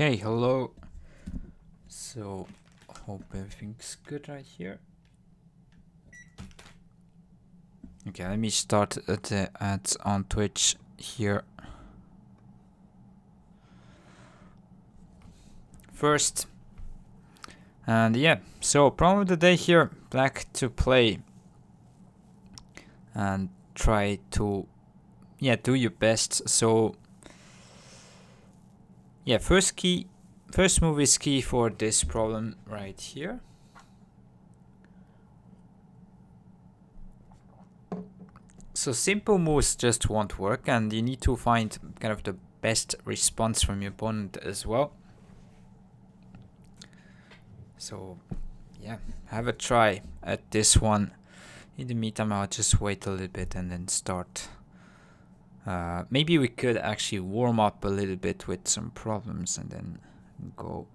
Okay, hello. So, hope everything's good right here. Okay, let me start the ads on Twitch here. First. And yeah, so problem of the day here, black to play. And try to, do your best. So, yeah, first move is key for this problem right here. So simple moves just won't work, and you need to find kind of the best response from your opponent as well. So yeah, have a try at this one. In the meantime, I'll just wait a little bit and then start. Maybe we could actually warm up a little bit with some problems and then go.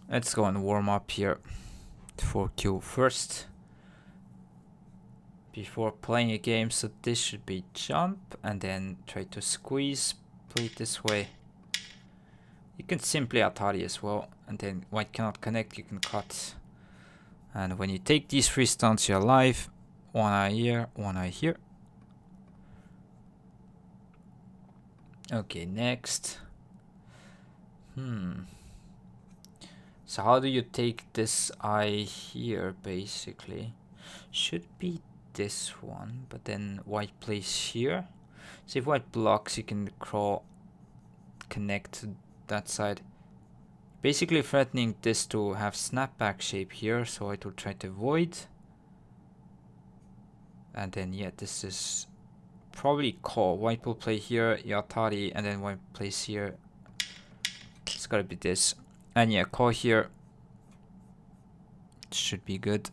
Let's go and warm up here for Q first before playing a game. So this should be jump and then try to squeeze, play it this way. You can simply Atari as well, and then white cannot connect, you can cut. And when you take these 3 stones, you're alive. One eye here, one eye here. Okay, next. So how do you take this eye here, basically? Should be this one, but then white plays here. So if white blocks, you can connect to that side. Basically threatening this to have snapback shape here, so I will try to avoid. And then yeah, this is probably call. White will play here, Yatari, and then white plays here. It's gotta be this. And yeah, call here. Should be good.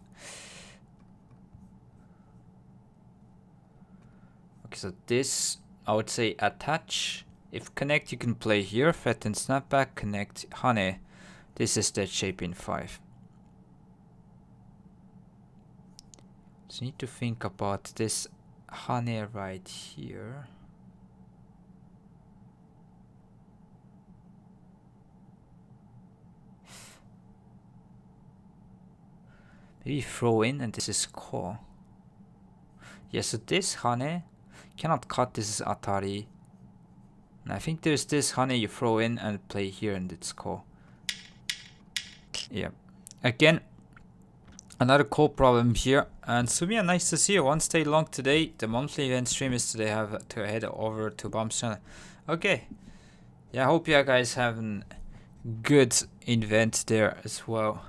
Okay, so this, I would say attach. If connect, you can play here. Threaten snapback, connect, Hane. This is dead shape in 5. So you need to think about this Hane right here. Maybe throw in, and this is call. Yeah, so this Hane cannot cut. This is Atari. And I think there's this Hane you throw in and play here, and it's call. Yeah. Again, another call problem here. And Sumia, nice to see you. One stay long today. The monthly event stream is today. Have to head over to Bomb's channel. Okay. Yeah, I hope you guys have a good event there as well.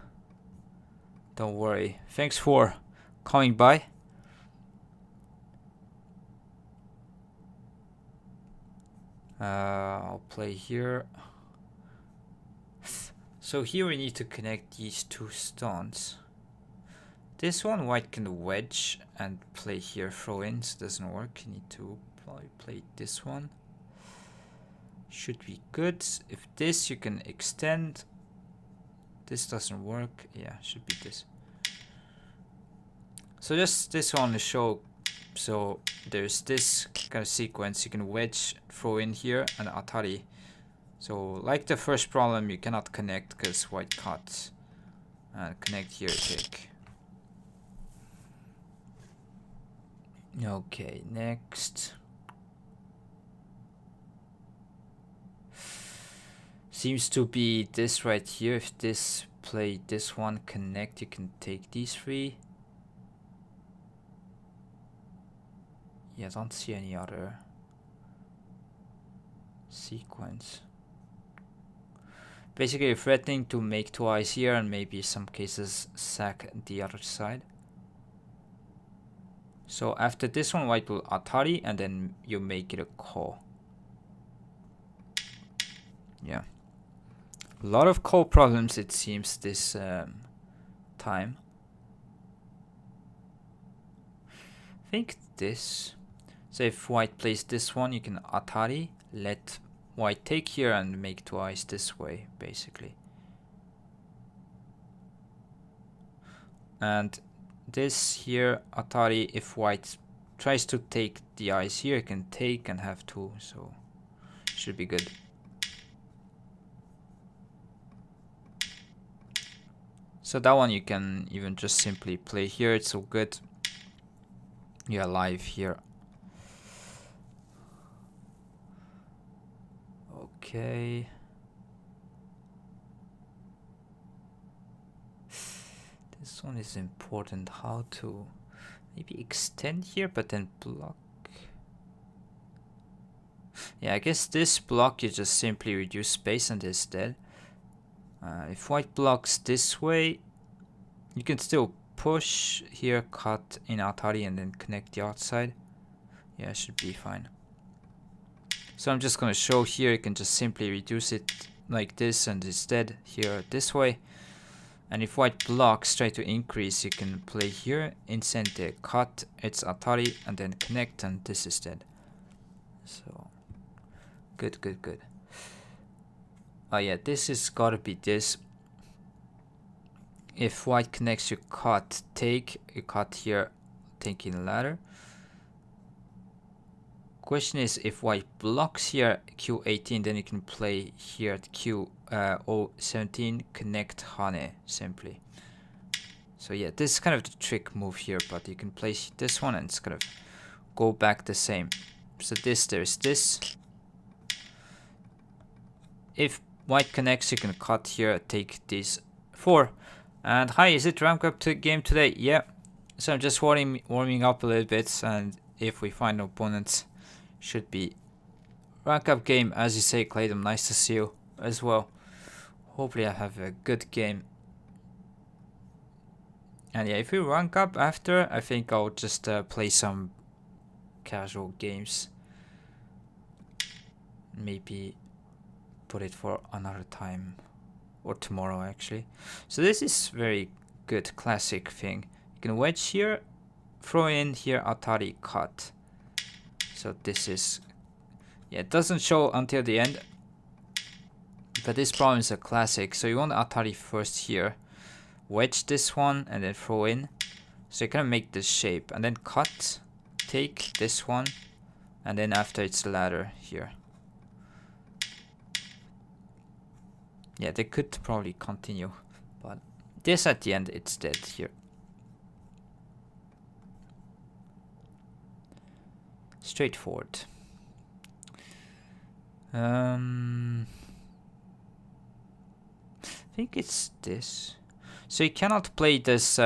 Don't worry. Thanks for coming by. I'll play here. So here we need to connect these 2 stones. This one white can wedge and play here, throw in, so it doesn't work. You need to play this one. Should be good. If this you can extend. This doesn't work. Yeah, should be this. So just this one to show. So there's this kind of sequence. You can wedge, throw in here, and Atari. So like the first problem, you cannot connect because white cuts. And connect here, take. Okay, next. Seems to be this right here. If this play this one, connect, you can take these 3. Yeah, I don't see any other sequence. Basically threatening to make 2 eyes here and maybe some cases sack the other side. So after this one, white will Atari and then you make it a call. Yeah. A lot of call problems it seems this time. I think this. So if white plays this one, you can Atari, let white take here and make 2 eyes this way, basically. And this here, Atari, if white tries to take the eyes here, you can take and have 2, so should be good. So that one you can even just simply play here, it's so good. You're alive here. Okay. This one is important, how to maybe extend here but then block. Yeah, I guess this block you just simply reduce space and it's dead. If white blocks this way, you can still push here, cut in Atari and then connect the outside. Yeah, should be fine. So I'm just gonna show here, you can just simply reduce it like this and it's dead here this way. And if white blocks try to increase, you can play here, insert the cut, it's Atari, and then connect, and this is dead. So, good, good, good. Oh yeah, this is gotta be this. If white connects, you cut, take, you cut here, taking ladder. Question is, if white blocks here, Q18, then you can play here at Q017, connect Hane, simply. So yeah, this is kind of the trick move here, but you can place this one and it's kind of go back the same. So there's this. If white connects, you can cut here, take these 4. And hi, is it rank up to game today? Yeah. So I'm just warming up a little bit, and if we find opponents, should be rank up game, as you say, Claydom. Nice to see you as well. Hopefully I have a good game. And yeah, if we rank up after, I think I'll just play some casual games. Maybe put it for another time, or tomorrow actually. So this is very good classic thing. You can wedge here, throw in here, Atari, cut. So this is, yeah, it doesn't show until the end, but this problem is a classic. So you want Atari first here, wedge this one and then throw in. So you can make this shape and then cut, take this one, and then after it's the ladder here. Yeah, they could probably continue, but this at the end, it's dead here. Straightforward. I think it's this. So you cannot play this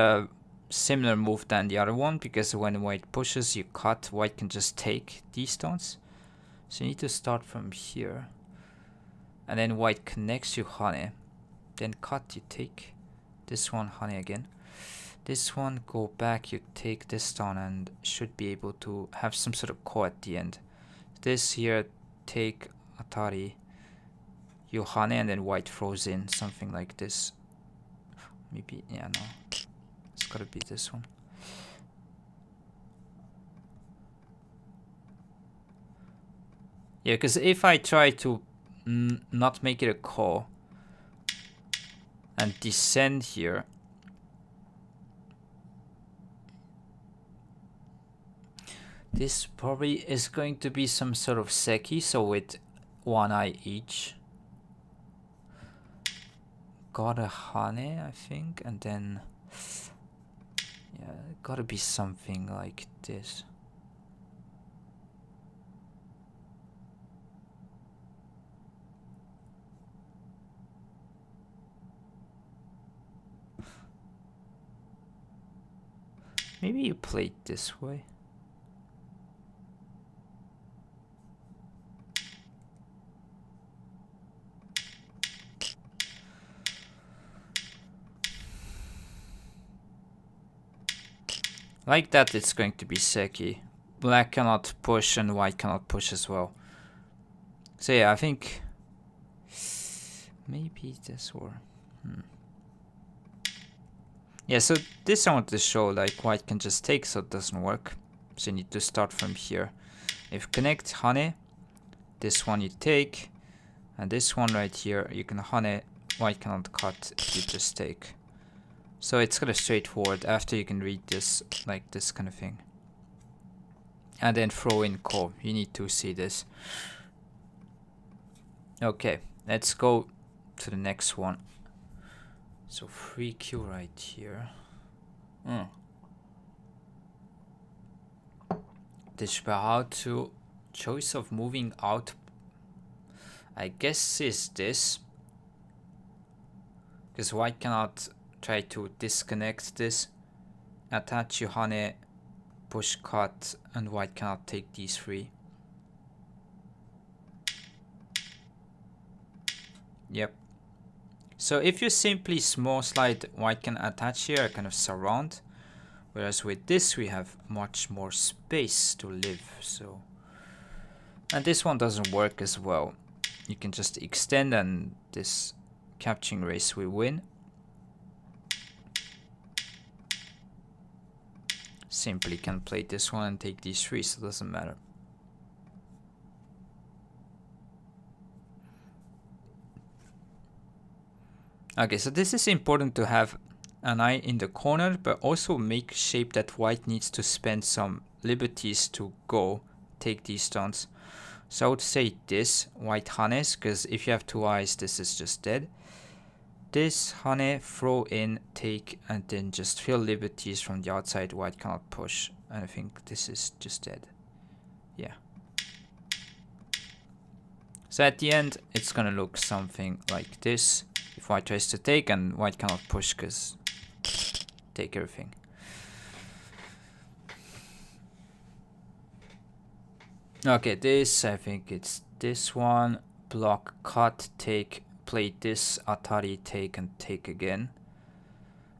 similar move than the other one, because when white pushes, you cut, white can just take these stones. So you need to start from here. And then white connects you Hane. Then cut, you take this one, Hane again. This one, go back, you take this stone and should be able to have some sort of ko at the end. This here, take Atari, you Hane, and then white throws in something like this. Maybe, yeah, no. It's gotta be this one. Yeah, because if I try to not make it a ko and descend here, this probably is going to be some sort of seki, so with one eye each. Got a Hane, I think, and then yeah, gotta be something like this. Maybe you play it this way. Like that, it's going to be seki. Black cannot push and white cannot push as well. So yeah, I think maybe this or yeah, so this I want to show, like white can just take, so it doesn't work. So you need to start from here. If connect Hane, this one you take, and this one right here, you can Hane, white cannot cut, you just take. So it's kind of straightforward. After you can read this, like this kind of thing. and then throw in ko. You need to see this. Okay, let's go to the next one. So 3q right here. How to choice of moving out. I guess is this, because white cannot try to disconnect this. Attach Yohane, push cut, and white cannot take these three. Yep. So if you simply small slide, white can attach here, kind of surround. Whereas with this, we have much more space to live. So, and this one doesn't work as well. You can just extend, and this capturing race will win. Simply can play this one and take these three, so it doesn't matter. Okay, so this is important to have an eye in the corner, but also make shape that white needs to spend some liberties to go take these stones. So I would say this, white hanes, because if you have two eyes, this is just dead. This hane, throw in, take, and then just fill liberties from the outside. White cannot push, and I think this is just dead. Yeah. So at the end, it's gonna look something like this. If white tries to take, and white cannot push because take everything. Okay, this, I think it's this one. Block, cut, take, play this, atari, take, and take again.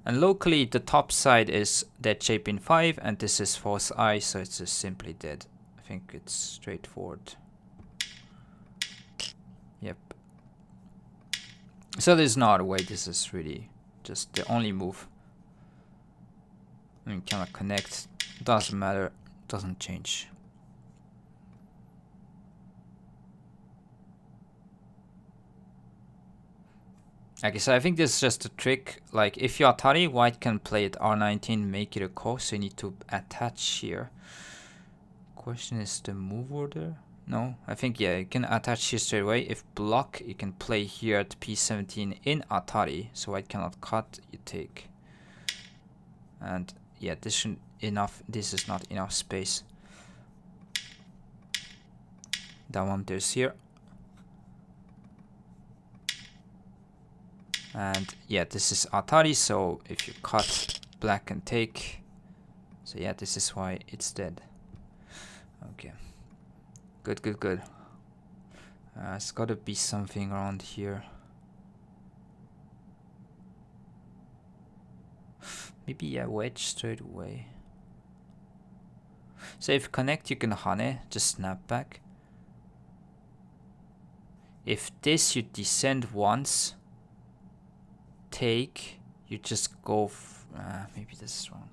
And locally, the top side is dead shape in 5, and this is false eye, so it's just simply dead. I think it's straightforward. Yep. So there's not a way, this is really just the only move. I mean, cannot connect, doesn't matter, doesn't change. Okay, so I think this is just a trick. Like, if you atari, white can play it R19, make it a ko, so you need to attach here. Question is the move order? No, I think, yeah, you can attach here straight away. If block, you can play here at P17 in atari, so white cannot cut, you take. And yeah, this is not enough space. That one there's here. And yeah, this is atari, so if you cut, black can take. So yeah, this is why it's dead. Okay. Good, good, good. It's gotta be something around here. Maybe, yeah, wedge straight away. So if connect, you can hane, just snap back. If this, you descend once, take, you just go, maybe this is wrong.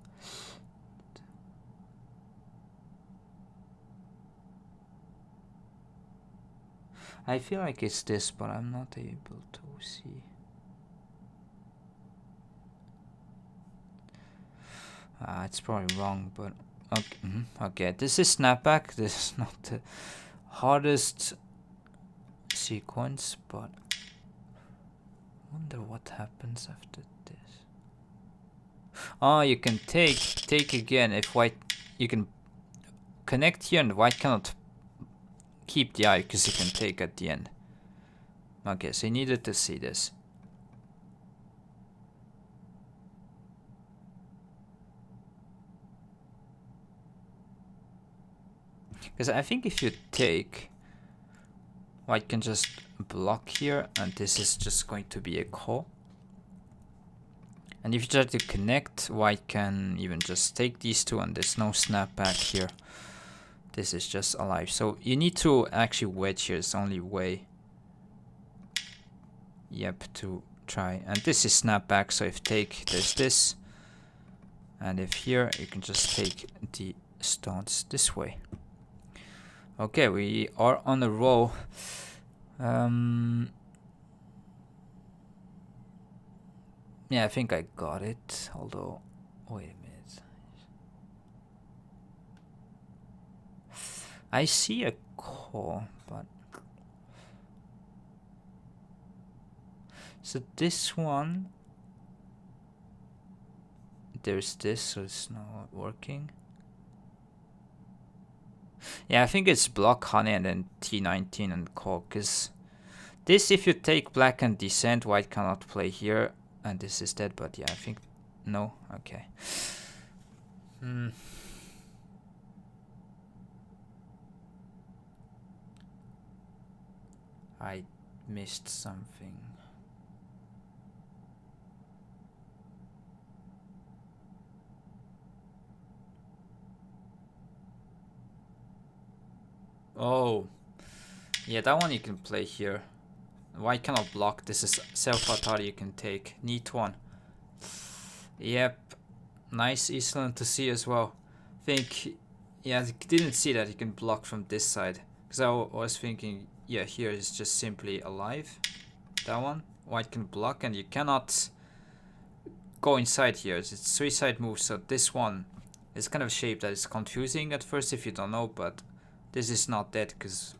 I feel like it's this, but I'm not able to see. It's probably wrong, but okay. Okay, this is snapback. This is not the hardest sequence, but I wonder what happens after this. Oh, you can take again. If white, you can connect here, and white cannot keep the eye because he can take at the end. Okay, so you needed to see this. Because I think if you take, white can just block here, and this is just going to be a ko. And if you try to connect, white can even just take these two, and there's no snapback here. This is just alive. So you need to actually wedge here. It's the only way. Yep, to try. And this is snapback, so if take, there's this. And if here, you can just take the stones this way. Okay, we are on a roll. Yeah, I think I got it. Although, wait a minute. I see a core, but so this one, there's this, so it's not working. Yeah, I think it's block honey and then T19 and core, because this, if you take black and descent, white cannot play here, and this is dead, but yeah, I think no. Okay. I missed something. Oh, yeah, that one you can play here. White cannot block. This is self-atari you can take. Neat one. Yep. Nice Island to see as well. Think, yeah, I didn't see that you can block from this side. Because I was thinking, yeah, here is just simply alive. That one. White can block and you cannot go inside here. It's suicide move, so this one is kind of a shape that is confusing at first if you don't know, but this is not dead because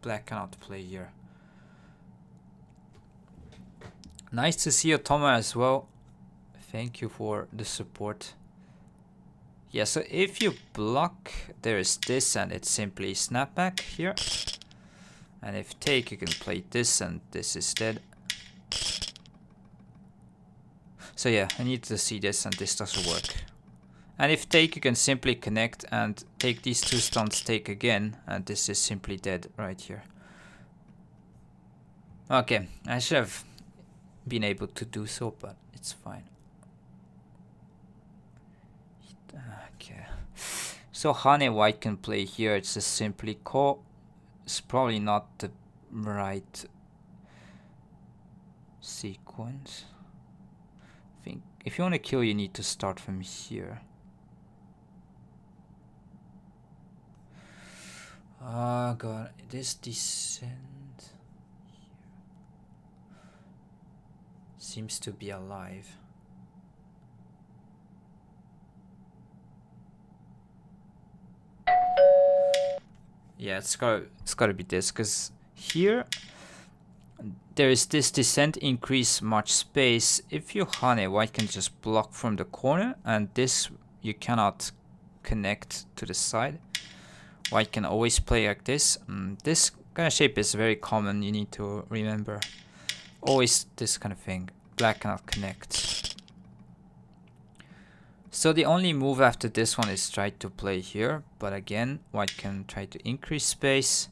black cannot play here. Nice to see you, Toma, as well. Thank you for the support. Yeah, so if you block, there is this and it's simply snapback here. And if take, you can play this and this is dead. So yeah, I need to see this and this doesn't work. And if take, you can simply connect and take these two stones, take again, and this is simply dead right here. Okay, I should have been able to do so, but it's fine. Okay. So honey white can play here, it's just simply call. It's probably not the right sequence. I think if you want to kill, you need to start from here. Oh god, this descent here seems to be alive. Yeah, it's gotta be this, because here there is this descent increase much space. If you honey, white can just block from the corner, and this you cannot connect to the side. White can always play like this. This kind of shape is very common, you need to remember. Always this kind of thing. Black cannot connect. So the only move after this one is try to play here, but again, white can try to increase space.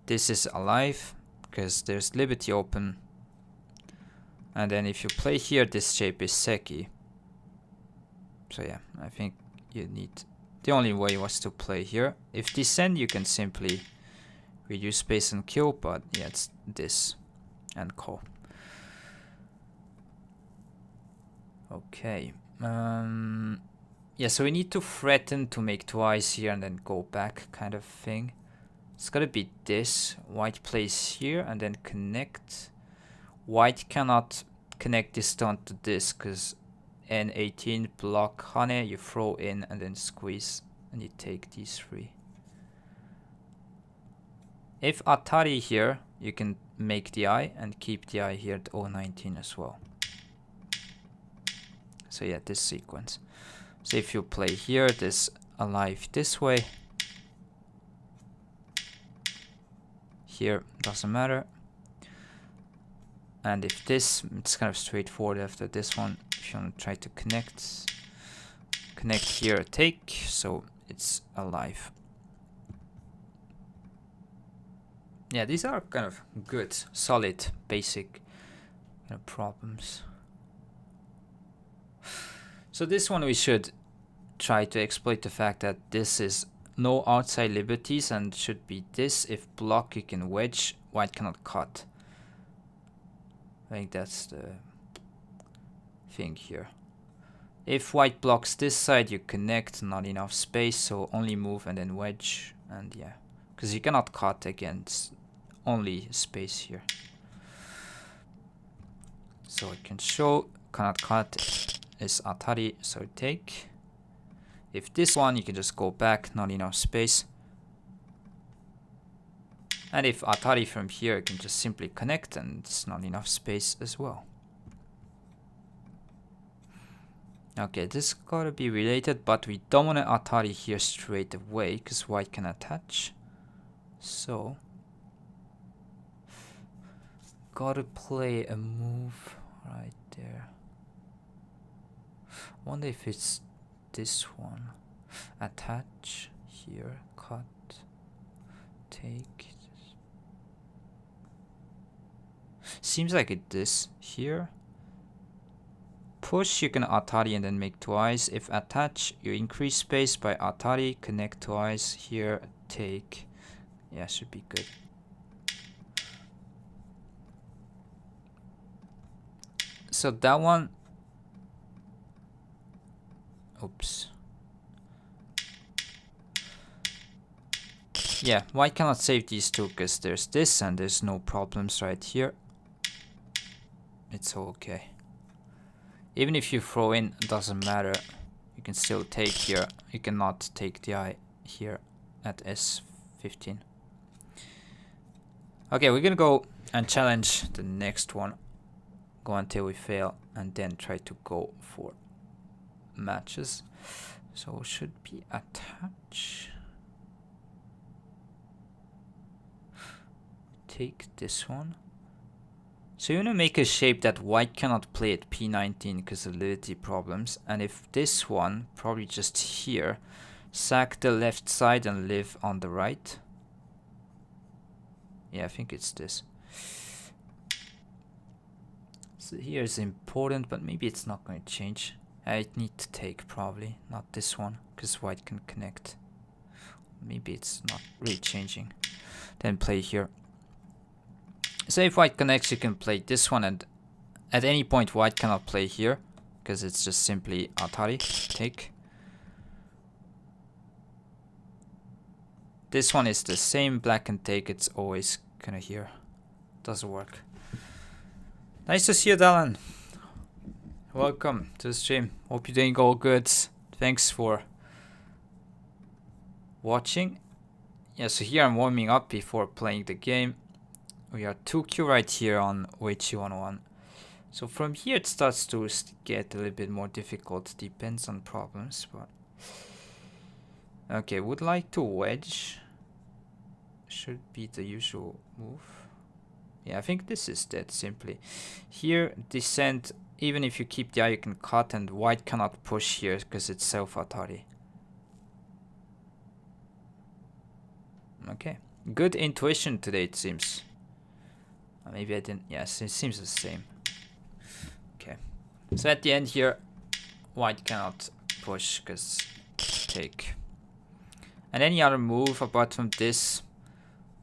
This is alive, because there's Liberty open. And then if you play here, this shape is Seki. So yeah, I think you need... The only way was to play here. If descend, you can simply reduce space and kill, but yeah, it's this and call. Okay. Yeah, so we need to threaten to make twice here and then go back kind of thing. It's gotta be this. White plays here and then connect. White cannot connect this stone to this because N18 block honey, you throw in and then squeeze and you take these three. If Atari here, you can make the eye and keep the eye here at 019 as well. So yeah, this sequence. So if you play here, this alive this way. Here, doesn't matter. And if this, it's kind of straightforward after this one. If you want to try to connect here, take, so it's alive. Yeah, these are kind of good, solid, basic problems. So this one we should try to exploit the fact that this is no outside liberties and should be this. If block, you can wedge, white cannot cut. I think that's the thing here. If white blocks this side, you connect, not enough space, so only move and then wedge, and yeah. Because you cannot cut against only space here. So I can show, cannot cut is Atari, so take. If this one, you can just go back, not enough space. And if Atari from here can just simply connect, and it's not enough space as well. Okay, this gotta be related, but we don't want an Atari here straight away because white can attach. So gotta play a move right there. Wonder if it's this one. Attach here, cut, take. Seems like it this here. Push, you can Atari and then make twice. If attach, you increase space by Atari, connect twice. Here, take. Yeah, should be good. So that one. Oops. Yeah, white cannot save these two because there's this and there's no problems right here. It's okay. Even if you throw in, it doesn't matter. You can still take here. You cannot take the eye here at S15. Okay, we're gonna go and challenge the next one. Go until we fail and then try to go for matches. So it should be attach. Take this one. So you want to make a shape that white cannot play at P19 because of validity problems. And if this one, probably just here, sack the left side and live on the right. Yeah, I think it's this. So here is important, but maybe it's not going to change. I need to take probably, not this one, because white can connect. Maybe it's not really changing. Then play here. So if white connects, you can play this one, and at any point white cannot play here because it's just simply Atari. Take. This one is the same, black can take, it's always kind of here. Doesn't work. Nice to see you, Dylan. Welcome to the stream. Hope you're doing all good. Thanks for watching. Yeah, so here I'm warming up before playing the game. We are 2Q right here on weiqi 101. So from here it starts to get a little bit more difficult. Depends on problems, but okay, would like to wedge. Should be the usual move. Yeah, I think this is dead simply. Here, descent, even if you keep the eye, you can cut, and white cannot push here because it's self-Atari. Okay, good intuition today it seems. Maybe I didn't. Yes, it seems the same. Okay. So at the end here, white cannot push because take. And any other move apart from this,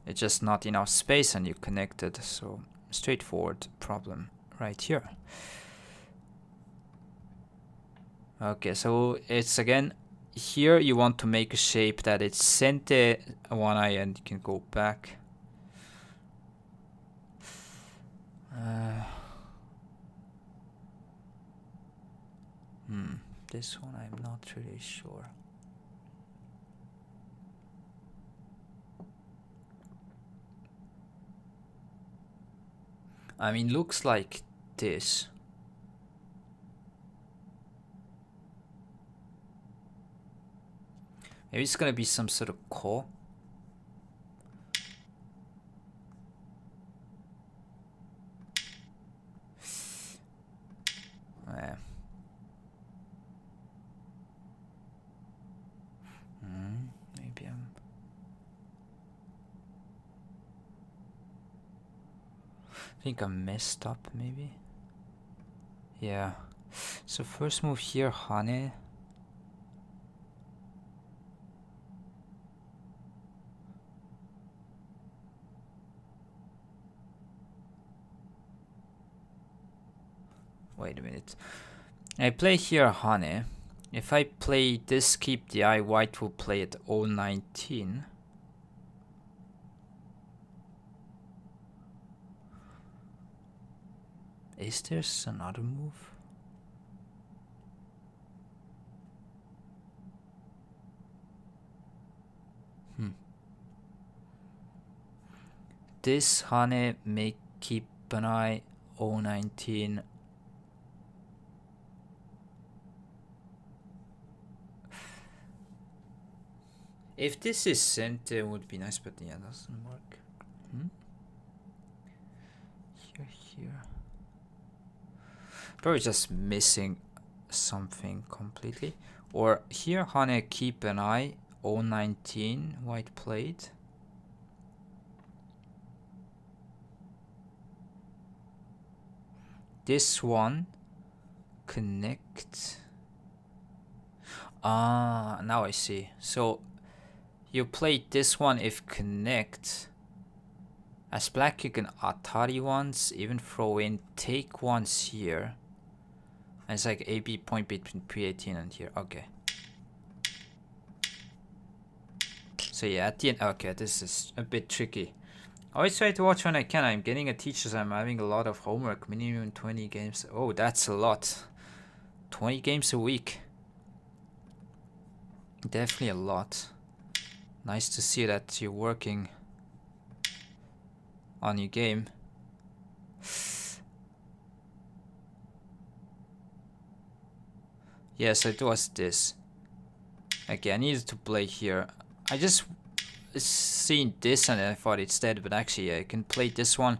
it's just not enough space and you connected. So straightforward problem right here. Okay, so it's again, here you want to make a shape that it's sente one eye and you can go back. This one I'm not really sure. I mean, looks like this. Maybe it's gonna be some sort of call. Yeah. Maybe I think I'm messed up, maybe. Yeah. So first move here, Hane. Wait a minute. I play here Hane. If I play this, keep the eye, white will play at 019. Is there another move? this Hane may keep an eye 019. If this is center, it would be nice, but yeah, doesn't work. Here. Probably just missing something completely. Or here, Hane, keep an eye 019, white plate. This one, connect. Ah, now I see. So you play this one if connect. As black, you can Atari once, even throw in take once here. And it's like AB point between P18 and here. Okay. So yeah, at the end, okay, this is a bit tricky. I always try to watch when I can. I'm getting a teacher, so I'm having a lot of homework. Minimum 20 games. Oh, that's a lot. 20 games a week. Definitely a lot. Nice to see that you're working on your game. Yes, it was this. Okay, I needed to play here. I just seen this and I thought it's dead, but actually I can play this one.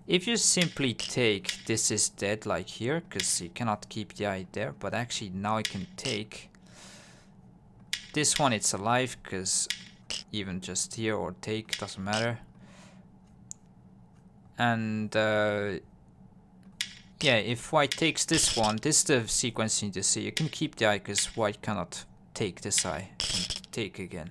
If you simply take this is dead like here, because you cannot keep the eye there, but actually now I can take this one, it's alive, because even just here or take, doesn't matter. And yeah, if white takes this one, this is the sequence you need to see. You can keep the eye because white cannot take this eye and take again.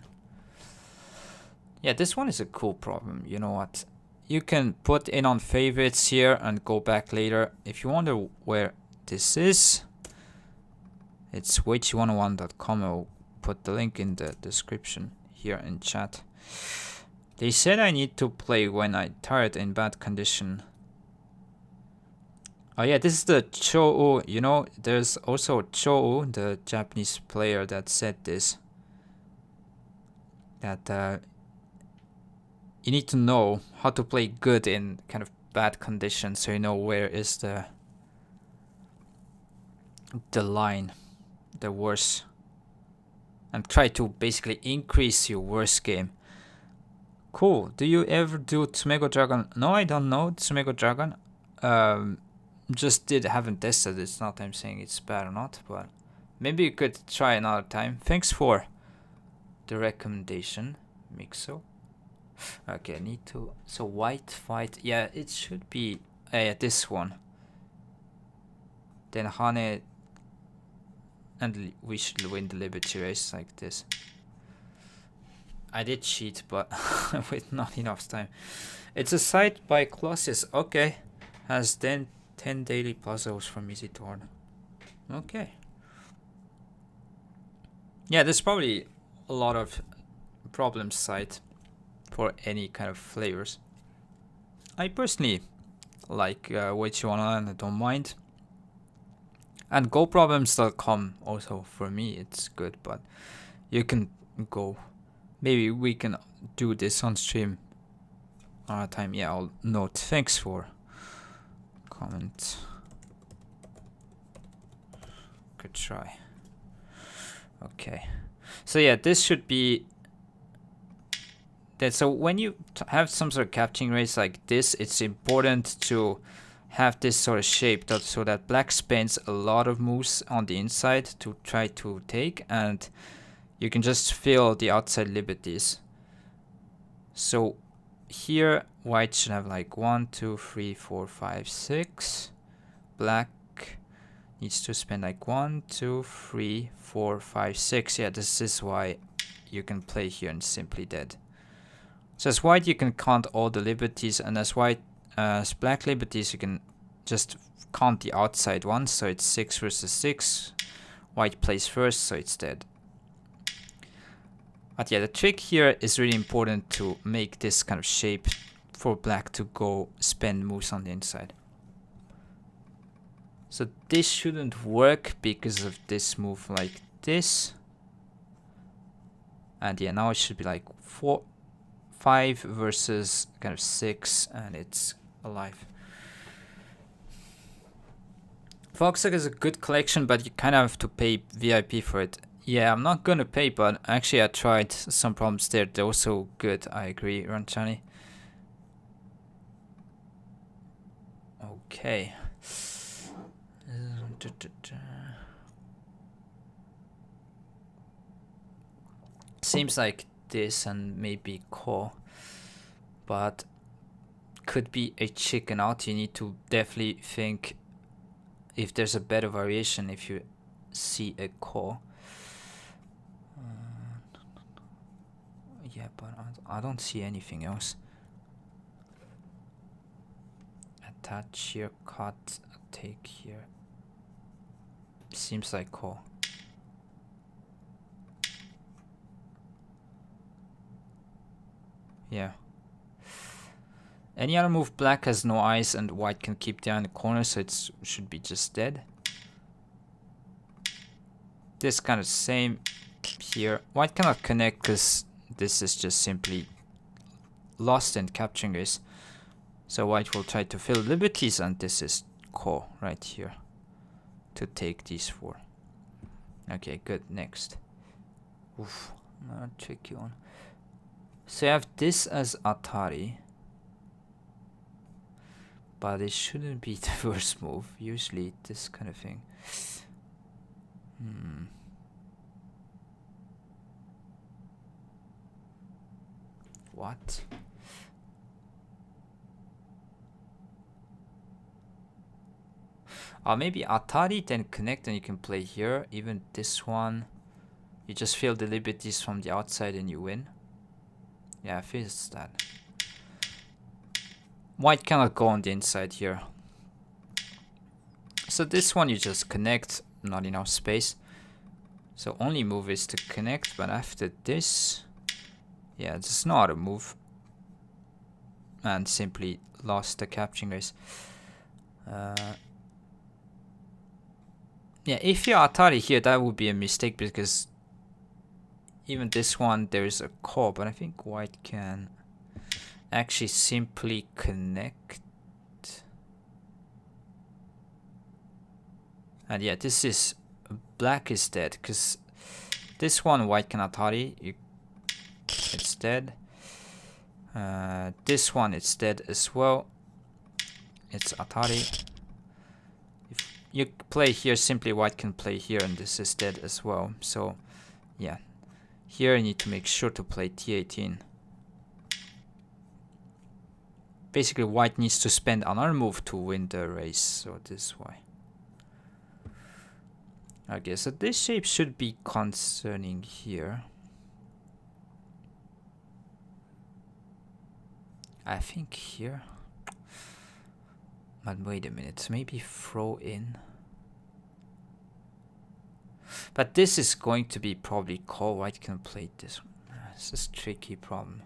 Yeah, this one is a cool problem. You know what? You can put in on favorites here and go back later. If you wonder where this is, it's weiqi101.com. I'll put the link in the description here in chat. They said I need to play when I'm tired in bad condition. Oh yeah, this is the Chou. You know, there's also Chou, the Japanese player, that said this. That you need to know how to play good in kind of bad conditions, so you know where is the line, the worst, and try to basically increase your worst game. Cool. Do you ever do Tsumego Dragon? No, I don't know Tsumego Dragon. Just haven't tested it. It's not I'm saying it's bad or not, but maybe you could try another time. Thanks for the recommendation, Mixo. Okay, I need to. So white fight. Yeah, it should be this one. Then Hane, and we should win the Liberty race like this. I did cheat, but with not enough time. It's a site by classes. Okay, has then 10 daily puzzles from easy to hard. Okay. Yeah, there's probably a lot of problem site for any kind of flavors. I personally like weiqi101 and I don't mind. And goproblems.com also for me it's good, but you can go. Maybe we can do this on stream another time. Yeah, I'll note. Thanks for comment. Good try. Okay. So yeah, this should be that. So when you have some sort of capturing race like this, it's important to have this sort of shape so that black spends a lot of moves on the inside to try to take, and you can just fill the outside liberties. So here white should have like 1, 2, 3, 4, 5, 6. Black needs to spend like 1, 2, 3, 4, 5, 6. Yeah, this is why you can play here and simply dead. So as white you can count all the liberties, and as black liberties you can just count the outside ones. So it's 6 versus 6. White plays first, so it's dead. But yeah, the trick here is really important to make this kind of shape for black to go spend moves on the inside. So this shouldn't work because of this move like this. And yeah, now it should be like 4, 5 versus kind of 6, and it's alive. Foxhawk is a good collection, but you kind of have to pay VIP for it. Yeah, I'm not gonna pay, but actually I tried some problems there. They're also good. I agree, Ranchani. Okay. Seems like this and maybe core, but could be a chicken out. You need to definitely think if there's a better variation if you see a core. Yeah, but I don't see anything else. Attach here, cut, take here. Seems like core. Yeah. Any other move, black has no eyes and white can keep down the corner, so it should be just dead. This kind of same here. White cannot connect because this is just simply lost in capturing this. So white will try to fill liberties, and this is core right here to take these 4. Okay, good. Next. Oof, another tricky one. So I have this as Atari, but it shouldn't be the first move. Usually this kind of thing. What? Maybe Atari, then connect, and you can play here. Even this one, you just fill the liberties from the outside and you win. Yeah, I feel it's that. White cannot go on the inside here. So this one you just connect, not enough space. So only move is to connect, but after this, yeah, there's no other move. And simply lost the capturing race. Yeah, if you're Atari here, that would be a mistake because even this one, there is a call, but I think white can actually simply connect. And yeah, this is black is dead because this one white can Atari. It's dead. This one it's dead as well. It's Atari. If you play here, simply white can play here, and this is dead as well. So yeah, here you need to make sure to play T18. Basically, white needs to spend another move to win the race, so this is why. Okay, so this shape should be concerning here. I think here. But wait a minute, maybe throw in. But this is going to be probably call. White can play this one. This is a tricky problem.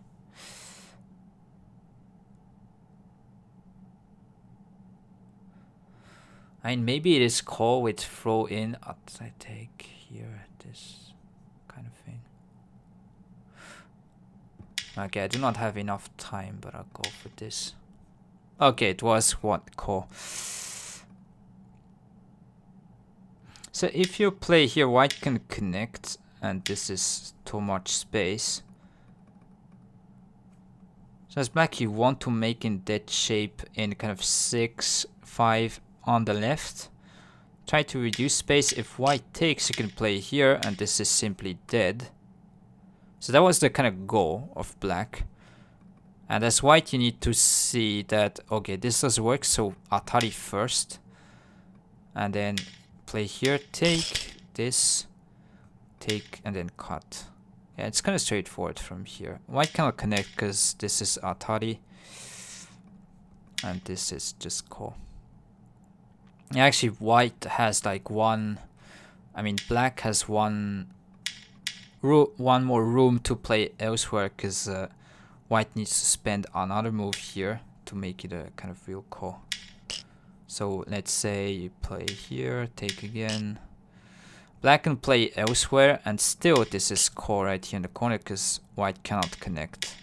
I mean, maybe it is call with throw in. I take here, this kind of thing. Okay, I do not have enough time, but I'll go for this. Okay, it was what call. So if you play here, white can connect, and this is too much space. So as black, you want to make in that shape in kind of 6, 5 on the left. Try to reduce space. If white takes, you can play here, and this is simply dead. So that was the kind of goal of black. And as white, you need to see that, okay, this does work, so Atari first. And then play here, take this, take, and then cut. Yeah, it's kind of straightforward from here. White cannot connect because this is Atari. And this is just call. Yeah, actually, white has like one... I mean, black has one more room to play elsewhere because white needs to spend another move here to make it a kind of real call. So let's say you play here, take again. Black can play elsewhere, and still this is call right here in the corner because white cannot connect.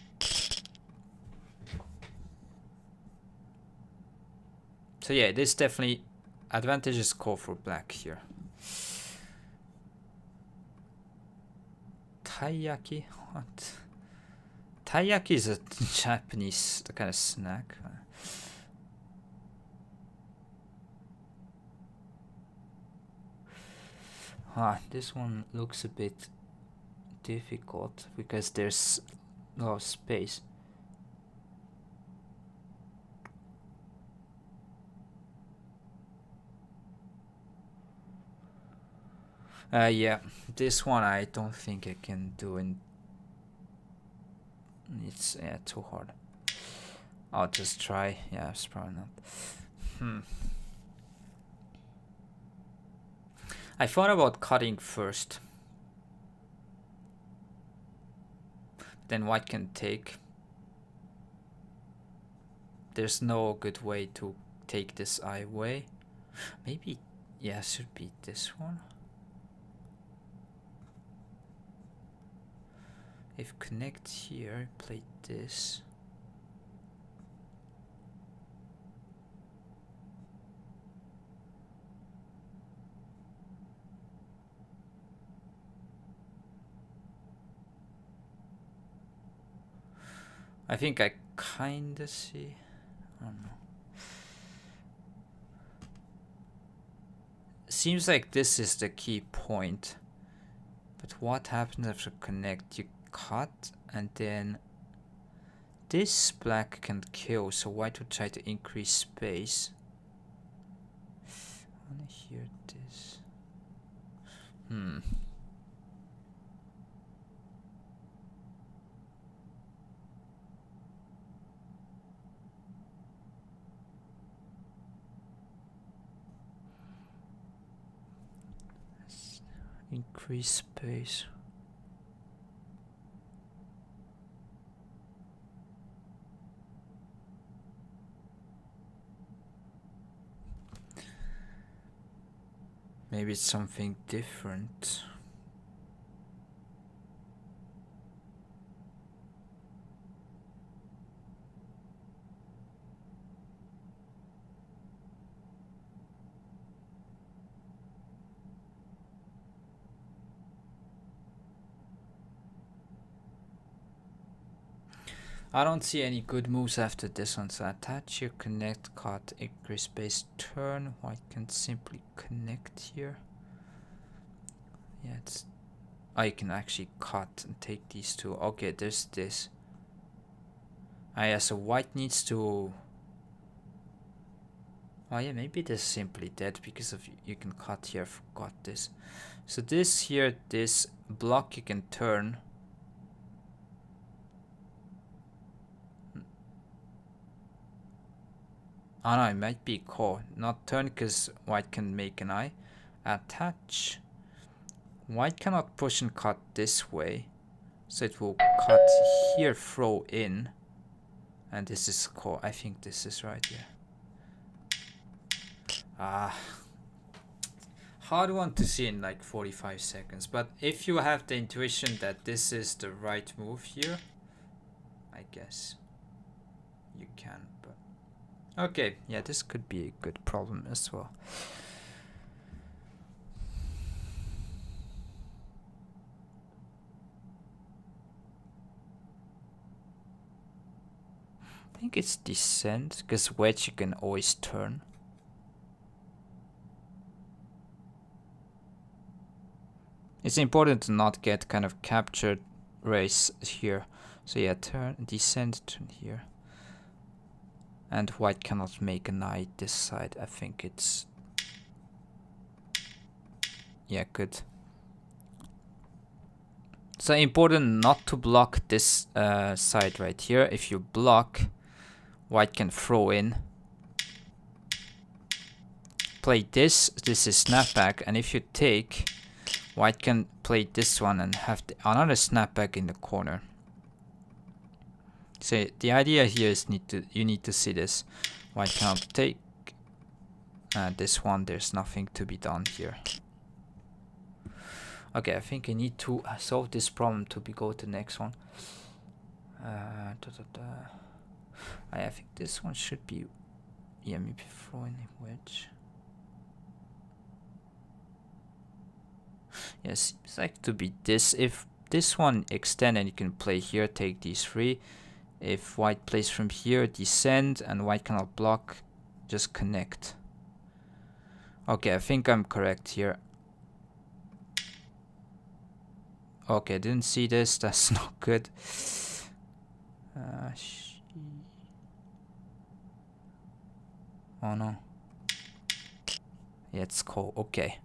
So yeah, this definitely advantages call for black here. Taiyaki? What? Taiyaki is a Japanese kind of snack. This one looks a bit difficult because there's a lot of space. Yeah, this one I don't think I can do, and it's too hard. I'll just try. Yeah, it's probably not. I thought about cutting first. Then white can take. There's no good way to take this eye away. Maybe, yeah, should be this one. If connect here, play this. I think I kinda see. I don't know. Seems like this is the key point. But what happens after connect? You cut and then this black can kill, so white would try to increase space. I wanna hear this. Increase space. Maybe it's something different. I don't see any good moves after this one, so attach here, connect, cut, increase space, turn. White can simply connect here. Yeah, it's... I can actually cut and take these two. Okay, there's this. Yeah, so white needs to... Oh yeah, maybe this is simply dead because of you can cut here. I forgot this. So this here, this block you can turn. Oh no, it might be core, not turn, because white can make an eye. Attach. White cannot push and cut this way, so it will cut here, throw in, and this is core. I think this is right here. Hard one to see in like 45 seconds, but if you have the intuition that this is the right move here, I guess you can. But okay, yeah, this could be a good problem as well. I think it's descent, because wedge you can always turn. It's important to not get kind of captured race here. So yeah, turn, descent, turn here. And white cannot make a knight this side. I think it's... yeah, good. So important not to block this side right here. If you block, white can throw in. Play this. This is snapback. And if you take... white can play this one and have another snapback in the corner. So the idea here is you need to see this. White cannot take this one. There's nothing to be done here. Okay, I think I need to solve this problem to go to the next one. I think this one should be Yeah, maybe throw in a wedge. Yeah, seems like to be this. If this one extend and you can play here, take these three. If white plays from here, descend, and white cannot block, just connect. Okay, I think I'm correct here. Okay, didn't see this. That's not good. Oh no. Yeah, it's cool. Okay.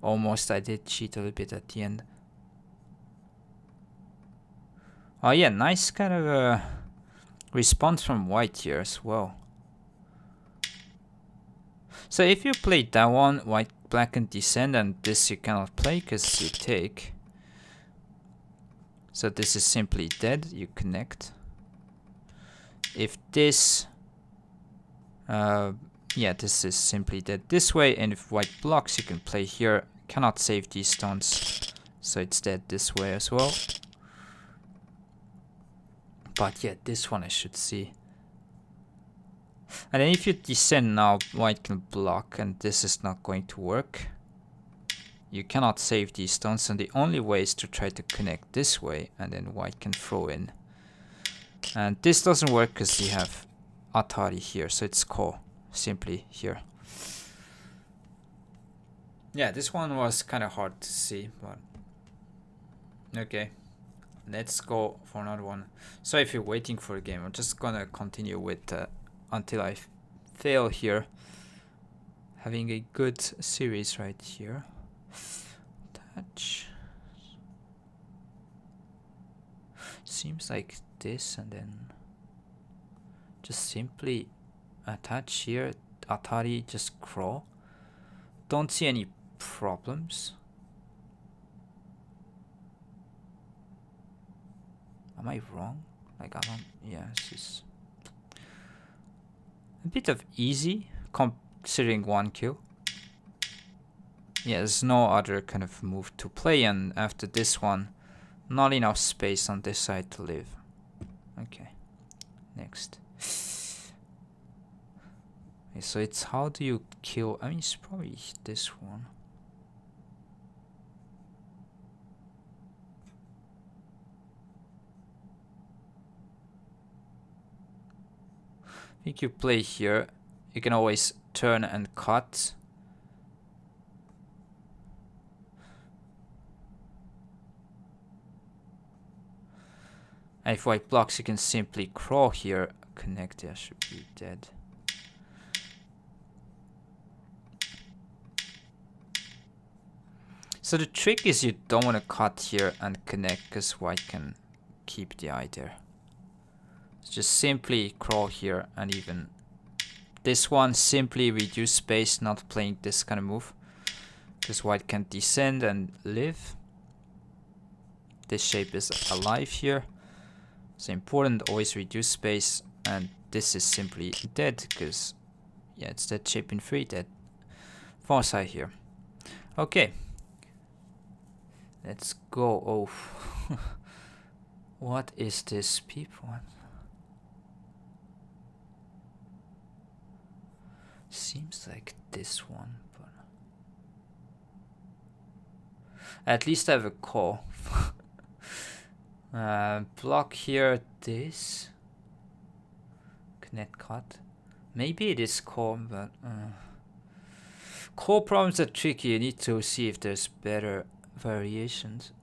Almost I did cheat a little bit at the end. Oh yeah, nice kind of response from white here as well. So if you play that one, white, black can descend, and this you cannot play because you take. So this is simply dead, you connect. If this, yeah, this is simply dead this way, and if white blocks, you can play here. Cannot save these stones, so it's dead this way as well. But yeah, this one I should see. And then if you descend now, white can block, and this is not going to work. You cannot save these stones, and the only way is to try to connect this way, and then white can throw in. And this doesn't work because you have Atari here, so it's ko simply here. Yeah, this one was kind of hard to see, but okay. Let's go for another one. So if you're waiting for a game, I'm just gonna continue with until I fail here. Having a good series right here. Touch. Seems like this, and then just simply attach here. Atari, just crawl. Don't see any problems. Am I wrong? Like, I don't. Yeah, this is a bit of easy considering one kill. Yeah, there's no other kind of move to play, and after this one, not enough space on this side to live. Okay, next. Okay, so it's how do you kill? I mean, it's probably this one. I think you play here. You can always turn and cut. And if white blocks, you can simply crawl here. Connect, yeah, should be dead. So the trick is you don't want to cut here and connect because white can keep the eye there. Just simply crawl here, and even this one simply reduce space, not playing this kind of move because white can descend and live. This shape is alive here. It's important, always reduce space, and this is simply dead because yeah, it's that shape in 3 dead. Far side here. Okay. Let's go. Oh. What is this people? Seems like this one, but at least I have a call. Block here, this. Connect cut. Maybe it is core, but core problems are tricky. You need to see if there's better variations.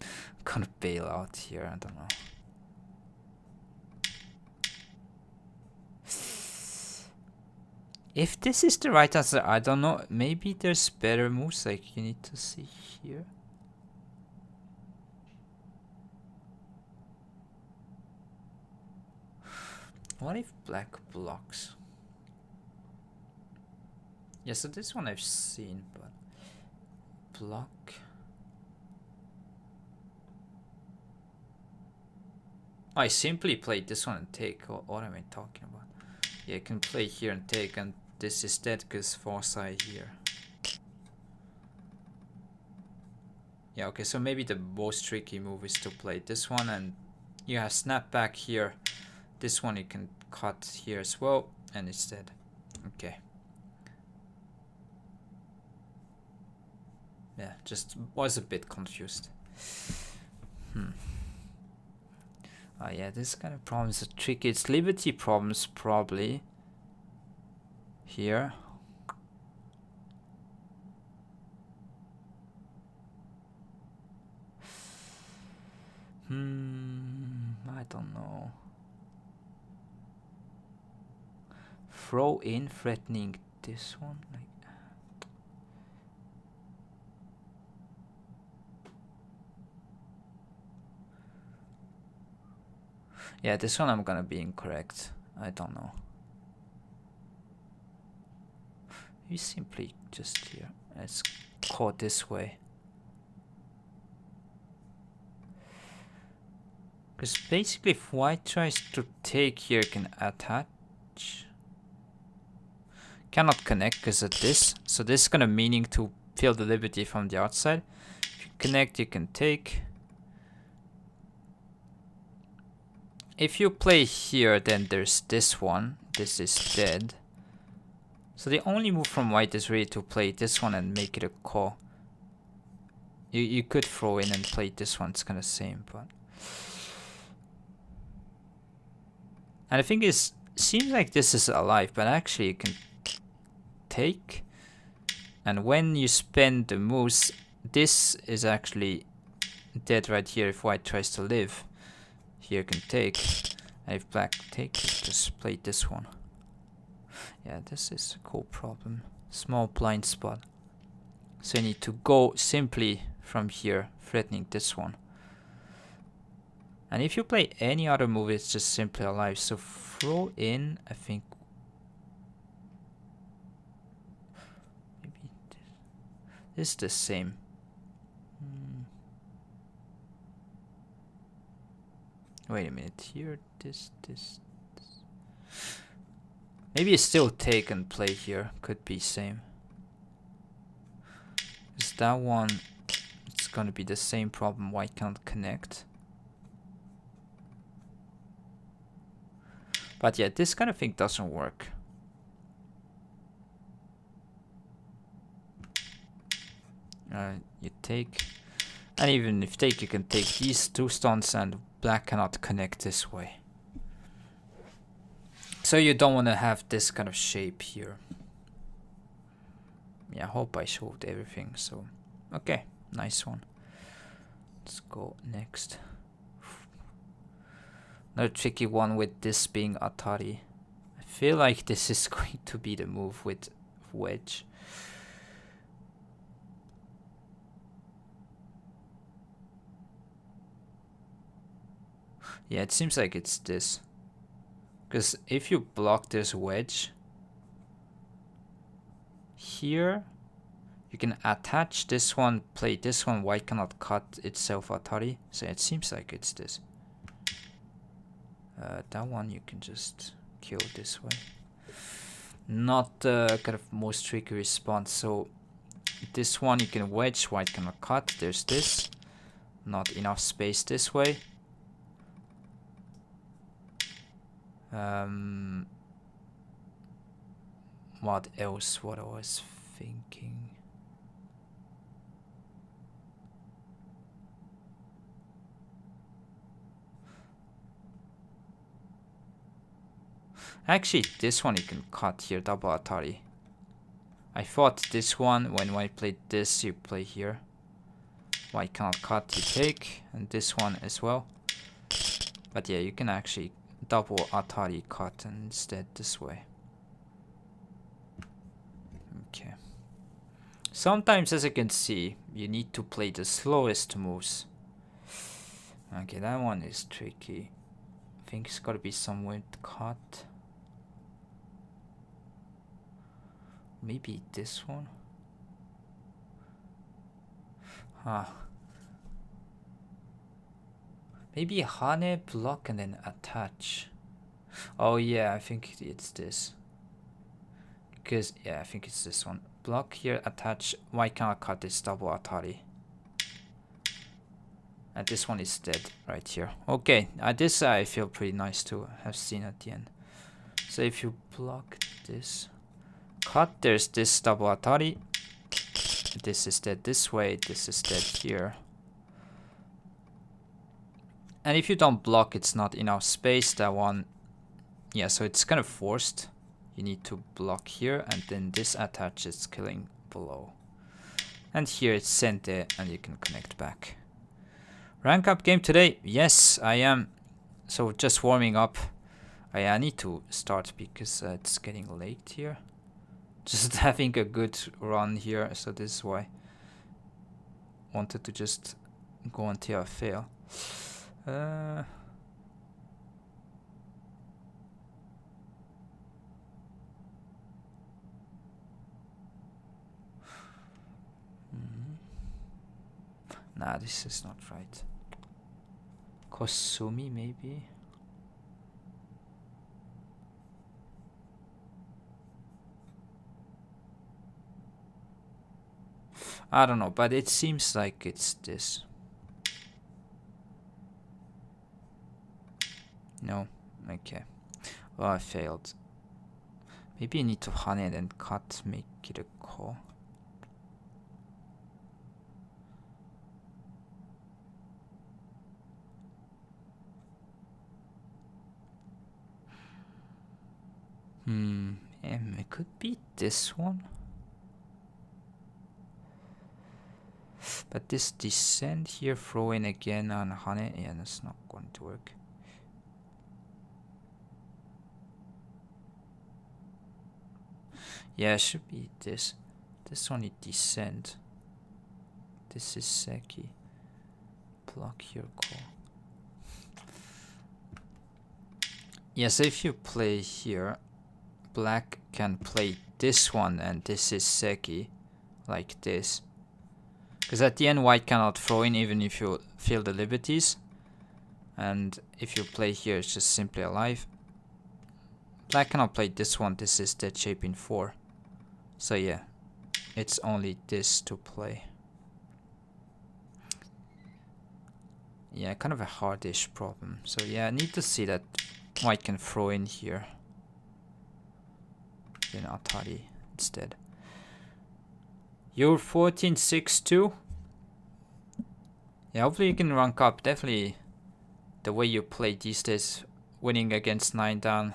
I'm gonna bail out here, I don't know. If this is the right answer, I don't know. Maybe there's better moves like you need to see here. What if black blocks? Yeah, so this one I've seen, but block. I simply played this one and take. What am I talking about? Yeah, I can play here and take, and this is dead because far side here. Yeah, okay, so maybe the most tricky move is to play this one and You have snap back here. This one you can cut here as well, and it's dead. Okay. Yeah, just was a bit confused. Oh yeah, this kind of problems are tricky. It's liberty problems probably. Here. I don't know. Throw in threatening this one. Like, yeah, this one I'm gonna be incorrect. I don't know. You simply just here. Let's go this way. Because basically if white tries to take here, can attach. Cannot connect because of this. So this is gonna meaning to feel the liberty from the outside. If you connect, you can take. If you play here, then there's this one. This is dead. So the only move from white is really to play this one and make it a call. You could throw in and play this one. It's kind of same, but. And I think it seems like this is alive, but actually you can take. And when you spend the moves, this is actually dead right here if white tries to live. Here you can take. And if black take, you just play this one. Yeah, this is a cool problem. Small blind spot. So you need to go simply from here, threatening this one. And if you play any other move, it's just simply alive. So throw in, I think. Maybe this is the same. Wait a minute. Here, this. Maybe it's still take and play here. Could be same. Because that one, it's gonna be the same problem. White can't connect. But yeah, this kind of thing doesn't work. You take, and even if take, you can take these two stones, and black cannot connect this way. So you don't want to have this kind of shape here. Yeah, I hope I showed everything. So, okay, nice one. Let's go next. Another tricky one with this being Atari. I feel like this is going to be the move with wedge. Yeah, it seems like it's this. Because if you block this wedge here, you can attach this one, play this one. White cannot cut itself Atari. So it seems like it's this. That one you can just kill this way. Not the kind of most tricky response. So this one you can wedge, white cannot cut. There's this. Not enough space this way. What else? What I was thinking. Actually, this one you can cut here, double Atari. I thought this one, when white played this, you play here. White cannot cut, you take, and this one as well. But yeah, you can actually double Atari cut instead this way. Okay. Sometimes, as you can see, you need to play the slowest moves. Okay, that one is tricky. I think it's gotta be somewhere cut. Maybe this one? Maybe Hane, block, and then attach. Oh yeah, I think it's this. Because, yeah, I think it's this one. Block here, attach. Why can't I cut this double Atari? And this one is dead right here. Okay, this I feel pretty nice to have seen at the end. So if you block this, cut, there's this double atari. This is dead this way, this is dead here. And if you don't block, it's not enough space, that one. Yeah, so it's kind of forced. You need to block here, and then this attaches killing below. And here it's sente, and you can connect back. Rank up game today? Yes, I am. So just warming up. I need to start because it's getting late here. Just having a good run here, so this is why. Wanted to just go until I fail. Nah, this is not right. Kosumi, maybe? I don't know, but it seems like it's this. No? Okay. Well, I failed. Maybe I need to hane it and cut, make it a ko. It could be this one. But this descent here, throw in again on hane, yeah, that's not going to work. Yeah, it should be this. This one is descent. This is seki. Block your call. Yeah, so if you play here, black can play this one, and this is seki, like this. Because at the end, white cannot throw in even if you feel the liberties. And if you play here, it's just simply alive. Black cannot play this one, this is dead shape in 4. So yeah, it's only this to play. Yeah, kind of a hardish problem. So yeah, I need to see that white can throw in here. Then atari instead. You're 14-6-2. Yeah, hopefully you can rank up. Definitely the way you play these days, winning against 9 down,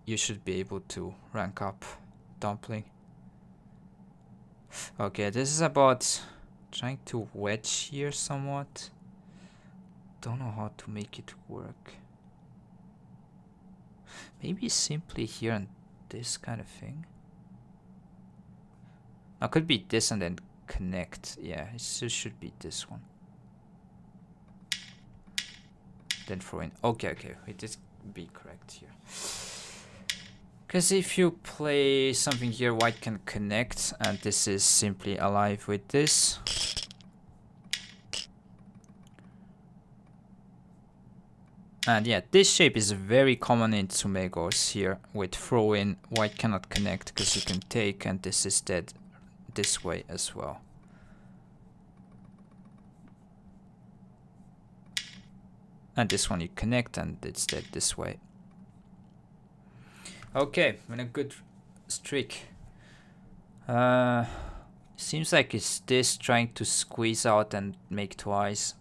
you should be able to rank up. Dumpling. Okay, this is about trying to wedge here somewhat. Don't know how to make it work. Maybe simply here and this kind of thing. Now could be this and then connect. Yeah, it should be this one. Then throw in. Okay, wait, this be correct here. Because if you play something here, white can connect, and this is simply alive with this. And yeah, this shape is very common in Tsumegos here. With throw in, white cannot connect because you can take, and this is dead this way as well. And this one you connect, and it's dead this way. Okay, I'm in a good streak. Seems like it's this trying to squeeze out and make twice.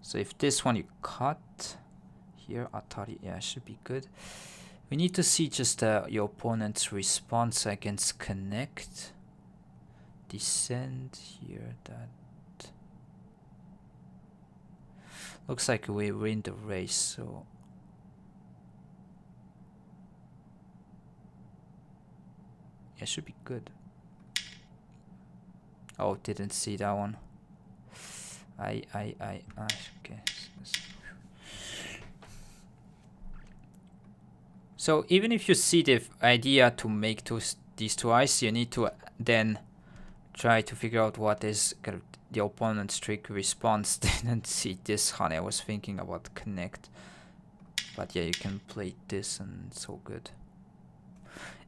So if this one you cut here, atari, yeah, should be good. We need to see just your opponent's response against connect. Descend here, that. Looks like we're in the race, so. Yeah, should be good. Oh, didn't see that one. Okay. So even if you see the idea to make these two eyes, you need to then try to figure out what is kind of the opponent's trick response. Didn't see this, honey. I was thinking about connect, but yeah, you can play this and it's so good.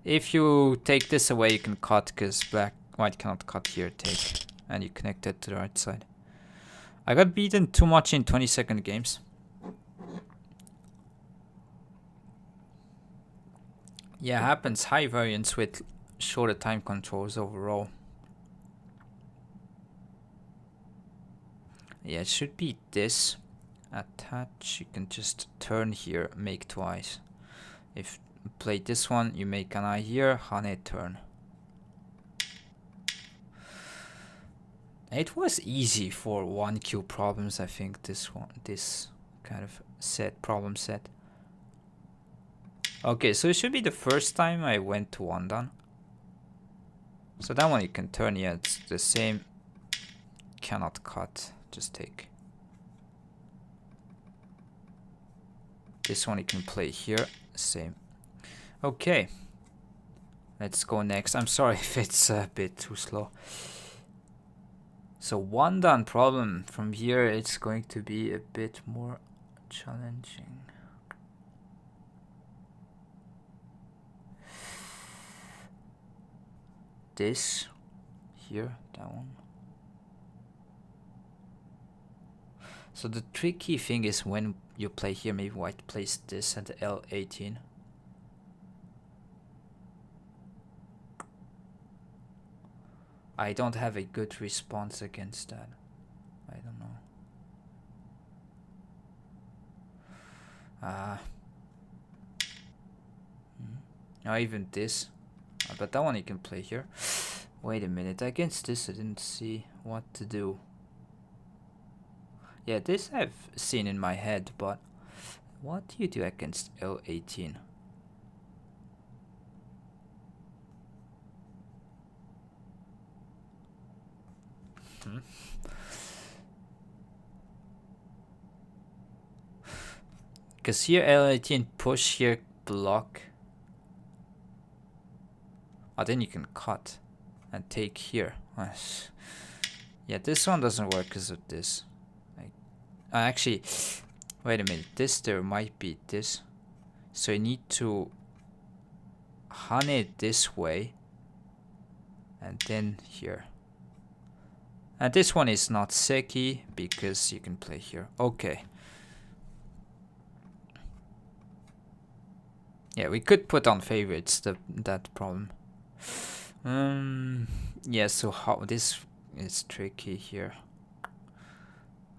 If you take this away, you can cut, because white cannot cut here, take. And you connect it to the right side. I got beaten too much in 20-second games. Yeah, happens. High variance with shorter time controls overall. Yeah, it should be this. Attach, you can just turn here, make twice. If you play this one, you make an eye here, hane turn. It was easy for 1Q problems, I think, this kind of problem set. Okay, so it should be the first time I went to one dan. So that one you can turn, yeah, it's the same. Cannot cut, just take. This one you can play here, same. Okay, let's go next. I'm sorry if it's a bit too slow. So one dan problem from here, it's going to be a bit more challenging. This here, that one. So the tricky thing is when you play here, maybe white plays this at L18. I don't have a good response against that. I don't know. Now even this. But that one you can play here. Wait a minute. Against this I didn't see what to do. Yeah, this I've seen in my head, but what do you do against L18? Because here L18 push, here block. Oh, then you can cut and take here. Yeah, this one doesn't work because of this. Actually, wait a minute. There might be this. So you need to hane it this way. And then here. And this one is not seki because you can play here. Okay. Yeah, we could put on favorites, that problem. Yeah, so how this is tricky here.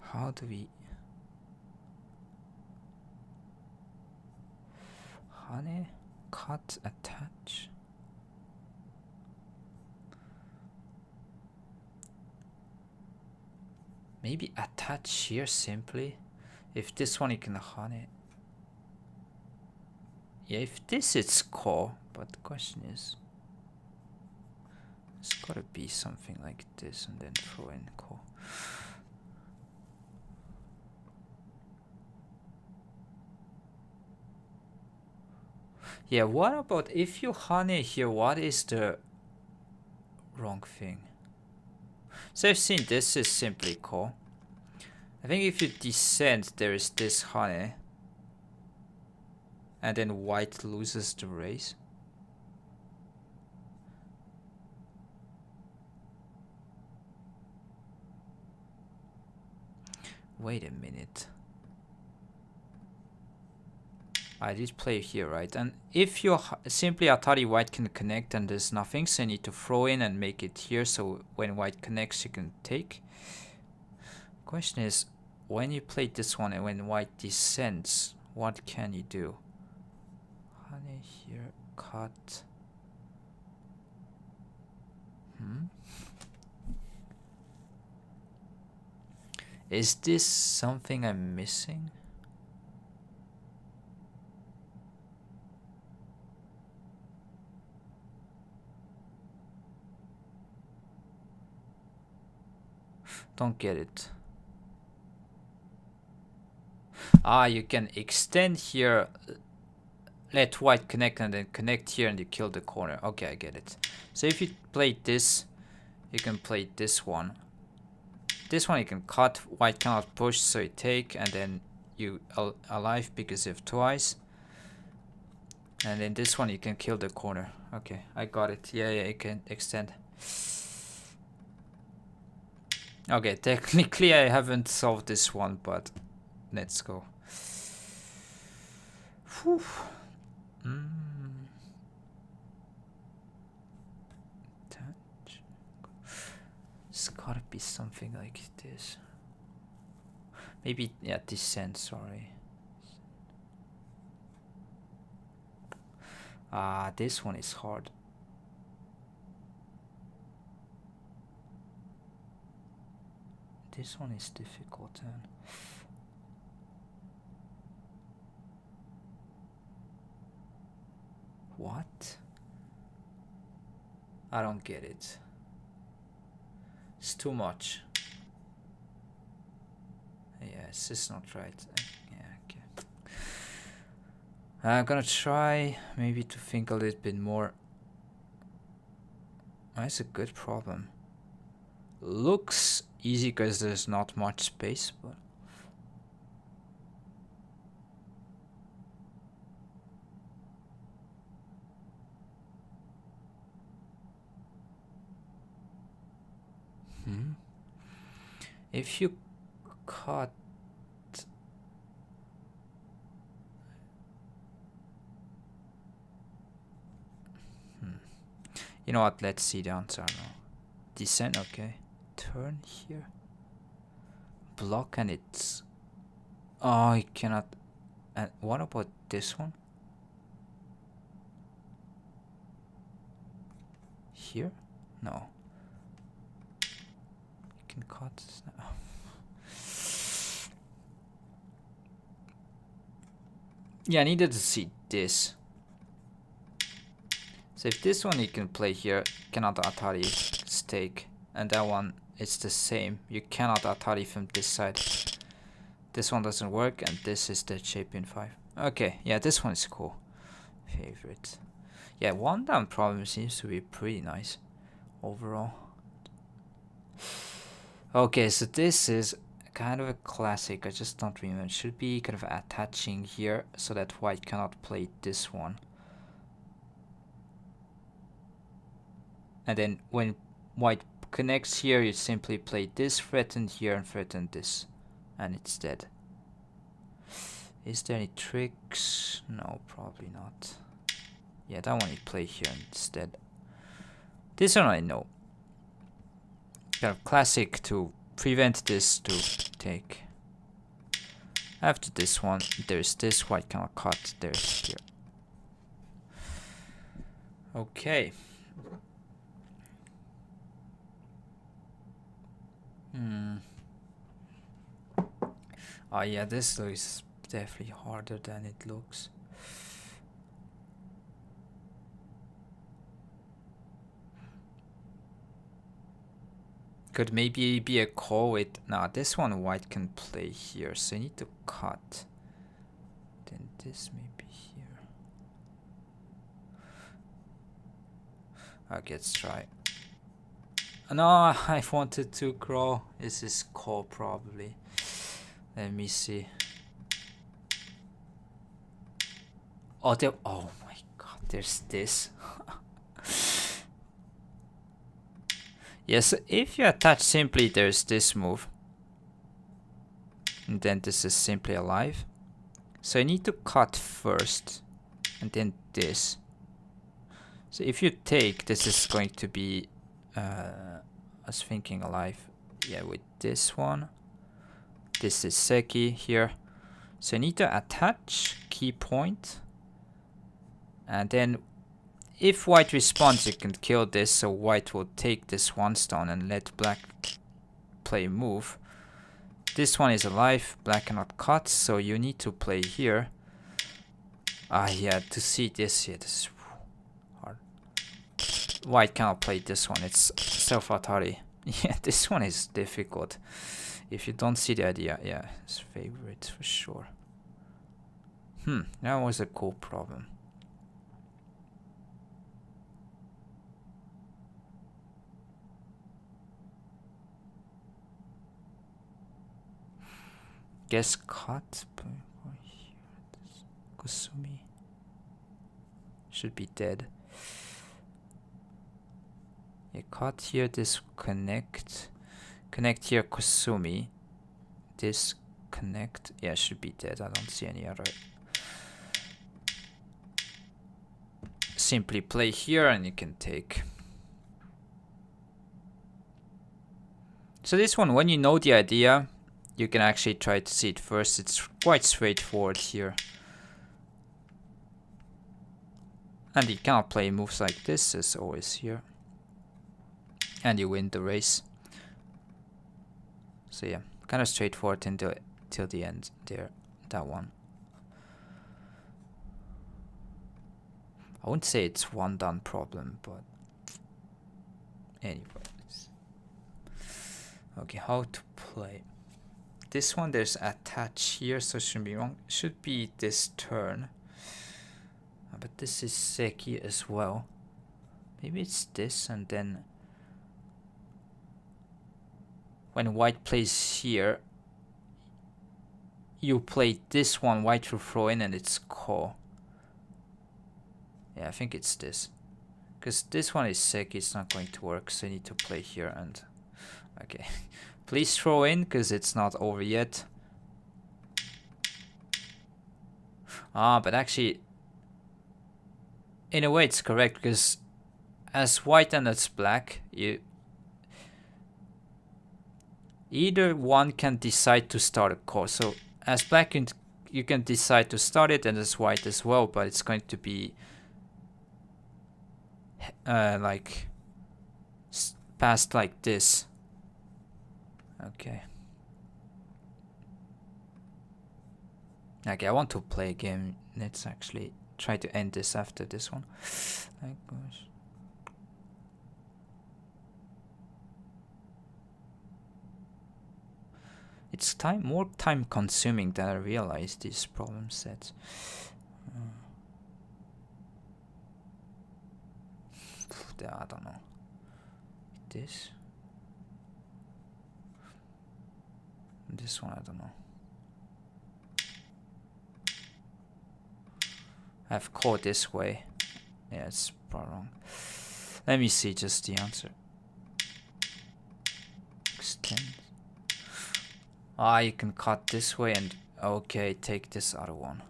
How do we hane, cut, attach? Maybe attach here simply. If this one you can hane. Yeah, if this it's ko, but the question is, it's gotta be something like this and then throw in ko. Yeah, what about if you hane here, what is the wrong thing? So I've seen this is simply ko. I think if you descend, there is this hane. And then white loses the race. Wait a minute. I did play here, right? And if you simply Atari, white can connect and there's nothing, so you need to throw in and make it here, so when white connects you can take. Question is, when you play this one and when white descends, what can you do? Hane here, cut. Is this something I'm missing? Don't get it. Ah, you can extend here, let white connect and then connect here and you kill the corner. Okay, I get it. So if you play this, you can play this one. This one you can cut, white cannot push, so you take and then you alive because you have twice. And then this one you can kill the corner. Okay, I got it. Yeah, you can extend. Okay, technically I haven't solved this one, but let's go. Whew. Touch. It's gotta be something like this. Maybe, yeah, descent, sorry. This one is hard. This one is difficult, then. What? I don't get it. It's too much. Yes, it's not right. Yeah, okay. I'm gonna try maybe to think a little bit more. That's a good problem. Looks easy because there's not much space, but if you cut you know what, let's see the answer now. Descent, okay. Turn here. Block and it's... Oh, I cannot... And what about this one? Here? No. You can cut this now. Yeah, I needed to see this. So if this one you can play here, cannot Atari stake. And that one, it's the same. You cannot Atari from this side. This one doesn't work, and this is the shape in 5. Okay, yeah, this one is cool. Favorite. Yeah, one down problem seems to be pretty nice overall. Okay, so this is kind of a classic. I just don't remember. It should be kind of attaching here so that white cannot play this one. And then when white connects here, you simply play this, threaten here, and threaten this. And it's dead. Is there any tricks? No, probably not. Yeah, that one you play here instead. This one I know. Kind of classic to prevent this to take. After this one, there's this, white cannot cut, there's here. Okay. Oh yeah, this is definitely harder than it looks. Could maybe be a call with... Nah, this one white can play here, so you need to cut. Then this may be here. Okay, let's try. No, I wanted to crawl. This is call probably. Let me see. Oh, there. Oh my god, there's this. Yes, if you attach simply, there's this move. And then this is simply alive. So I need to cut first. And then this. So if you take, this is going to be... I was thinking alive. Yeah, with this one. This is Seki here. So I need to attach key point. And then if white responds, you can kill this. So white will take this one stone and let black play move. This one is alive. Black cannot cut. So you need to play here. Yeah, to see this. Yeah, this is hard. White cannot play this one. It's self-Atari. Yeah, this one is difficult. If you don't see the idea, yeah, it's favorite for sure. That was a cool problem. Guess cut. Kusumi. Should be dead. Yeah, cut here, disconnect. Connect here, Kusumi. Disconnect. Yeah, should be dead. I don't see any other. Simply play here and you can take. So this one, when you know the idea, you can actually try to see it first. It's quite straightforward here. And you cannot play moves like this as always here. And you win the race. So yeah, kind of straightforward till the end there, that one. I wouldn't say it's one done problem, but anyways. Okay, how to play. This one, there's attach here, so it shouldn't be wrong. Should be this turn. But this is seki as well. Maybe it's this, and then when white plays here, you play this one, white will throw in, and it's ko. Yeah, I think it's this. Because this one is seki, it's not going to work, so you need to play here and... Okay. Please throw in, because it's not over yet. Ah, but actually... In a way it's correct, because as white and as black, you... Either one can decide to start a ko. So as black, you can decide to start it, and as white as well, but it's going to be... like... passed like this. Okay. Okay, I want to play a game. Let's actually try to end this after this one. Like, gosh. It's more time consuming than I realized, these problem sets. I don't know. This one, I don't know. I've caught this way. Yeah, it's probably wrong. Let me see just the answer. Extend. Ah, you can cut this way and... Okay, take this other one.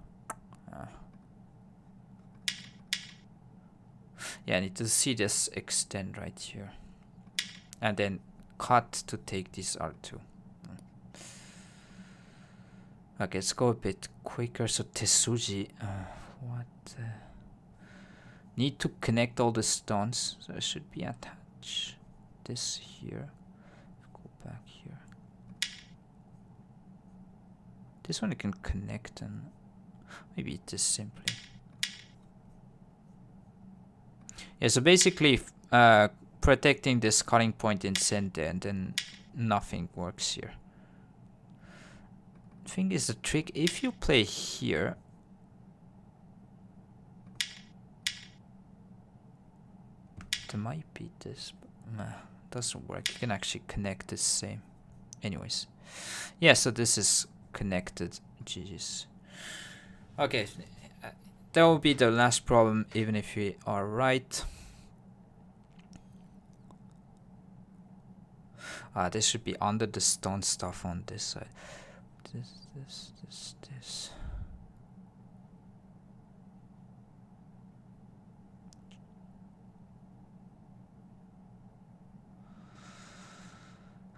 Yeah, I need to see this extend right here. And then cut to take this other two. Okay, let's go a bit quicker. So Tesuji, what? Need to connect all the stones. So it should be attached. This here. Go back here. This one you can connect and maybe this simply. Yeah, so basically protecting this cutting point in center, and then nothing works here. Thing is, the trick, if you play here, there might be this, but doesn't work. You can actually connect the same. Anyways, yeah, so this is connected. GG's. Okay, that will be the last problem, even if we are right. This should be under the stone stuff on this side. This.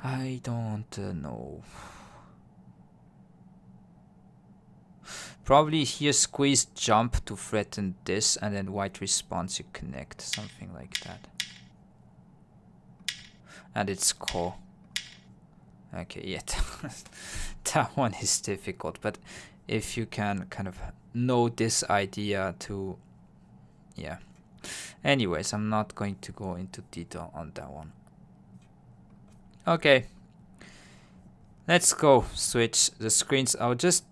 I don't know. Probably here squeeze jump to threaten this, and then white response you connect, something like that. And it's ko. Okay, yeah, that one is difficult, but if you can kind of know this idea to, yeah. Anyways, I'm not going to go into detail on that one. Okay, let's go switch the screens. I'll just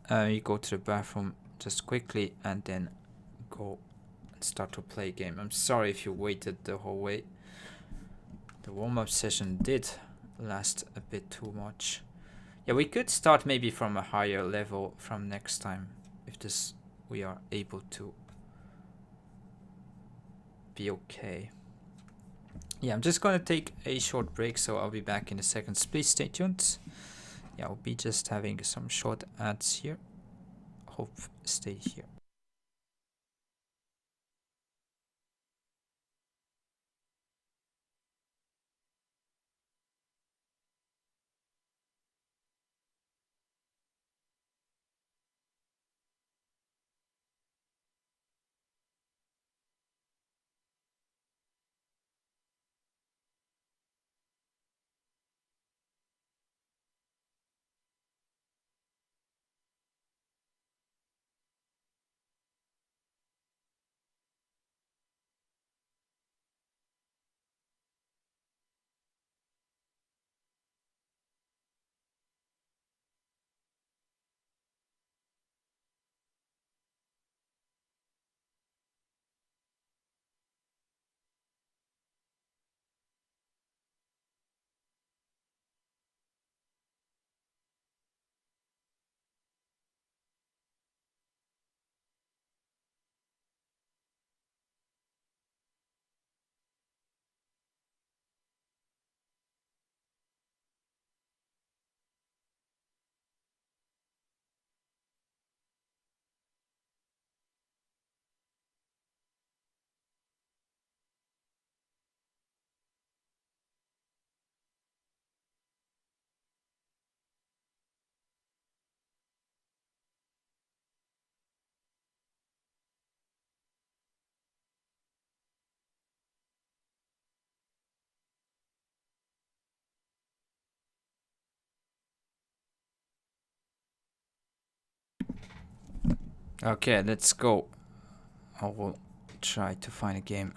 go to the bathroom just quickly and then go and start to play a game. I'm sorry if you waited the whole way. The warm-up session did last a bit too much. Yeah, we could start maybe from a higher level from next time if we are able to. be okay. Yeah, I'm just gonna take a short break, so I'll be back in a second. Please stay tuned. Yeah, I'll be just having some short ads here. Hope stay here. Okay, let's go. I will try to find a game.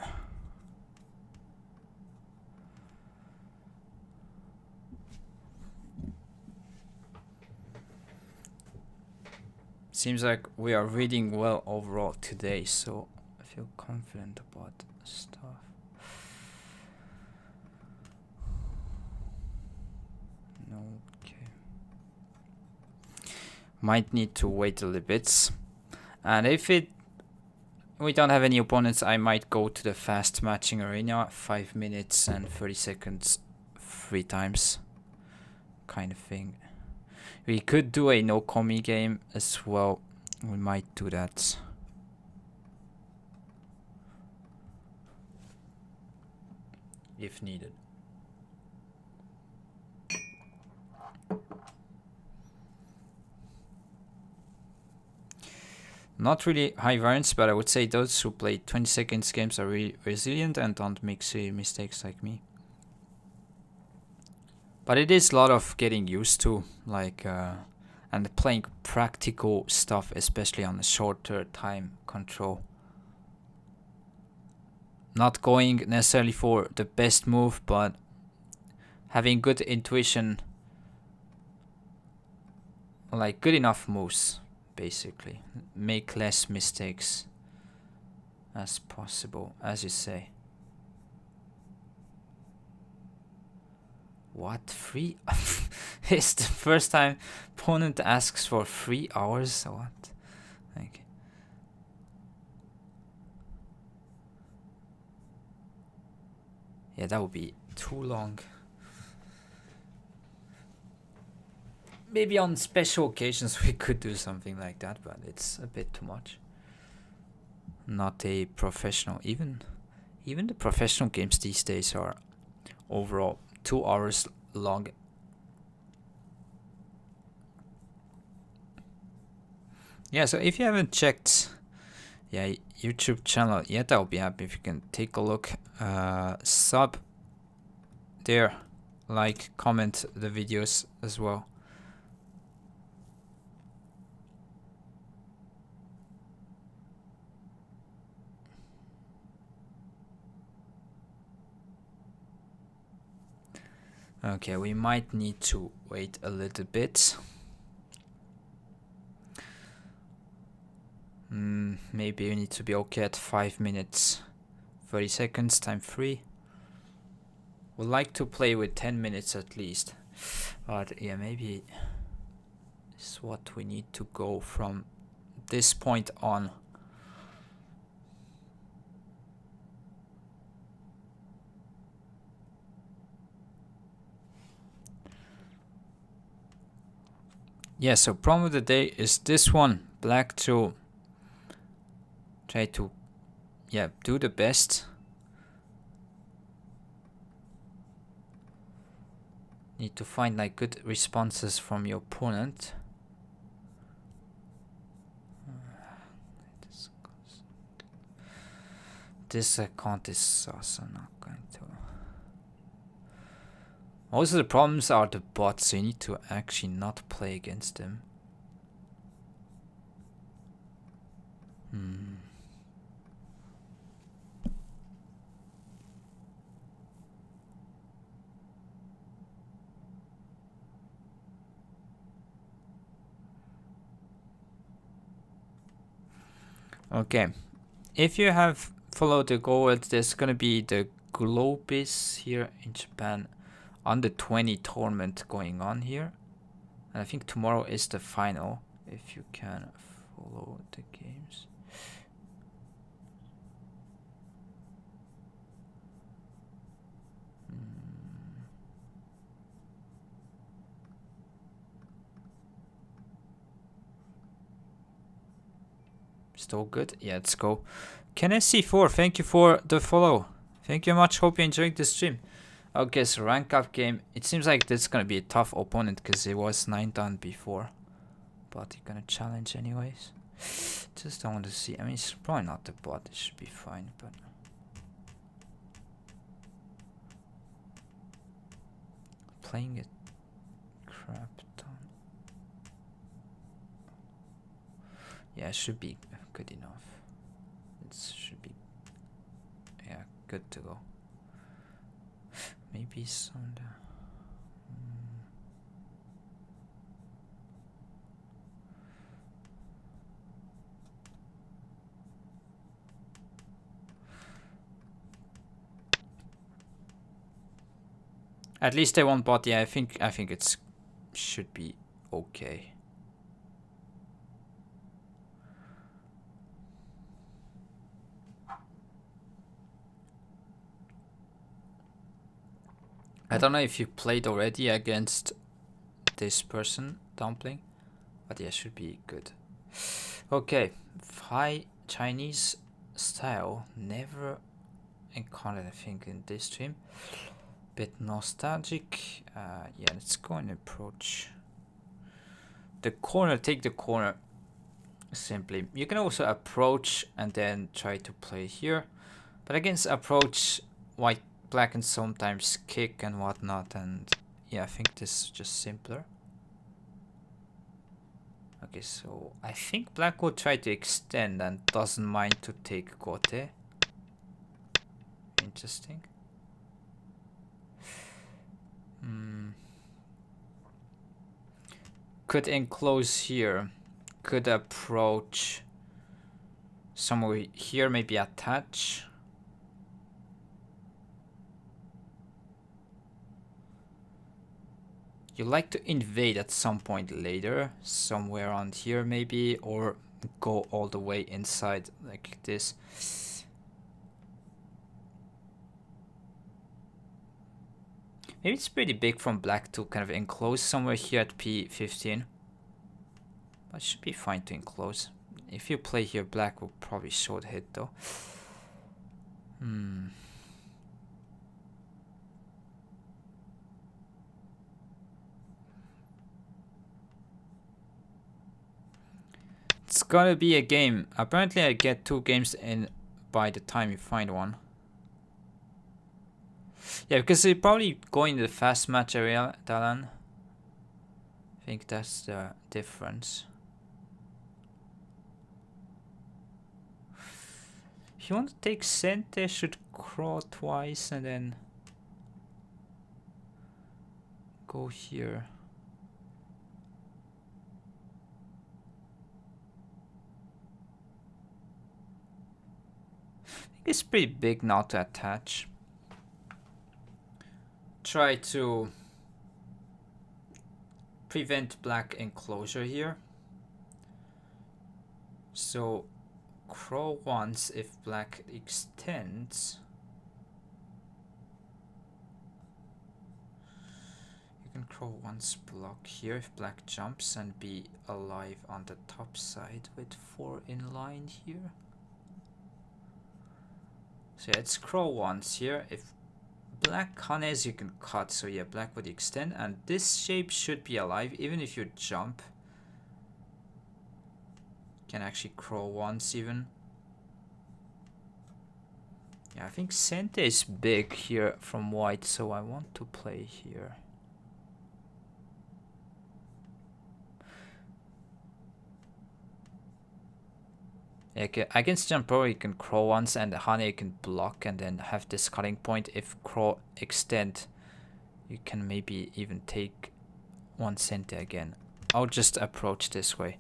Seems like we are reading well overall today, so I feel confident about stuff. No, okay. Might need to wait a little bit. And if we don't have any opponents, I might go to the fast matching arena, 5 minutes and 30 seconds 3 times kind of thing. We could do a no commie game as well. We might do that. If needed. Not really high variance, but I would say those who play 20 seconds games are really resilient and don't make silly mistakes like me. But it is a lot of getting used to, like, and playing practical stuff, especially on a shorter time control. Not going necessarily for the best move, but having good intuition, like good enough moves, basically. Make less mistakes as possible, as you say. What? 3? It's the first time opponent asks for 3 hours? What? Like, yeah, that would be too long. Maybe on special occasions we could do something like that, but it's a bit too much. Not a professional. Even the professional games these days are overall 2 hours long. Yeah, so if you haven't checked YouTube channel yet, I'll be happy if you can take a look. Sub there, like, comment the videos as well. Okay, we might need to wait a little bit. Maybe we need to be okay at 5 minutes 30 seconds, time 3. Would like to play with 10 minutes at least. But yeah, maybe it's what we need to go from this point on. Yeah, so problem of the day is this one. Black to try to, yeah, do the best. Need to find like good responses from your opponent. This account is also not going to. Also, the problems are the bots, so you need to actually not play against them. Okay, if you have followed the goal, there's gonna be the Globis here in Japan under 20 tournament going on here, and I think tomorrow is the final. If you can follow the games. Still good? Yeah, let's go. KennC4, thank you for the follow. Thank you much. Hope you enjoyed the stream. Okay, so rank up game. It seems like this is gonna be a tough opponent because it was 9 down before. But you're gonna challenge anyways. Just don't want to see. I mean, it's probably not the bot. It should be fine, but. Playing it crap ton. Yeah, it should be good enough. It should be, yeah, good to go. Maybe some. At least they won't bot. Yeah, I think it's should be okay. I don't know if you played already against this person, Dumpling, but yeah, should be good. Okay, high Chinese style. Never encountered, I think, in this stream. Bit nostalgic. Yeah, let's go and approach the corner. Take the corner. Simply, you can also approach and then try to play here, but against approach, white black can sometimes kick and whatnot, and yeah, I think this is just simpler. Okay, so I think black will try to extend and doesn't mind to take gote. Interesting. Could enclose here. Could approach somewhere here, maybe attach. You like to invade at some point later, somewhere around here maybe, or go all the way inside like this. Maybe it's pretty big from black to kind of enclose somewhere here at P15. But it should be fine to enclose. If you play here, black will probably short hit though. It's gotta be a game. Apparently I get 2 games in by the time you find one. Yeah, because they probably go in the fast match area, Dalan. I think that's the difference. If you want to take center, should crawl twice and then go here. I think it's pretty big now to attach. Try to prevent black enclosure here. So crawl once if black extends. can crawl once block here if black jumps and be alive on the top side with 4 in line here. So yeah, let's crawl once here. If black honeys, you can cut. So yeah, black would extend, and this shape should be alive even if you jump. Can actually crawl once even. Yeah, I think center is big here from white, so I want to play here. Yeah, against jump probably you can crawl once and honey you can block and then have this cutting point. If crawl extend, you can maybe even take 1 center again. I'll just approach this way.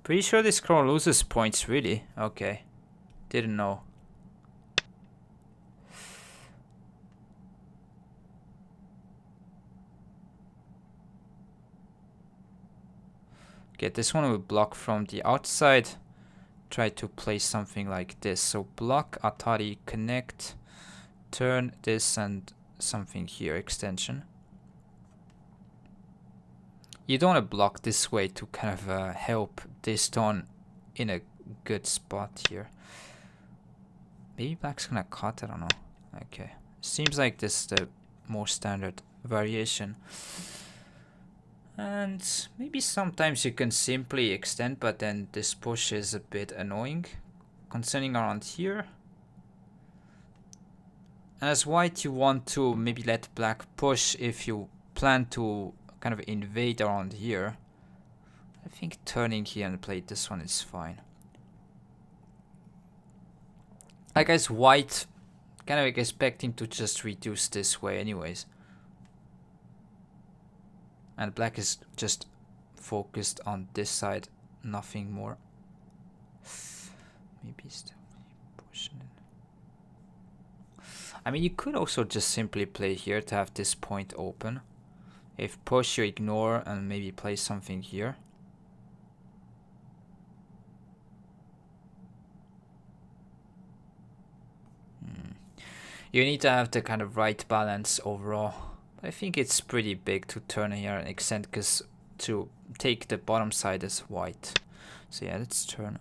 Pretty sure this crawl loses points, really? Okay. Didn't know. Okay, this one will block from the outside. Try to play something like this. So block, Atari, connect, turn this and something here, extension. You don't want to block this way to kind of help this stone in a good spot here. Maybe black's gonna cut, I don't know. Okay, seems like this is the more standard variation. And maybe sometimes you can simply extend, but then this push is a bit annoying. Concerning around here. As white, you want to maybe let black push if you plan to kind of invade around here. I think turning here and play this one is fine. I guess white kind of expecting to just reduce this way anyways. And black is just focused on this side, nothing more. Maybe still pushing it. I mean, you could also just simply play here to have this point open. If push, you ignore and maybe play something here. You need to have the kind of right balance overall. I think it's pretty big to turn here and extend, because to take the bottom side is white. So yeah, let's turn.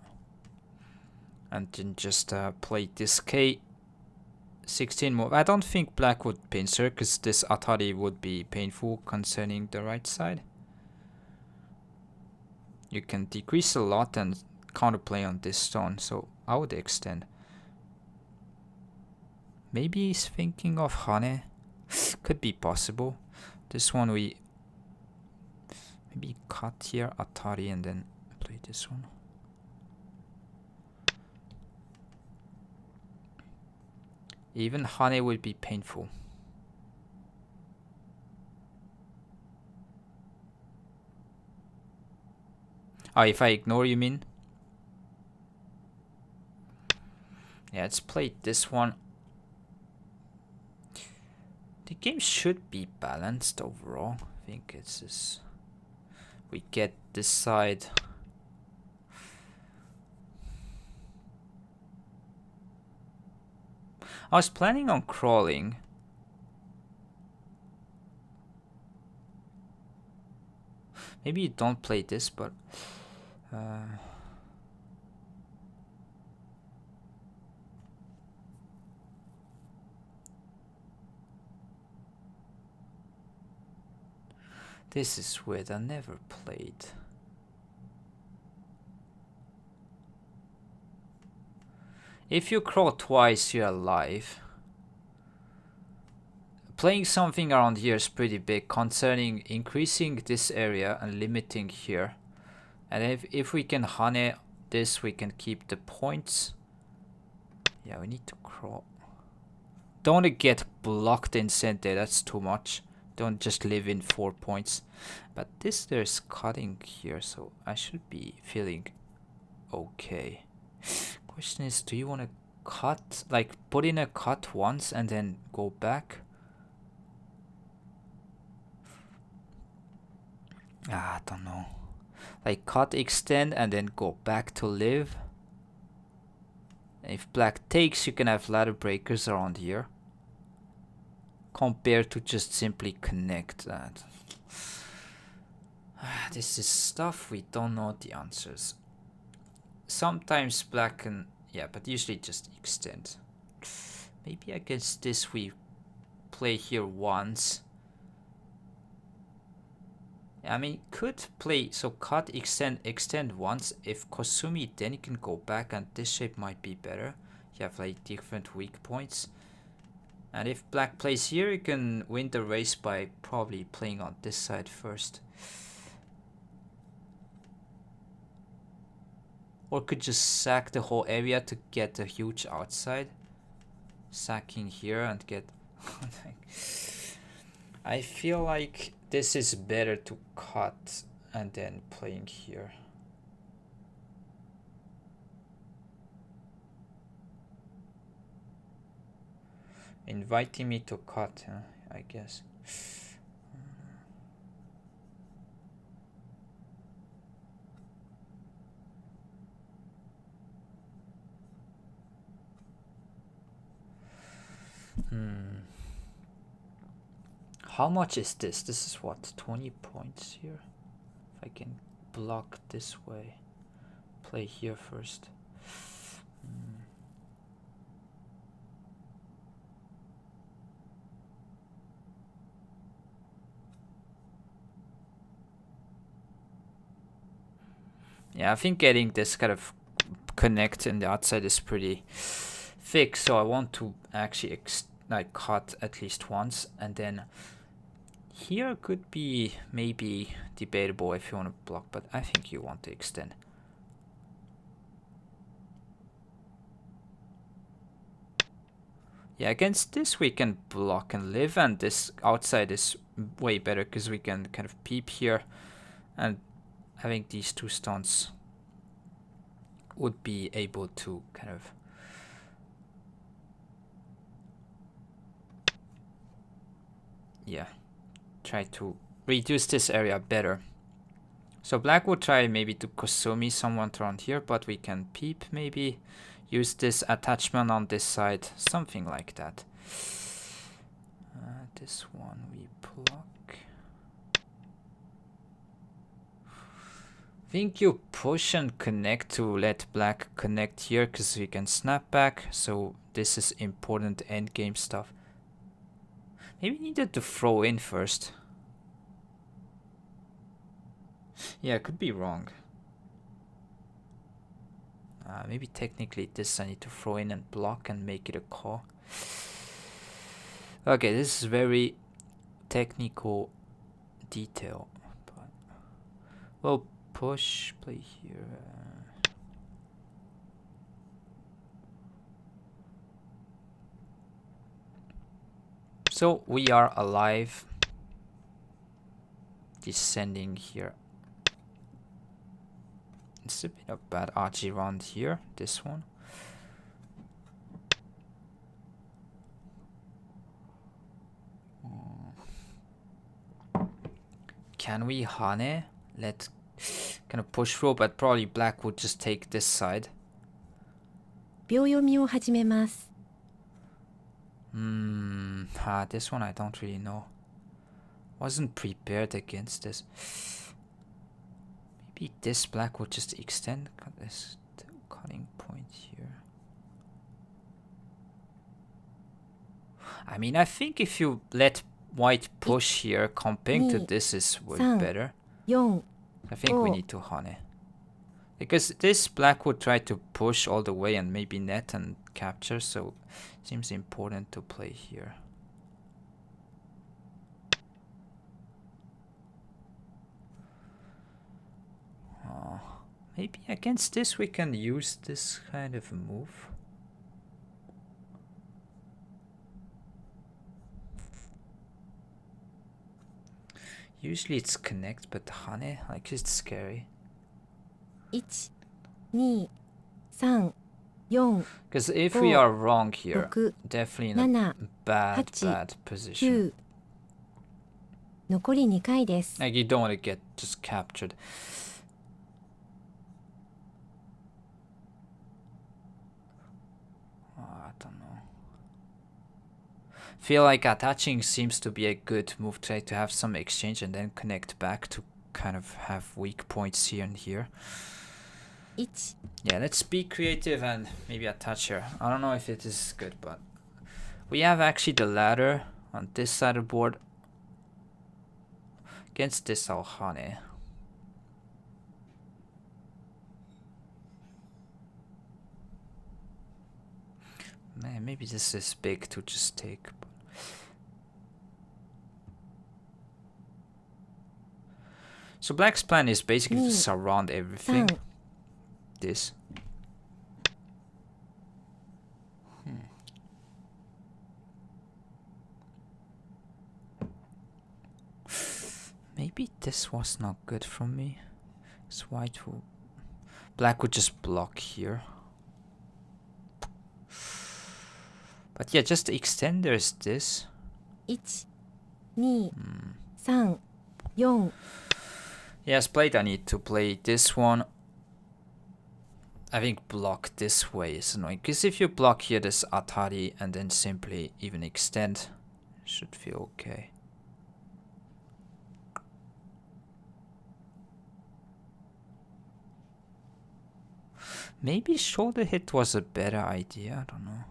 And then just play this K16 move. I don't think black would pincer, because this Atari would be painful concerning the right side. You can decrease a lot and counterplay on this stone, so I would extend. Maybe he's thinking of honey. Could be possible. This one we maybe cut here, Atari, and then play this one. Even honey would be painful. Oh, if I ignore, you mean? Yeah, let's play this one. The game should be balanced overall. I think it's this. We get this side. I was planning on crawling. Maybe you don't play this, but this is weird. I never played. If you crawl twice, you're alive. Playing something around here is pretty big, concerning increasing this area and limiting here. And if we can honey this, we can keep the points. Yeah, we need to crawl. Don't want to get blocked in center, that's too much. Don't just live in 4 points. But this, there's cutting here, so I should be feeling okay. Question is, do you want to cut, like put in a cut once and then go back? I don't know. Like cut, extend, and then go back to live. If black takes, you can have ladder breakers around here. compared to just simply connect that. This is stuff we don't know the answers. Sometimes black can, yeah, but usually just extend. Maybe against this we play here once. I mean, could play, so cut, extend once. If Kosumi, then you can go back, and this shape might be better. You have like different weak points. And if black plays here, you can win the race by probably playing on this side first. Or could just sack the whole area to get a huge outside. Sacking here and get... I feel like this is better to cut and then playing here. Inviting me to cut, I guess. How much is this? This is what, 20 points here? If I can block this way. Play here first. Yeah, I think getting this kind of connect in the outside is pretty thick, so I want to actually like cut at least once, and then here could be maybe debatable if you want to block, but I think you want to extend. Yeah, against this we can block and live, and this outside is way better because we can kind of peep here, and having these two stones would be able to kind of try to reduce this area better. So black will try maybe to Kosumi someone around here, but we can peep maybe, use this attachment on this side, something like that. This one we block. I think you push and connect to let black connect here because we can snap back, so this is important endgame stuff. Maybe needed to throw in first. Yeah, could be wrong. Maybe technically this I need to throw in and block and make it a call. Okay, this is very technical detail. But well, push, play here. So we are alive. Descending here. It's a bit of bad archie round here, this one. Can we hane? Let kind of push through, but probably black would just take this side. 秒読みを始めます。 This one I don't really know. Wasn't prepared against this. Maybe this black will just extend this cutting point here. I mean, I think if you let white push here, comparing to this is way better. I think we need to hane. Because this black would try to push all the way and maybe net and capture, so it seems important to play here. Maybe against this we can use this kind of move. Usually it's connect, but hane, like it's scary. 1, 2, 3, 4. Because if we are wrong here, 6, definitely in a bad position. 残り2回です。 Like you don't want to get just captured. I don't know. Feel like attaching seems to be a good move. Try to have some exchange and then connect back to kind of have weak points here and here. Yeah, let's be creative and maybe attach here. I don't know if it is good, but we have actually the ladder on this side of the board. Against this, I'll hane. Man, maybe this is big to just take. So black's plan is basically to surround everything. This. Maybe this was not good for me. It's white will... Black would just block here. But yeah, just extend there's this. 1, 2, 3, 4. Yes, played. I need to play this one. I think block this way is annoying. Because if you block here this atari and then simply even extend, should feel okay. Maybe shoulder hit was a better idea, I don't know.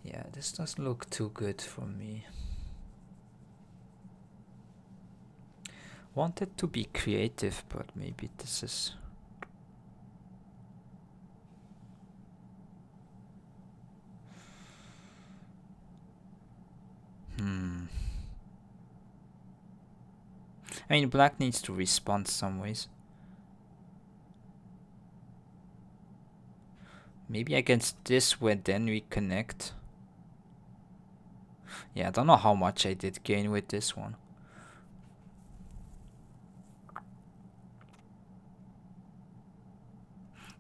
Yeah, this doesn't look too good for me. Wanted to be creative, but maybe this is... I mean, black needs to respond some ways. Maybe against this way, then we connect. Yeah, I don't know how much I did gain with this one.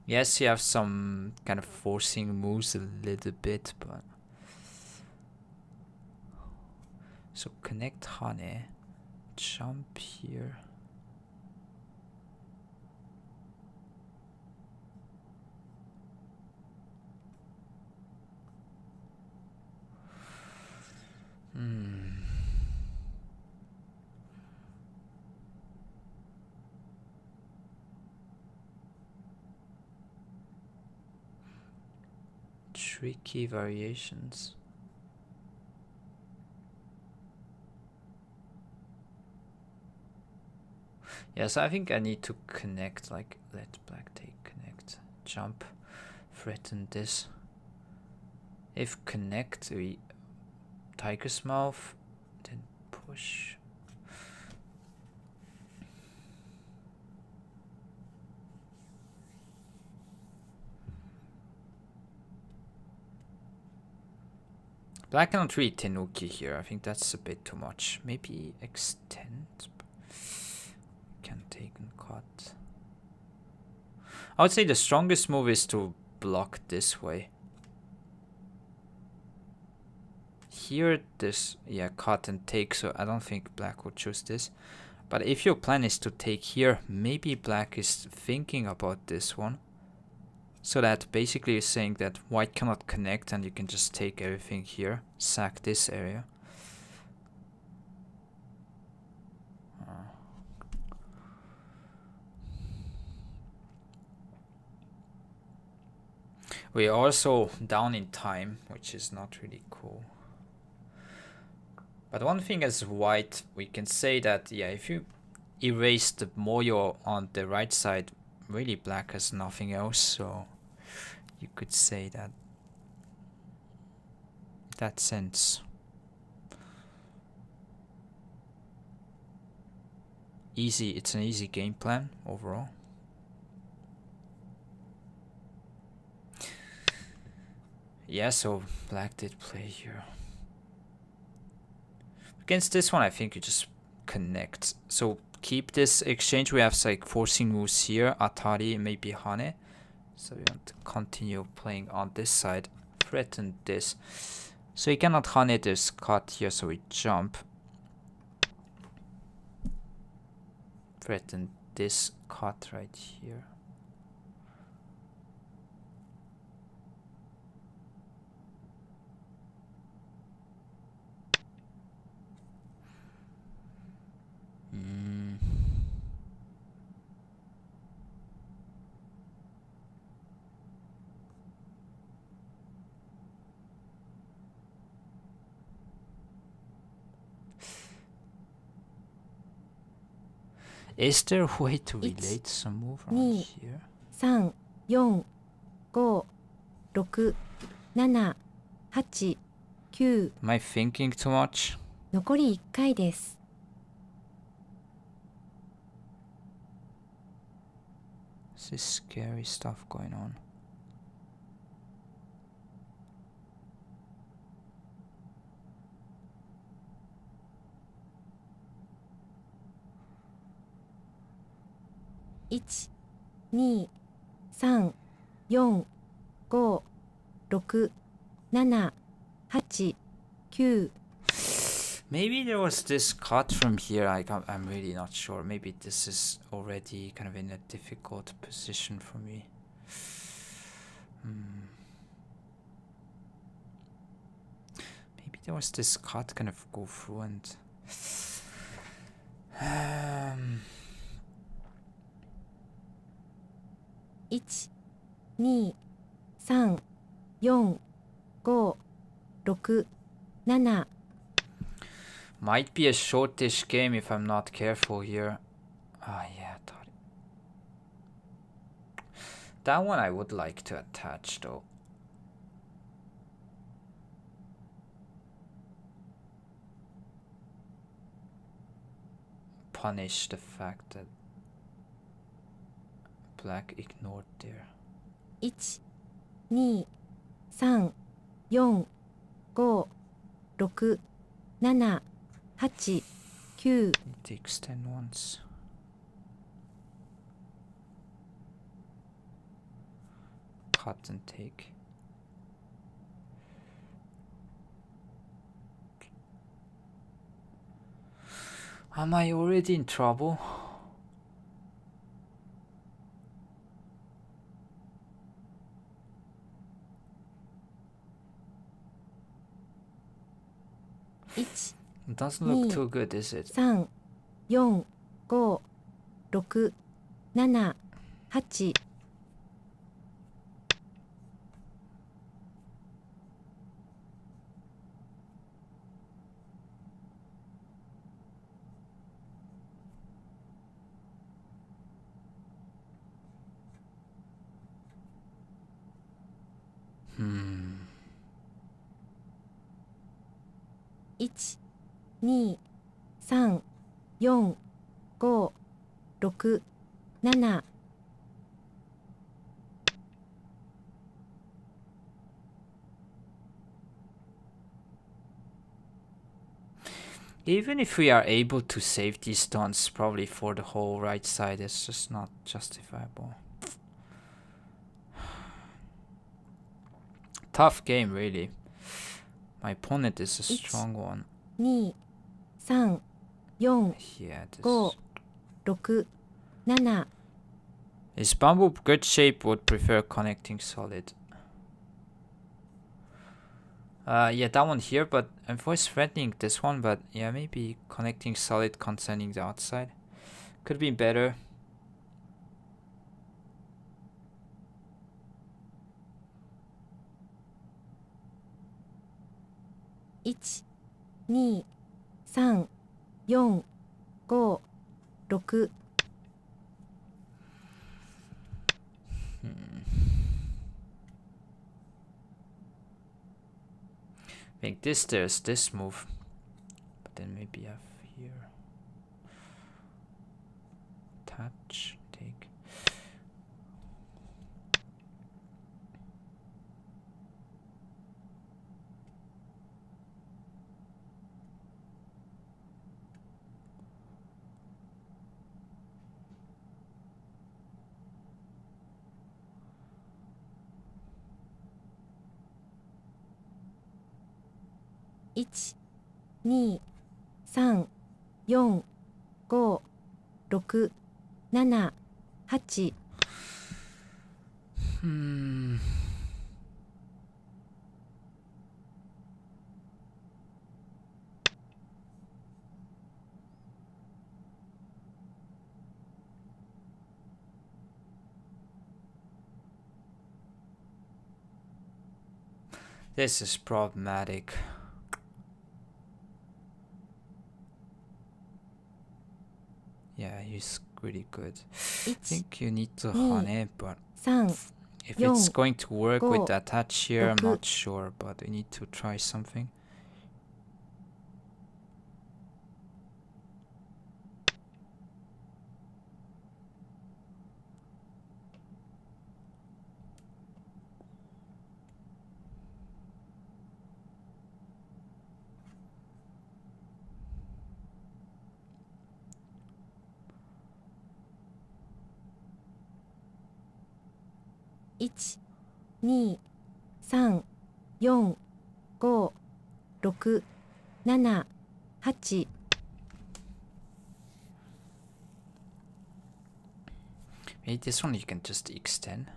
Yes, you have some kind of forcing moves a little bit, but... So connect hane. Jump here. Tricky variations. Yes, I think I need to connect, like, let black take connect, jump, threaten this. If connect, we tiger's mouth, then push. Black cannot really tenuki here. I think that's a bit too much. Maybe extend. Can take and cut. I would say the strongest move is to block this way. Here, this, yeah, cut and take. So I don't think black would choose this. But if your plan is to take here, maybe black is thinking about this one. So that basically is saying that white cannot connect and you can just take everything here, sack this area. We're also down in time, which is not really cool. But one thing as white, we can say that, yeah, if you erase the moyo on the right side, really black has nothing else, so you could say that that sense. Easy, it's an easy game plan overall. Yeah, so black did play here. Against this one, I think you just connect. So keep this exchange. We have like forcing moves here, atari, maybe hane. So we want to continue playing on this side. Threaten this. So you cannot hane this cut here, so we jump. Threaten this cut right here. Mm. Is there a way to relate some move around here? 3、4、5、6、7、8、9。 Am I thinking too much? 残り1回です。Is this scary stuff going on?1、2、3、4、5、6、7、8、9。 Maybe there was this cut from here. I'm really not sure. Maybe this is already kind of in a difficult position for me. Maybe there was this cut kind of go through and... 1、2、3、4、5、6、7。 Might be a shortish game if I'm not careful here. Ah, yeah, that one I would like to attach though. Punish the fact that black ignored there. 1、2、3、4、5、6、7、8、9。 Need to extend once. Cut and take. Am I already in trouble? It doesn't look too good, is it? 3、4、5、6、7、8。 1、2、3、4、5、6、7。 Even if we are able to save these stones, probably for the whole right side, it's just not justifiable. Tough game, really. My opponent is a strong one. 2、3、4、5、6、7。 Is Bamboo good shape? Would prefer connecting solid. Yeah, that one here, but I was threatening this one, but yeah, maybe connecting solid concerning the outside. Could be better. One, 2, 3, 4, 5, 6. I think there's this move, but then maybe have here. Touch, take. One, 2, 3, 4, 5, 6, 7, 8. This is problematic. Yeah, he's really good. I think you need to hane, but if it's going to work with the attach here, I'm not sure, but we need to try something. One, 2, 3, 4, 5, 6, 7, 8. Maybe this one you can just extend.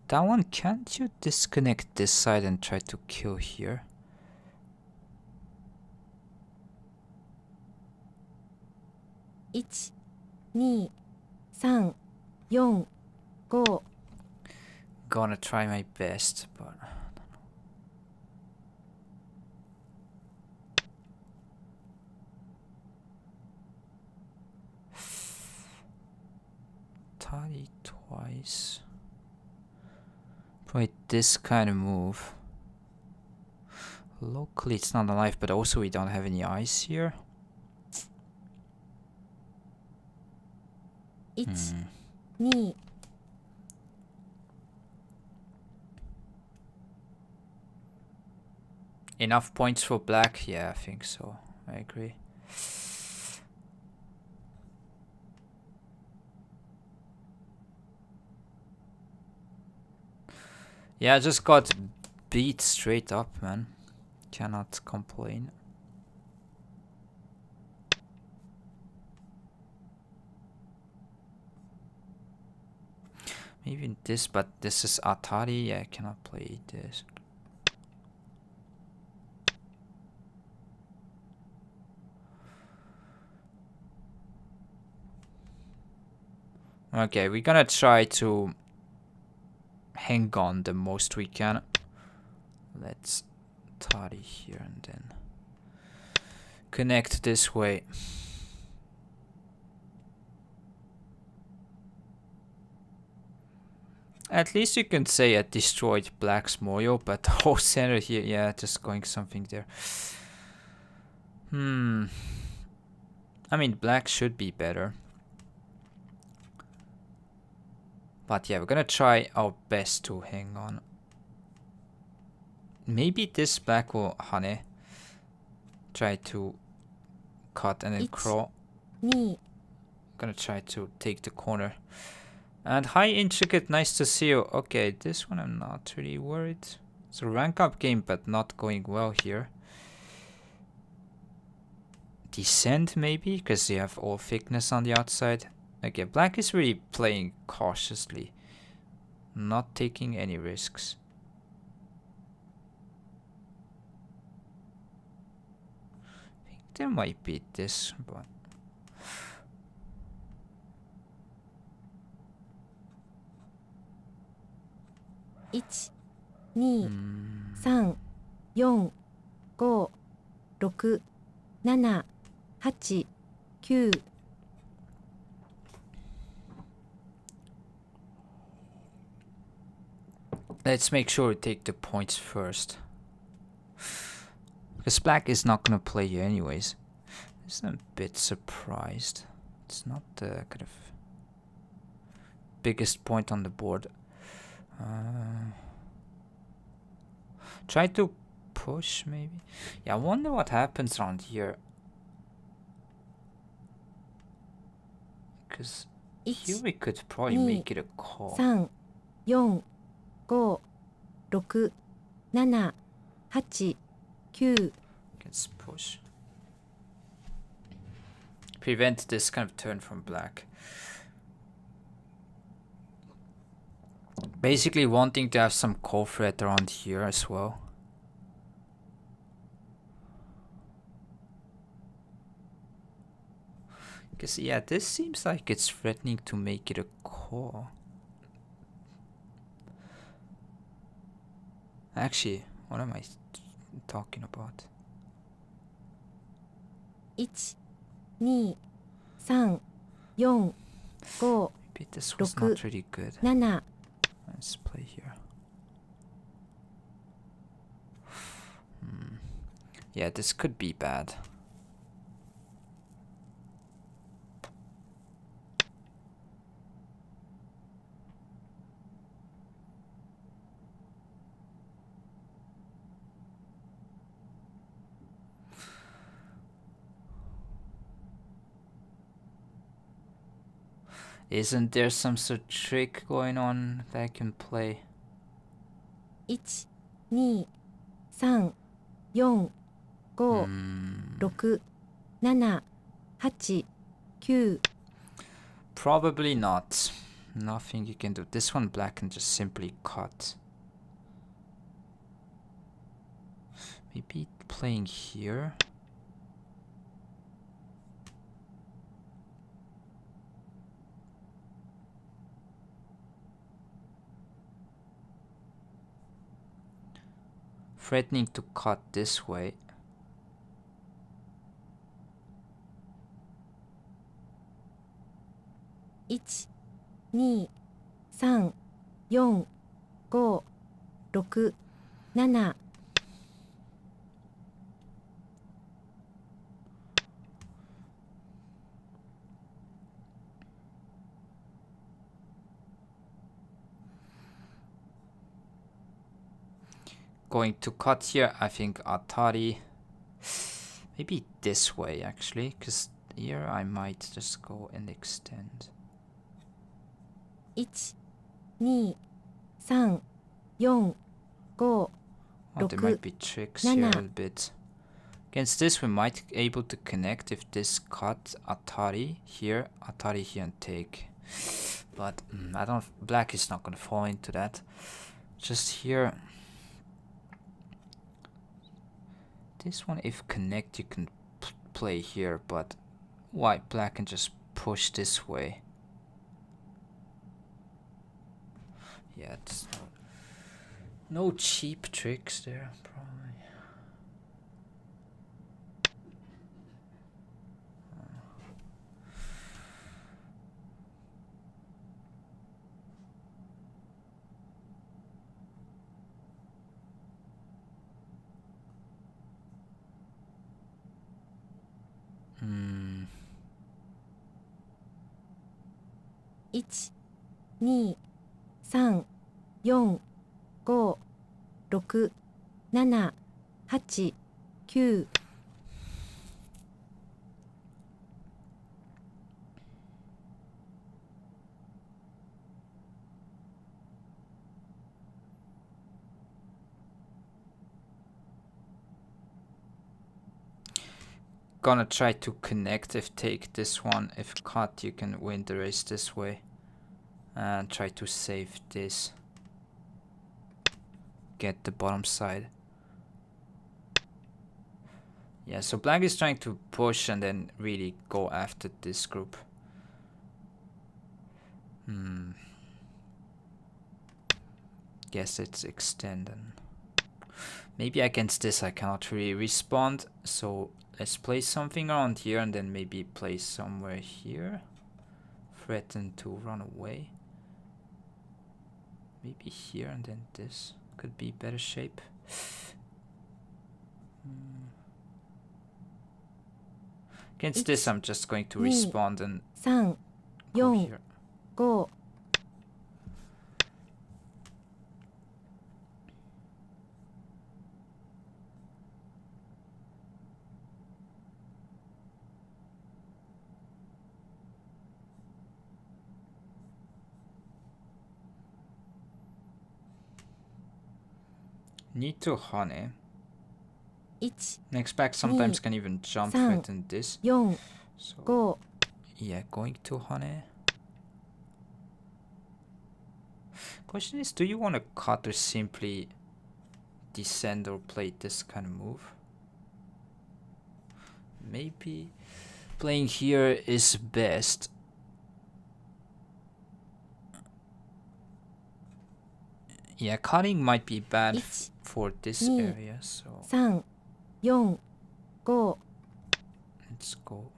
That one, can't you disconnect this side and try to kill here? One, 2, 3, 4, 5. Gonna try my best, but Tali twice. Probably this kind of move. Locally it's not alive, but also we don't have any ice here. One, 2. Enough points for black? Yeah, I think so. I agree. Yeah, I just got beat straight up, man. Cannot complain. Maybe this, but this is Atari. Yeah, I cannot play this. Okay, we're gonna try to hang on the most we can. Let's Tari here and then connect this way. At least you can say I destroyed black's Moyo, but the whole center here, yeah, just going something there. I mean, black should be better. But yeah, we're gonna try our best to hang on. Maybe this black will hane. Try to cut and then crawl. Gonna try to take the corner. And hi Intricate, nice to see you. Okay, this one I'm not really worried. It's a rank up game, but not going well here. Descend maybe, because you have all thickness on the outside. Okay, black is really playing cautiously. Not taking any risks. I think there might be this, but... One, 2, 3, 4, 5, 6, 7, 8, 9. Let's make sure we take the points first. Because black is not gonna play here anyways. I'm a bit surprised. It's not the kind of biggest point on the board. Try to push maybe. Yeah, I wonder what happens around here. Because here we could probably make it a call. 3, 4, 5, 6, 7, 8, 9. Okay, Let's push. Prevent this kind of turn from black. Basically wanting to have some core threat around here as well. Because yeah, this seems like it's threatening to make it a core. Actually, what am I talking about? 1、2、3、4、5、 Maybe this was not really good. 7。 Let's play here. Yeah, this could be bad. Isn't there some sort of trick going on that I can play? 1、2、3、4、5、6、7、8、9。 Probably not. Nothing you can do. This one black can just simply cut. Maybe playing here. Threatening to cut this way. One, 2、3、4、5、6、7。 Going to cut here, I think Atari. Maybe this way actually, because here I might just go and extend. 1、2、3、4、5、 Oh, there might be tricks here a little bit. Against this, we might be able to connect if this cut Atari here and take. But I don't. Black is not gonna fall into that. Just here. This one, if connect, you can play here, but white black can just push this way. Yeah, it's no cheap tricks there, probably. one, 2、3、4、5、6、7、8、9。 Gonna try to connect if take this one. If cut, you can win the race this way. And try to save this. Get the bottom side. Yeah, so black is trying to push and then really go after this group. Guess it's extend and maybe against this I cannot really respond, so let's play something around here and then maybe play somewhere here. Threaten to run away. Maybe here and then this could be better shape. Against this I'm just going to respond and go here. 5、 Need to honey. 1、 Next back sometimes can even jump 3、 threaten this. 4、 So 5、 yeah, going to Hane. Question is, do you want to cut or simply descend or play this kind of move? Maybe playing here is best. Yeah, cutting might be bad for this area, so 3、4、5、 let's go.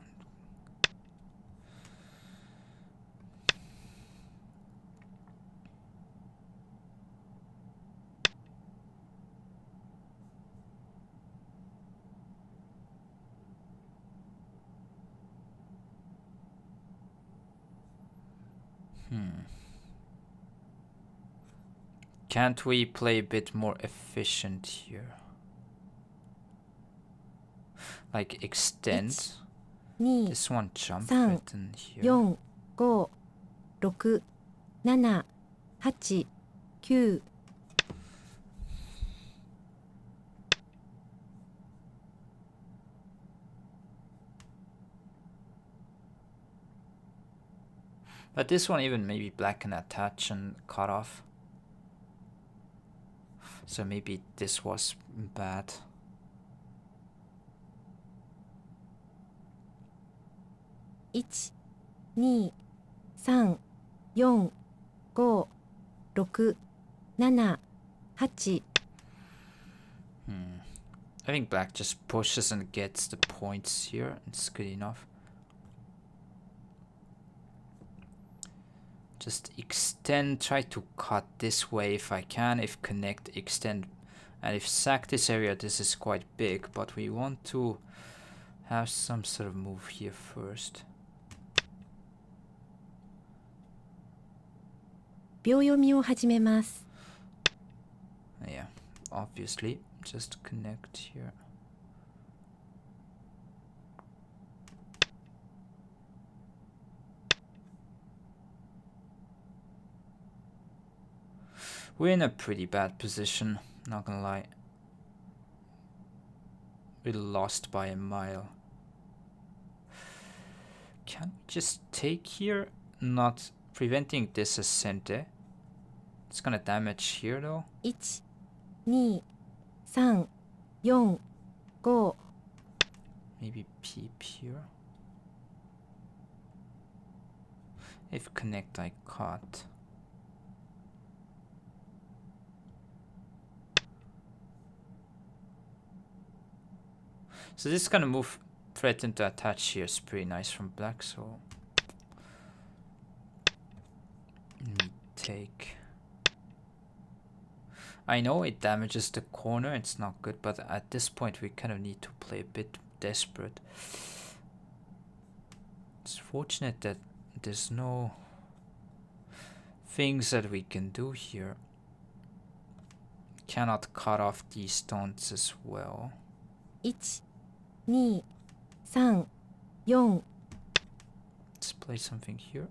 Can't we play a bit more efficient here? Like extend 2、 this one jump 3、 threaten here. 4、5、6、7、8、9。 But this one even maybe black can attach and cut off. So maybe this was bad. One, 2、3、4、5、6、7、8。 I think black just pushes and gets the points here. It's good enough. Just extend, try to cut this way if I can. If connect, extend. And if sack this area, this is quite big. But we want to have some sort of move here first. 秒読みを始めます。 Yeah, obviously. Just connect here. We're in a pretty bad position, not gonna lie. We lost by a mile. Can we just take here? Not preventing this ascente. It's gonna damage here though. 1、2、3、4、5。 Maybe peep here. If connect, I cut. So this kind of move threatened to attach here is pretty nice from black, so let me take. I know it damages the corner, it's not good, but at this point we kind of need to play a bit desperate. It's fortunate that there's no things that we can do here. Cannot cut off these stones as well. 1、2、3、4。 Let's play something here.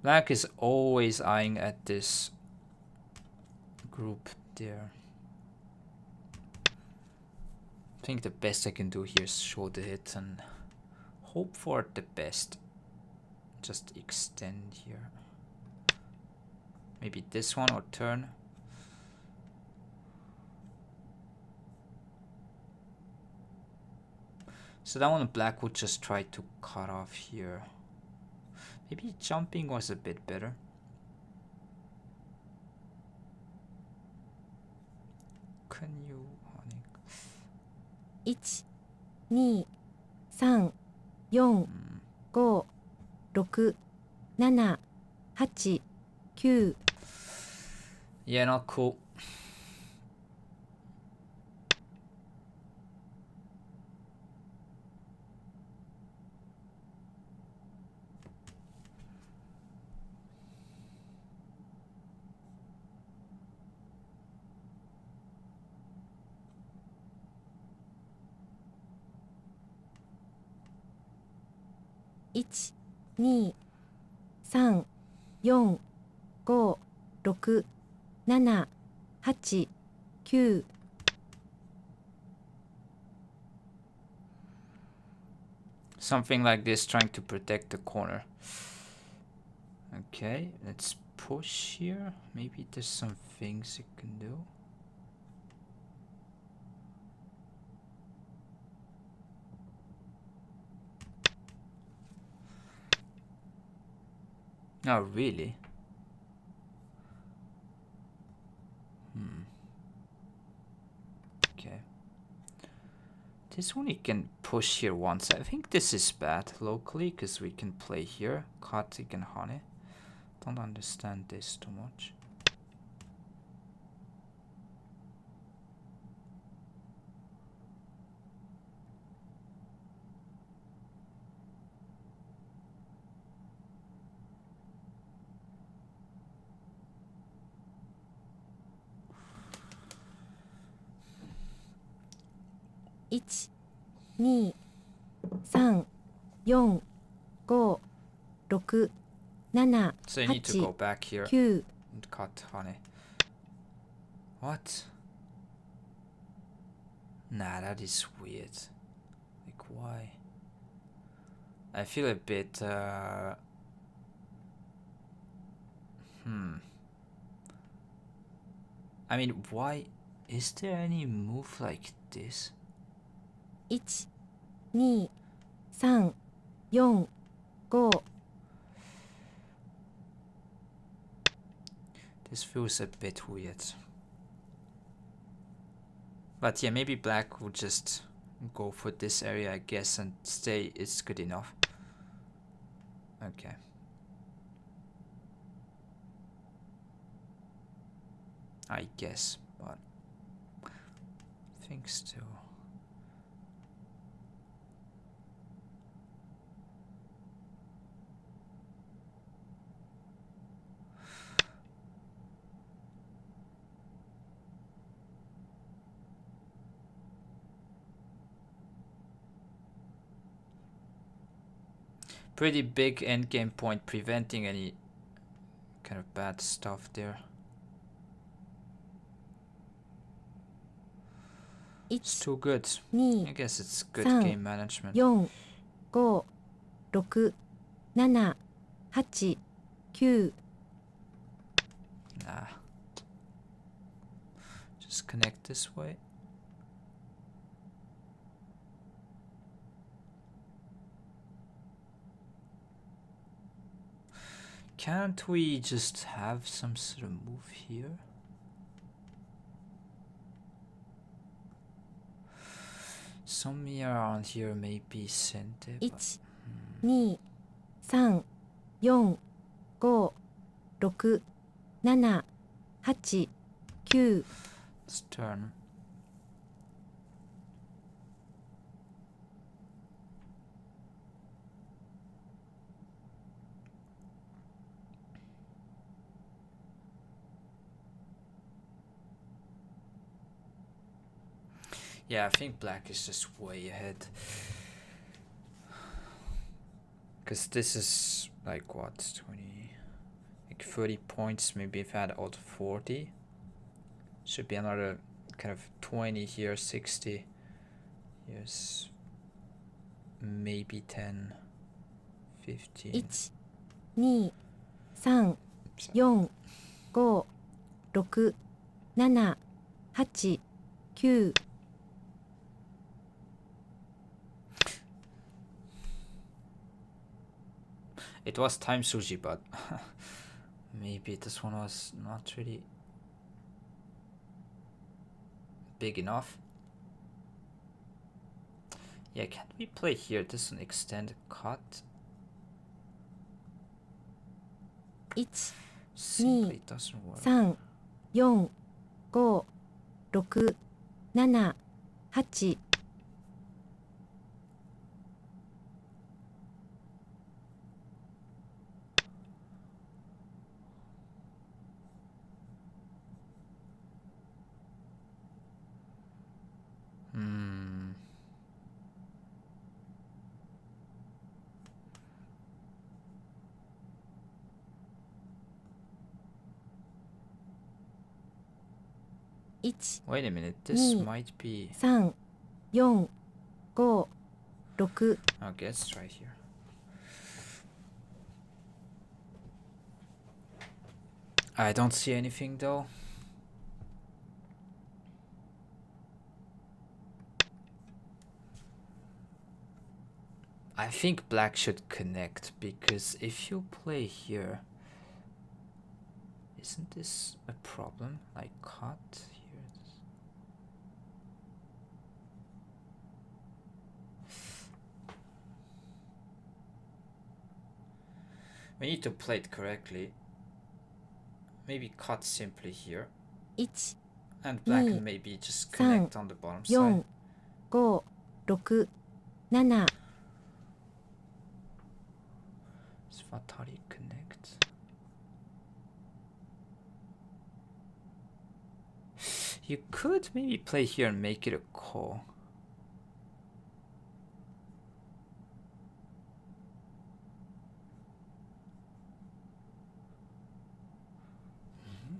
Black is always eyeing at this group there. I think the best I can do here is shoulder hit and hope for the best. Just extend here. Maybe this one or turn. So that one black would just try to cut off here. Maybe jumping was a bit better. Can you... 1、2、3、4、5、6、7、8、9。 Yeah, not cool. One, 2、3、4、5、6、7、8、9。Something like this, trying to protect the corner. Okay, let's push here. Maybe there's some things you can do. Oh, really? Okay. This one you can push here once. I think this is bad locally, because we can play here. Kartik and Hane. Don't understand this too much.1、2、3、4、5、6、7、So you need to go 8、back here 9。 and cut Hane. What? Nah, that is weird. Like, why? I feel a bit, I mean, why? Is there any move like this? 1、2、3、4、5。This feels a bit weird. But yeah, maybe black will just go for this area, I guess, and stay is good enough. Okay. I guess, but I think still. Pretty big endgame point, preventing any kind of bad stuff there. It's too good. I guess it's good game management. 4、5、6、7、8、9。 Nah. Just connect this way. Can't we just have some sort of move here? Somewhere around here maybe center. 1、2、3、4、5、6、7、8、9。 Let's turn. Yeah, I think black is just way ahead. Because this is like what, 20, like 30 points, maybe if I had all 40. Should be another kind of 20 here, 60. Yes. Maybe 10, 15. 1、2、3、4、5、6、7、8、9。 It was time sushi, but maybe this one was not really big enough. Yeah, can't we play here? This one extend cut. 1、 Simply doesn't work. 3、4、5、6、7、8。1、Wait a minute, this 2、 might be... 3、4、5、6。 Okay, let's try here. I don't see anything though. I think black should connect, because if you play here, isn't this a problem? Like cut here. We need to play it correctly. Maybe cut simply here. 1、 And black 2、 maybe just 3、 connect on the bottom 4、 side. 5、6、7。 Does Vatari connect? You could maybe play here and make it a call. Mm-hmm.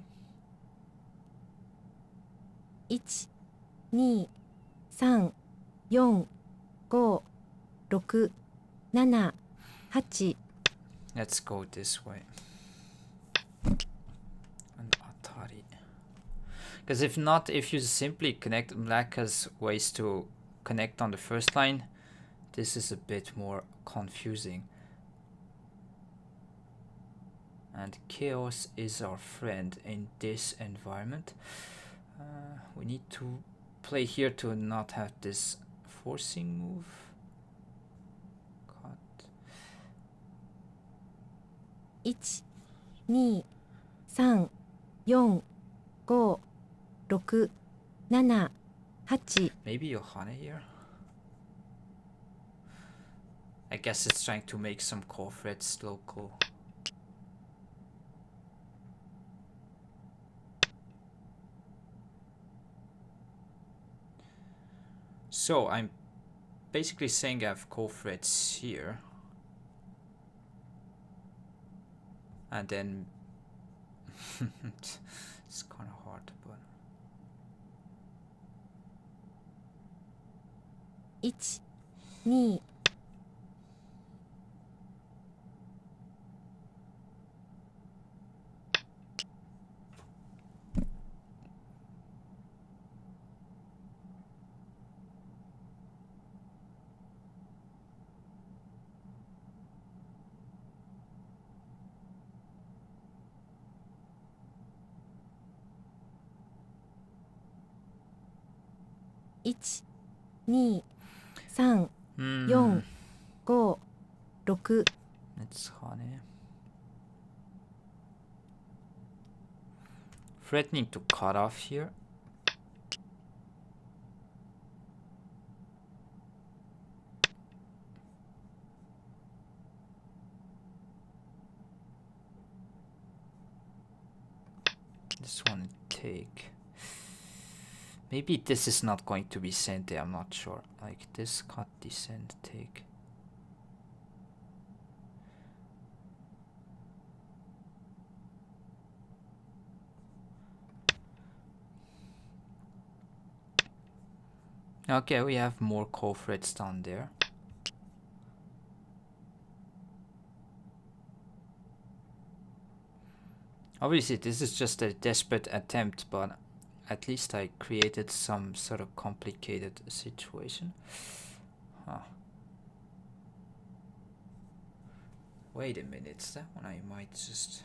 1、2、3、4、5、6、7、8。 Let's go this way. And Atari. Because if not, if you simply connect, black has ways to connect on the first line. This is a bit more confusing. And chaos is our friend in this environment. We need to play here to not have this forcing move. Cut. 1、2、3、4、5、6、7、8。 Maybe Johanna here. I guess it's trying to make some call frets local. So I'm basically saying I have call frets here. And then it's kind of hard, but 1、2、1、2、3、4、5、6。 it's honey. Threatening to cut off here. This one take. Maybe this is not going to be sente, I'm not sure. Like this cut, descend, take. Okay, we have more call frets down there. Obviously, this is just a desperate attempt, but at least I created some sort of complicated situation. Huh. Wait a minute, that one I might just...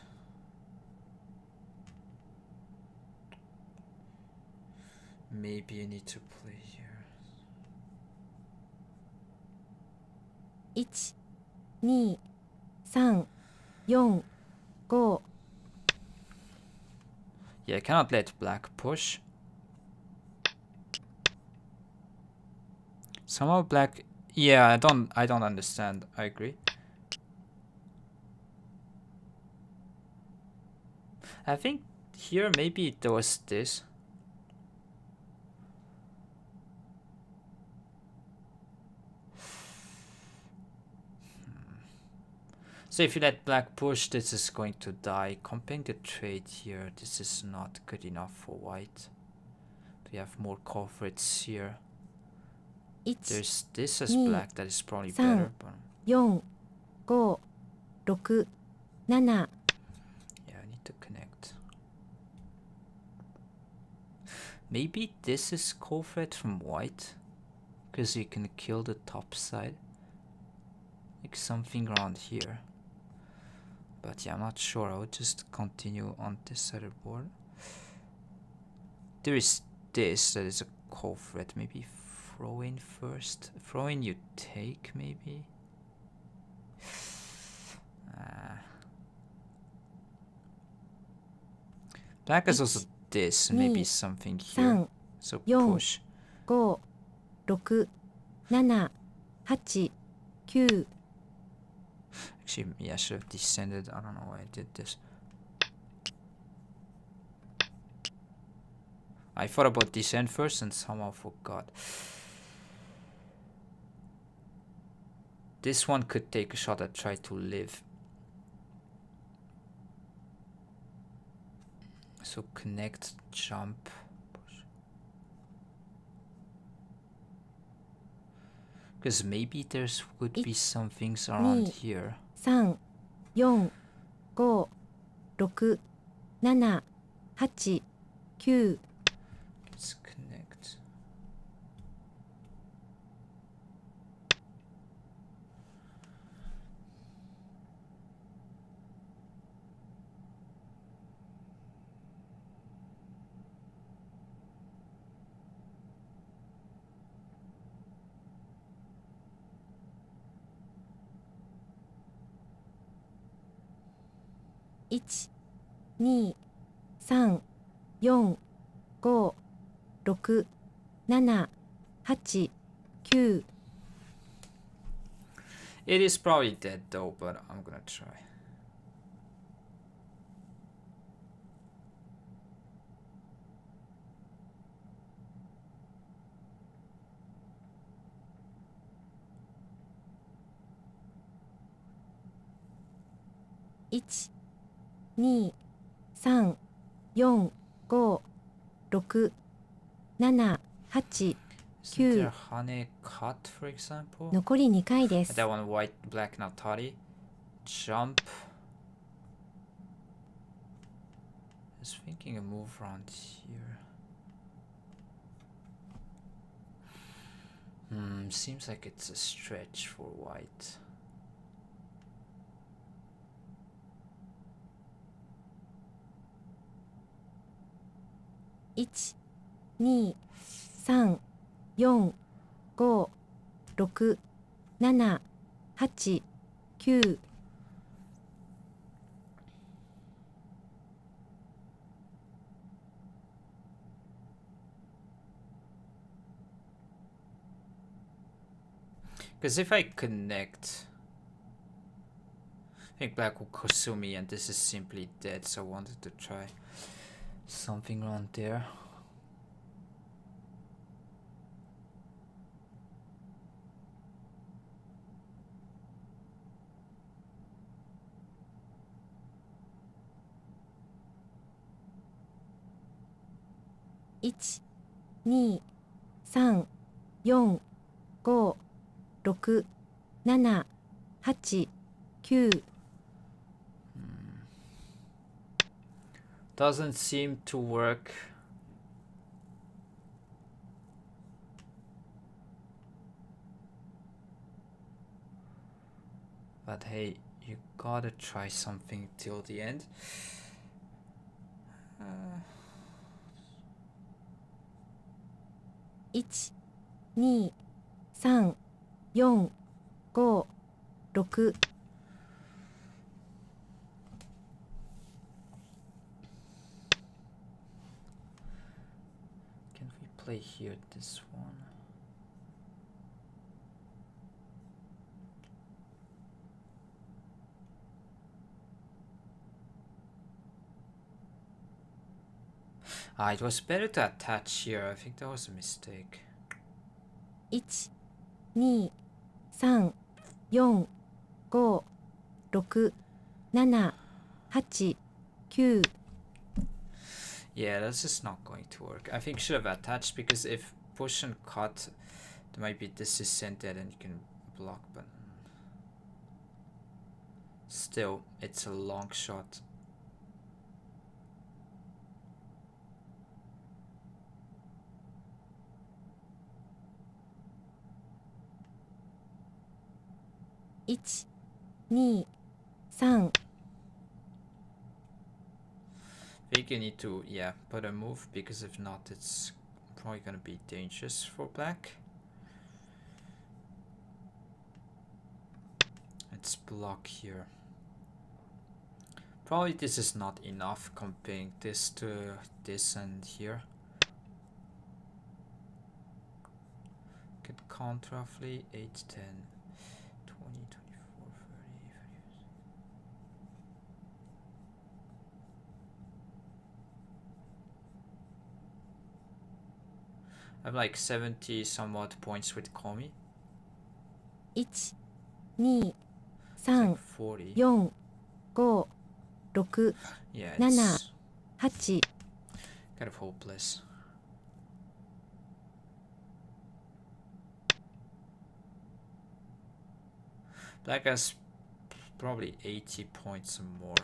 Maybe I need to play here. 1、2、3、4、5。 Yeah, I cannot let black push. Somehow black... Yeah, I don't understand. I agree. I think here maybe there was this. So if you let black push, this is going to die. Comping the trade here, this is not good enough for white. we have more culprits here? 1、 There's this as 2、 black that is probably 3、 better, but 4、5、6、7、 yeah, I need to connect. Maybe this is culprit from white, because you can kill the top side, like something around here. But yeah, I'm not sure. I would just continue on this side of the board. There is this that is a culprit. Maybe throw in first. Throw in you take, maybe. Black is also this, and maybe something here. So push. 5、6、7、8、9。 Actually, yeah, I should have descended. I don't know why I did this. I thought about descent first and somehow forgot. This one could take a shot at try to live. So connect, jump, push. Because maybe there's would be some things around here. 3、4、5、6、7、8、9。 Let's connect. One, 2、3、4、5、6、7、8、9。 It is probably dead though, but I'm gonna try. One, 2、3、4、5、6、7、8、Isn't there 9。 Hane cut, for example? 残り2回です。 That one white, black, now Tari. Jump. I was thinking a move around here. Seems like it's a stretch for white. One, 2、3、4、5、6、7、8、9。 Because if I connect, I think black will consume me and this is simply dead, so I wanted to try something around there. One, 2、3、4、5、6、7、8、9。 Doesn't seem to work. But hey, you gotta try something till the end. One, 2、3、4、5、6。 Can we play here this one? It was better to attach here. I think that was a mistake. 1、2、3、4、5、6、7、8、9。Yeah, that's just not going to work. I think should have attached, because if push and cut, there might be this is sent there, and you can block, but still, it's a long shot. One, 2, 3. I think you need to, yeah, put a move, because if not, it's probably gonna be dangerous for black. Let's block here. Probably this is not enough comparing this to this and here. Could count roughly 8, 10, 20, 24, 30, 30. I have like 70 somewhat points with Komi. 1, 2, 3, 40. 4, 5, 6, Yeah, 7, it's 8. kind of hopeless. Black has probably 80 points or more.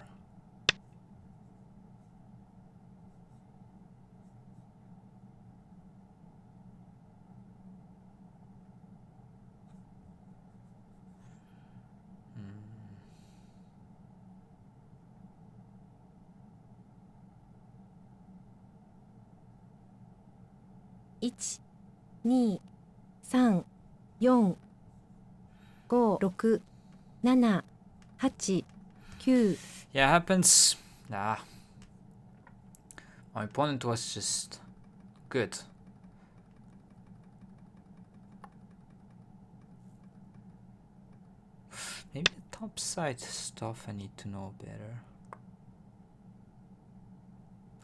One, 2, 3, 4, 5, 6, 7, 8, 9. Yeah, happens. Nah. My opponent was just good. Maybe the top side stuff I need to know better.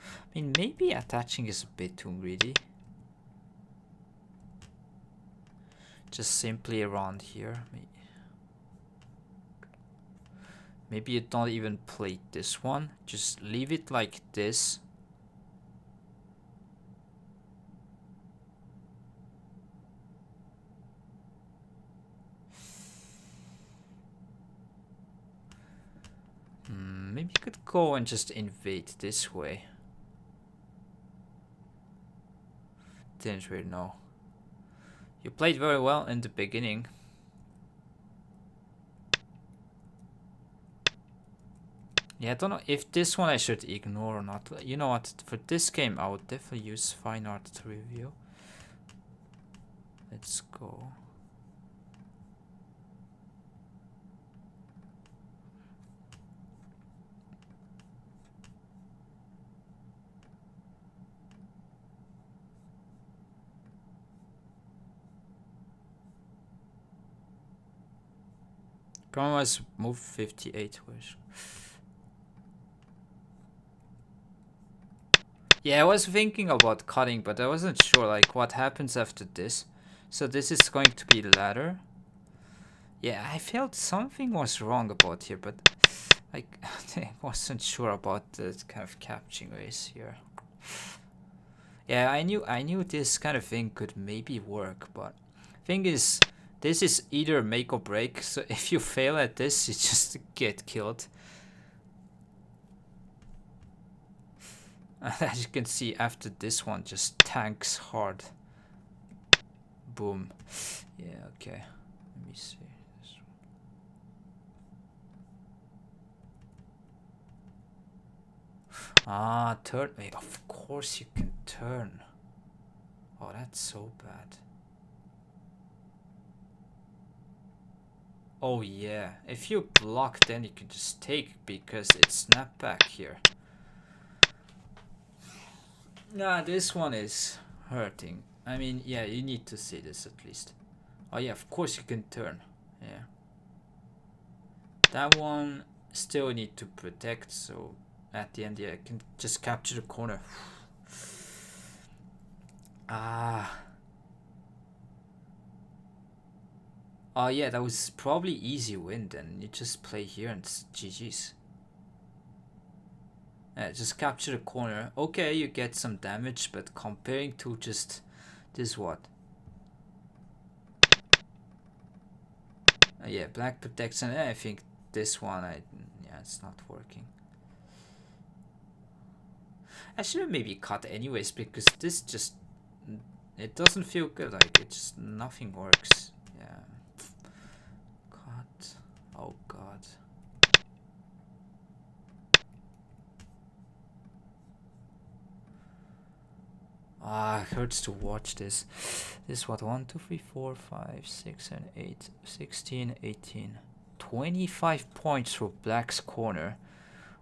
I mean, maybe attaching is a bit too greedy. Just simply around here. Maybe you don't even plate this one. Just leave it like this. Maybe you could go and just invade this way. Didn't really know. You played very well in the beginning. Yeah, I don't know if this one I should ignore or not. You know what? For this game, I would definitely use Fine Art to review. Let's go. Problem was move 58 was. Yeah, I was thinking about cutting, but I wasn't sure like what happens after this. So this is going to be ladder. Yeah, I felt something was wrong about here, but like I wasn't sure about the kind of capturing race here. Yeah, I knew this kind of thing could maybe work, but thing is, this is either make or break. So if you fail at this, you just get killed. As you can see, after this one, just tanks hard. Boom. Yeah, okay. Let me see. This one. Ah, turn. Wait, of course you can turn. Oh, that's so bad. Oh yeah, if you block, then you can just take because it's snapback here. Nah, this one is hurting. I mean, yeah, you need to see this at least. Oh yeah, of course you can turn. Yeah. That one still need to protect, so at the end, yeah, I can just capture the corner. Ah. Oh yeah, that was probably easy win then. You just play here and it's GG's. Just capture the corner. Okay, you get some damage, but comparing to just this what? Yeah, black protects, and I think this one, yeah, it's not working. I should have maybe cut anyways, because this just, it doesn't feel good. Like, it just, nothing works. Yeah. Cut. Oh god. Ah, it hurts to watch this. This what? 1, 2, 3, 4, 5, 6, 7, 8, 16, 18. 25 points for black's corner.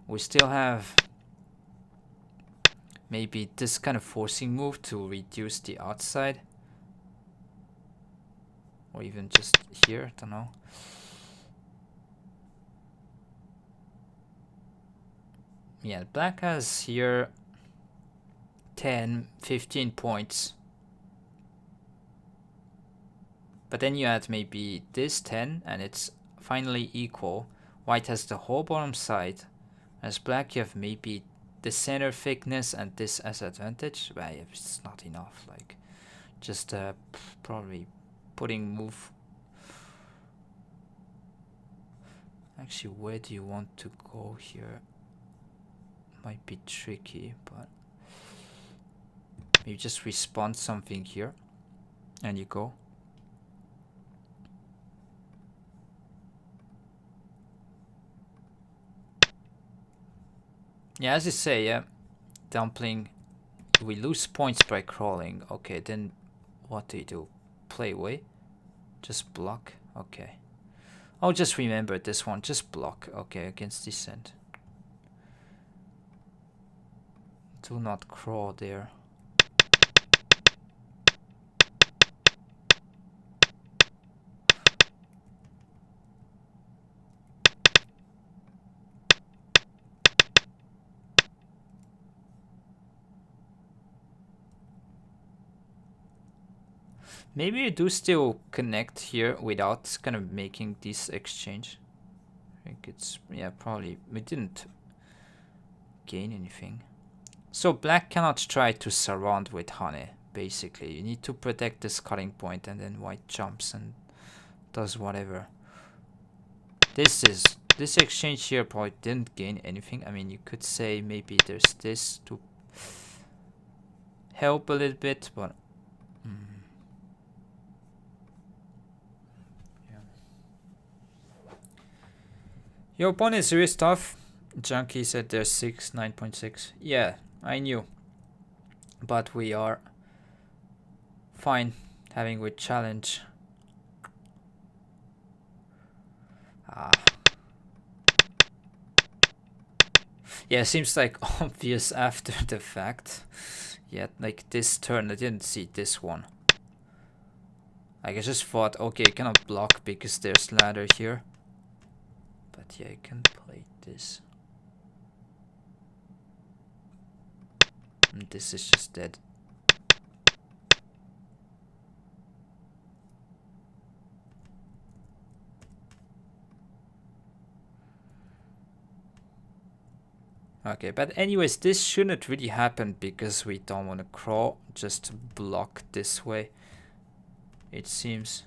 We still have maybe this kind of forcing move to reduce the outside. Or even just here, I don't know. Yeah, black has here 10, 15 points. But then you add maybe this 10 and it's finally equal. White has the whole bottom side. As black you have maybe the center thickness and this as advantage. But it's not enough. Like just probably putting move. Actually, where do you want to go here? Might be tricky, but maybe just respond something here and you go. Yeah, as you say, yeah, dumpling, we lose points by crawling. Okay, then what do you do? Play away? Just block? Okay. I'll just remember this one. Just block. Okay, against descent. Do not crawl there. Maybe you do still connect here without kind of making this exchange. I think it's, yeah, probably we didn't gain anything. So black cannot try to surround with honey, basically. You need to protect this cutting point and then white jumps and does whatever. This exchange here probably didn't gain anything. I mean, you could say maybe there's this to help a little bit, but your opponent is really tough. Junkie said there's 9.6. Yeah, I knew. But we are fine having with challenge. Yeah, seems like obvious after the fact. Yeah, like this turn, I didn't see this one. Like I just thought, okay, I cannot block because there's ladder here. But yeah, I can play this. And this is just dead. Okay, but anyways, this shouldn't really happen because we don't want to crawl, just block this way, it seems.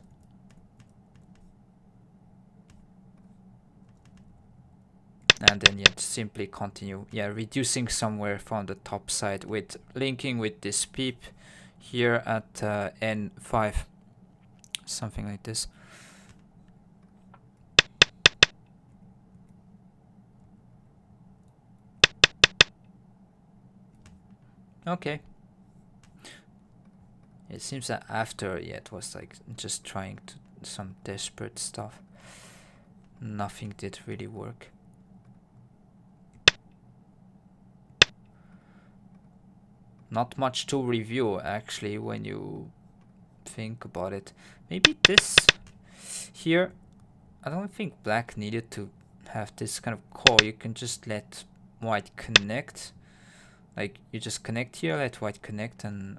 And then yeah, simply continue, yeah, reducing somewhere from the top side with linking with this peep here at N5, something like this. Okay. It seems that after, yeah, it was like just trying to some desperate stuff. Nothing did really work. Not much to review actually when you think about it. Maybe this here, I don't think black needed to have this kind of call. You can just let white connect. Like you just connect here, let white connect and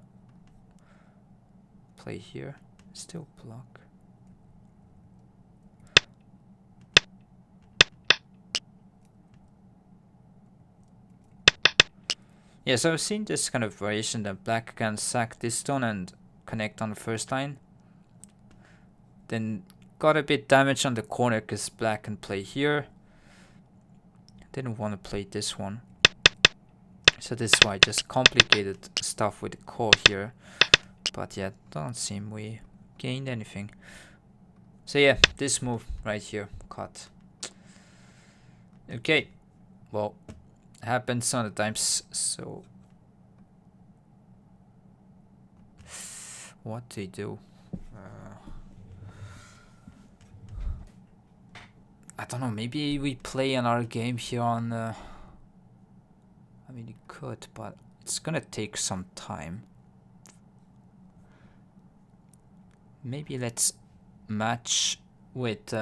play here. Still block. Yeah, so I've seen this kind of variation that black can sack this stone and connect on the first line. Then got a bit damage on the corner because black can play here. Didn't want to play this one. So this is why I just complicated stuff with the core here. But yeah, don't seem we gained anything. So yeah, this move right here, cut. Okay, well, happens sometimes, so... What do you do? I don't know, maybe we play another game here on... I mean, you could, but it's gonna take some time. Maybe let's match with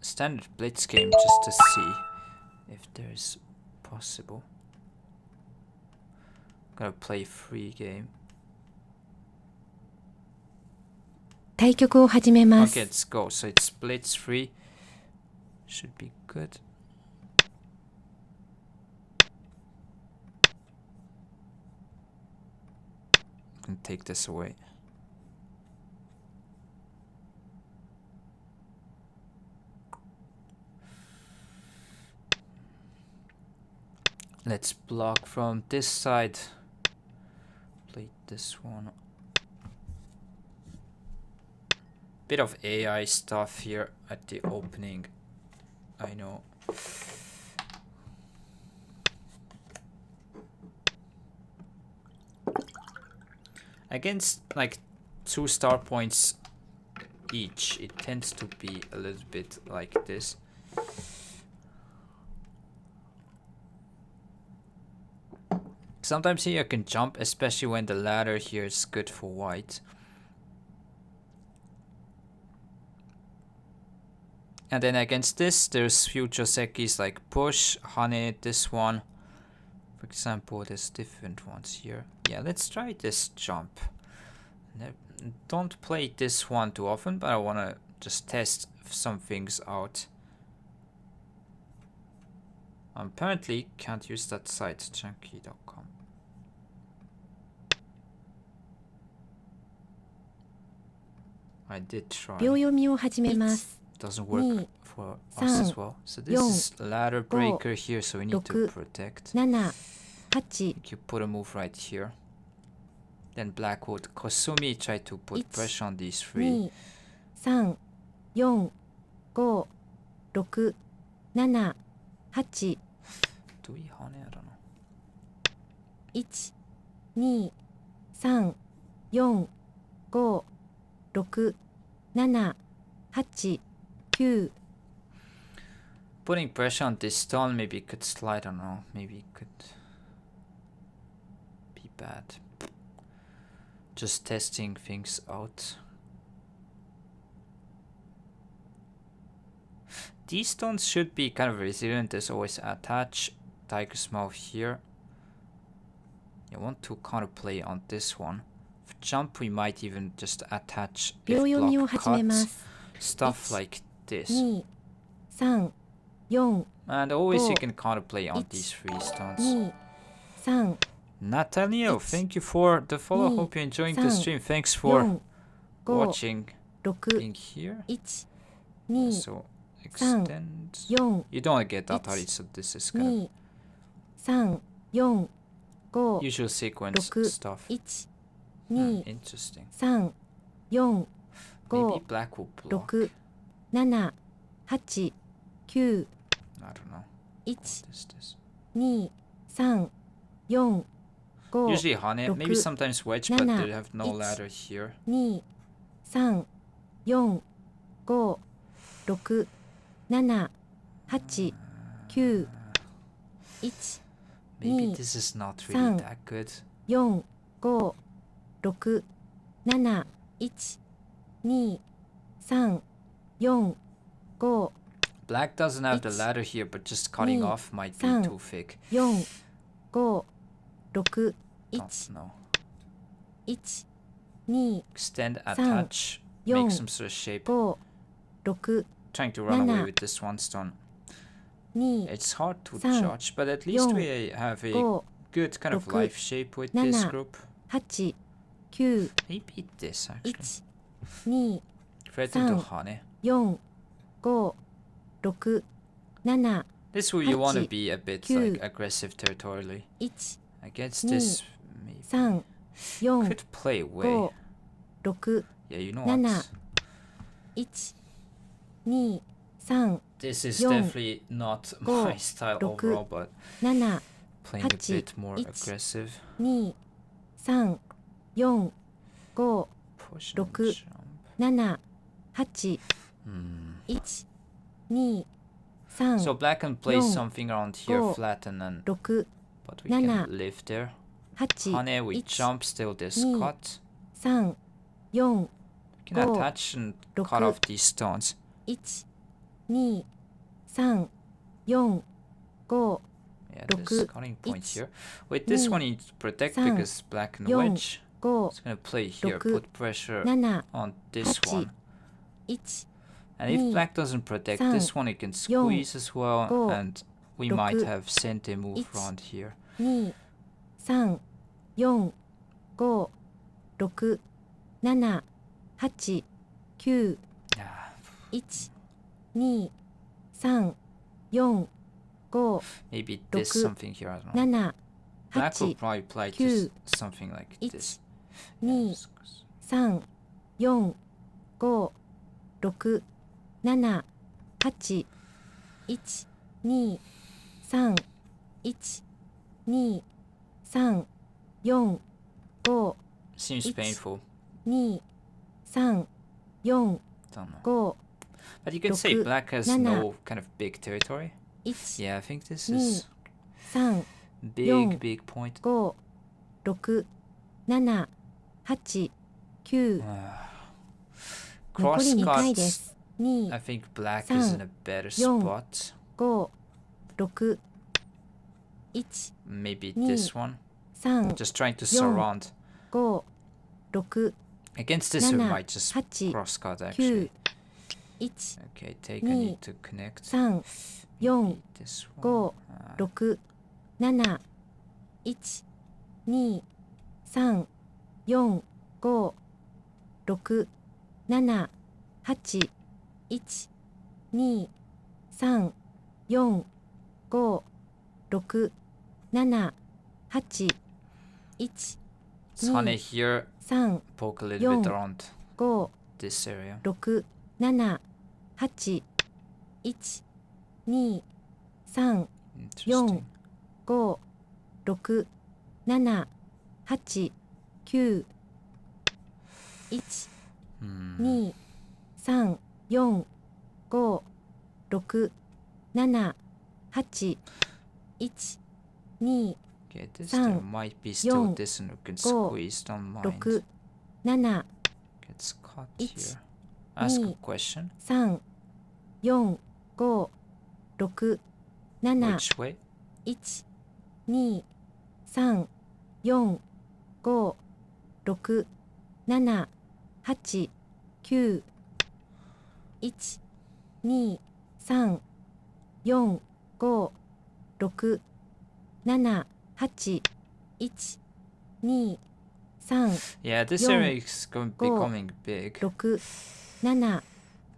standard blitz game just to see if there's possible. Gonna play free game. 対局を始めます。 Okay, let's go. So it's blitz free. Should be good. Can take this away. Let's block from this side. Play this one. Bit of AI stuff here at the opening. I know. Against like 2 star points each, it tends to be a little bit like this. Sometimes here you can jump, especially when the ladder here is good for white. And then against this, there's few Josekis like push, Hane, this one. For example, there's different ones here. Yeah, let's try this jump. Don't play this one too often, but I want to just test some things out. Apparently, can't use that site, chunky.com. I did try. 秒読みを始めます。 Doesn't work for us as well. So this is ladder breaker here, so we need to protect. 7、8、 You put a move right here. Then black would Kosumi try to put pressure on these 2、three. 3、4、5、6、7、8、 Do we Hane? I don't know. 1、2、3、4、5、6、7、8、9。 Putting pressure on this stone, maybe it could slide, I don't know. Maybe it could be bad. Just testing things out. These stones should be kind of resilient. There's always attach. Tiger's mouth here. You want to counterplay on this one. For jump, we might even just attach if block cuts. Stuff like this. 2、3、4、 And always you can counterplay on these three stones. 2、3、 Nathaniel, thank you for the follow. Hope you're enjoying the stream. Thanks for watching. 6、 Being here. 1、2、 So extend. 4、 You don't get Atari, so this is kind 2、3、4、5、 of usual sequence 6、 stuff. 1、2、 Interesting. 3、4、 Maybe 5、 black will block. 6、7、8、9、 I don't know. 1、 What is this? 2、3、4、5、 Usually Hane, maybe sometimes wedge, but they have no ladder here. 2、3、4、5、6、7、8、9、1、 Maybe this is not really that good. 4、5、6、7、1、2、3、4、5、 Black doesn't have the ladder here, but just cutting off might be too thick. 4、5、6、 Don't 1、 know. 1、2、 Extend, attach, make some sort of shape. 5、6、 Trying to run away with this one stone. 2、 It's hard to 3 judge, but at least we have a good kind of 6 life shape with this 7 group. 8 9 Maybe this actually. 1 2 Threaten to 3 Hane. 4 5 6 7 This where you want to 8 be a bit 9 like aggressive territorially. 1 Against 2 this, maybe 3 4 could play away. 5 6 Yeah, you know 7 what? 1 2 3 This is 4 definitely not my 5 style 6 overall, but 7 playing a 8 bit more 1 aggressive. 2 3 4 5 Push and 6 jump. 7 8 1 2 3 So black can play 4 something around here, 5 flatten, and 6 but we 7 can live there. 8 Hane, we 1 jump, still this 2 cut. 3 4 We can 5 attach and 6 cut off these stones. 1 2 3 4 5 Yeah, 6 this cutting point 1 here. With this 2 one, you need to protect 3 because black can 4 wedge. 5 It's gonna play here, 6 put pressure 7 on this 8 one. 1 And if 2 black doesn't protect 3 this one, it can squeeze as well, 5 and we 6 might have sent a move 1 around here. 2 3 4 5 6 7 8 9 Ah, 1 2 3 4 5 maybe this 6 something here, I don't know. 7 Black will 8 probably play 9 just something like 1 this. 2 3 4 5 6 7 8 1 2 3 1 2 3 4 5 Seems 1 painful. 2 3 4 Don't know. 5 But you can say 6 black has 7 no kind of big territory. 1 Yeah, I think this 2 is 3 big, big point. 5 6 7 8 9 残り2回で Crosscuts. す。2 I think black is in a better spot. 5 6 1 Maybe 2 this one. 3 Just trying to 4 surround. 5 6 Against this, we 7 might just 8 crosscut 9 actually. 1 Okay, take. I 2 need to connect. 3 Maybe 4 this 5 one. 6 7 1 2 3 4 5 6 7 8 1 2 3 4 5 6 7 8 1 It's honey here. 3 Poke a little bit 4 around 5 this area. 6 7 8 1 2 3 Interesting. 5 6 7 8 9 1 2 3 4 5 6 7 8 1 2 Okay, this 3 there might be still 4 this and we can 5 squeeze, don't mind. 6 7 Gets cut 1 here. Ask a 2 question. 3 4 5 6 7 Which way? 1 2 3 4 5 6 7 8 9 1 2 3 4 5 6 7 8 1 2 3 Yeah, this Yo. area is becoming big. 6 7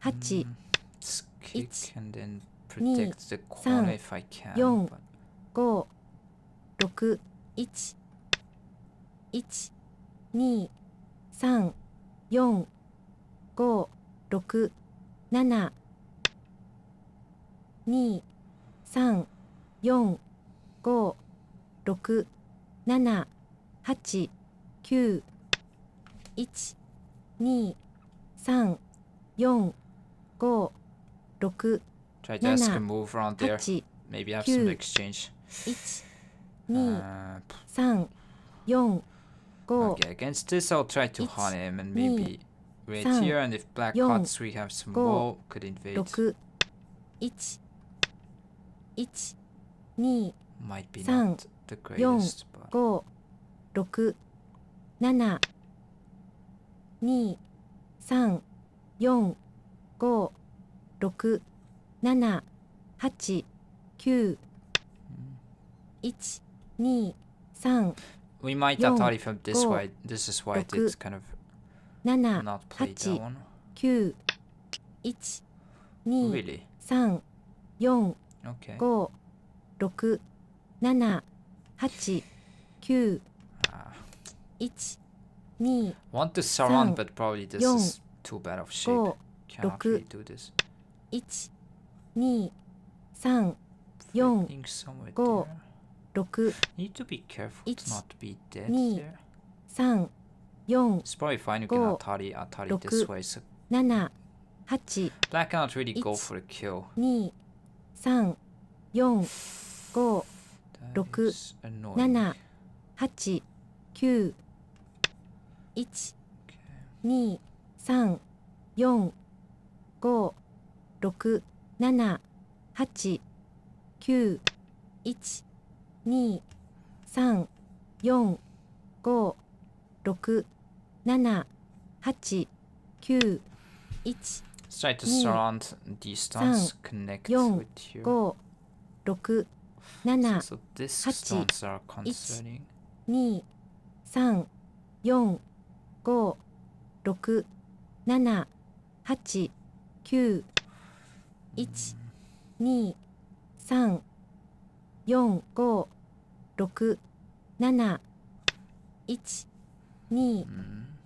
8 Let's kick Ich. and then protect the corner 3 if I can. 4 But 5 6 1 1 2 3 4 5 6 7 2 3 4 5 6 7 8 9 1 2 3 4 5 6 try to ask a 7 move around there. 8 Maybe have some 9 exchange. 1 2 Uh, 3 4 5 okay, against this I'll try to Ich. hunt him and Ni. maybe wait 3 here, and if black 4 cuts we have some 5 wall, could invade. 6 1 1 2 Might be 3 not the greatest, but 5 6 7 2 3 4 5 6 7 8 9 1 2 3 We might atari from this way. This is why I did kind of 7 not play that 8 one. 9 1 2 Really? 3 4 Okay. 5 6 7 8 9 1 2 Want to surround, 3 but probably this 4 is too bad of shape. 5 Cannot 6 really do this. 1 2 3 4 Flipping somewhere 5 there. 6 Need to be careful to 1 not be dead 2 there. 3 4 It's probably fine you can 5 atari this way, so 7 8 black cannot really go 1 for the kill. 2 3 4 5 That 6 is annoying. 7 8 9 1 2 3 4 5 6 7 8 9 1 2 3 4 5 6 7 8 9 1 Let's try to 2 surround these stones, 3 connect 4 with here. 5 6 7 So these 8 stones are concerning. 2 3 4 5 6 7 8 9 1 2 3 4 5 6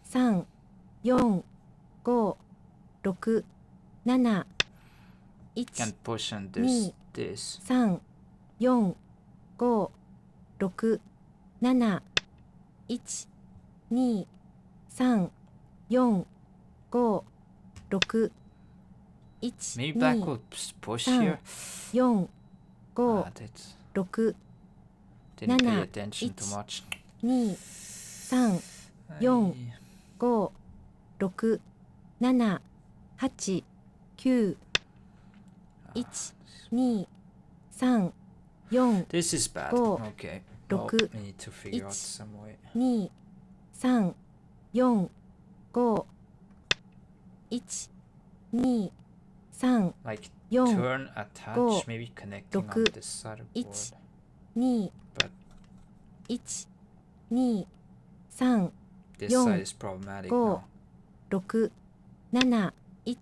7 1 2 3 4 5 6 7 Can 1 push and 2 this. 3 4 5 6 7 1 2 3 4 5 6 1 Maybe black 2 will push 3 here. 4 5 That 6 didn't pay 7 attention too 1 much. 2 3 4 5 6 7 8 9 1 2 3 4 This is bad. Go. Okay. Well, 6 we need to figure out 1 some way. 2 3 4 5 1 2 3 Like 4 turn, attach, Go. maybe connecting on 6 this side of 1 board. 2 But 1 2 3 this Yo. side is problematic Go. now. 6 7 1 2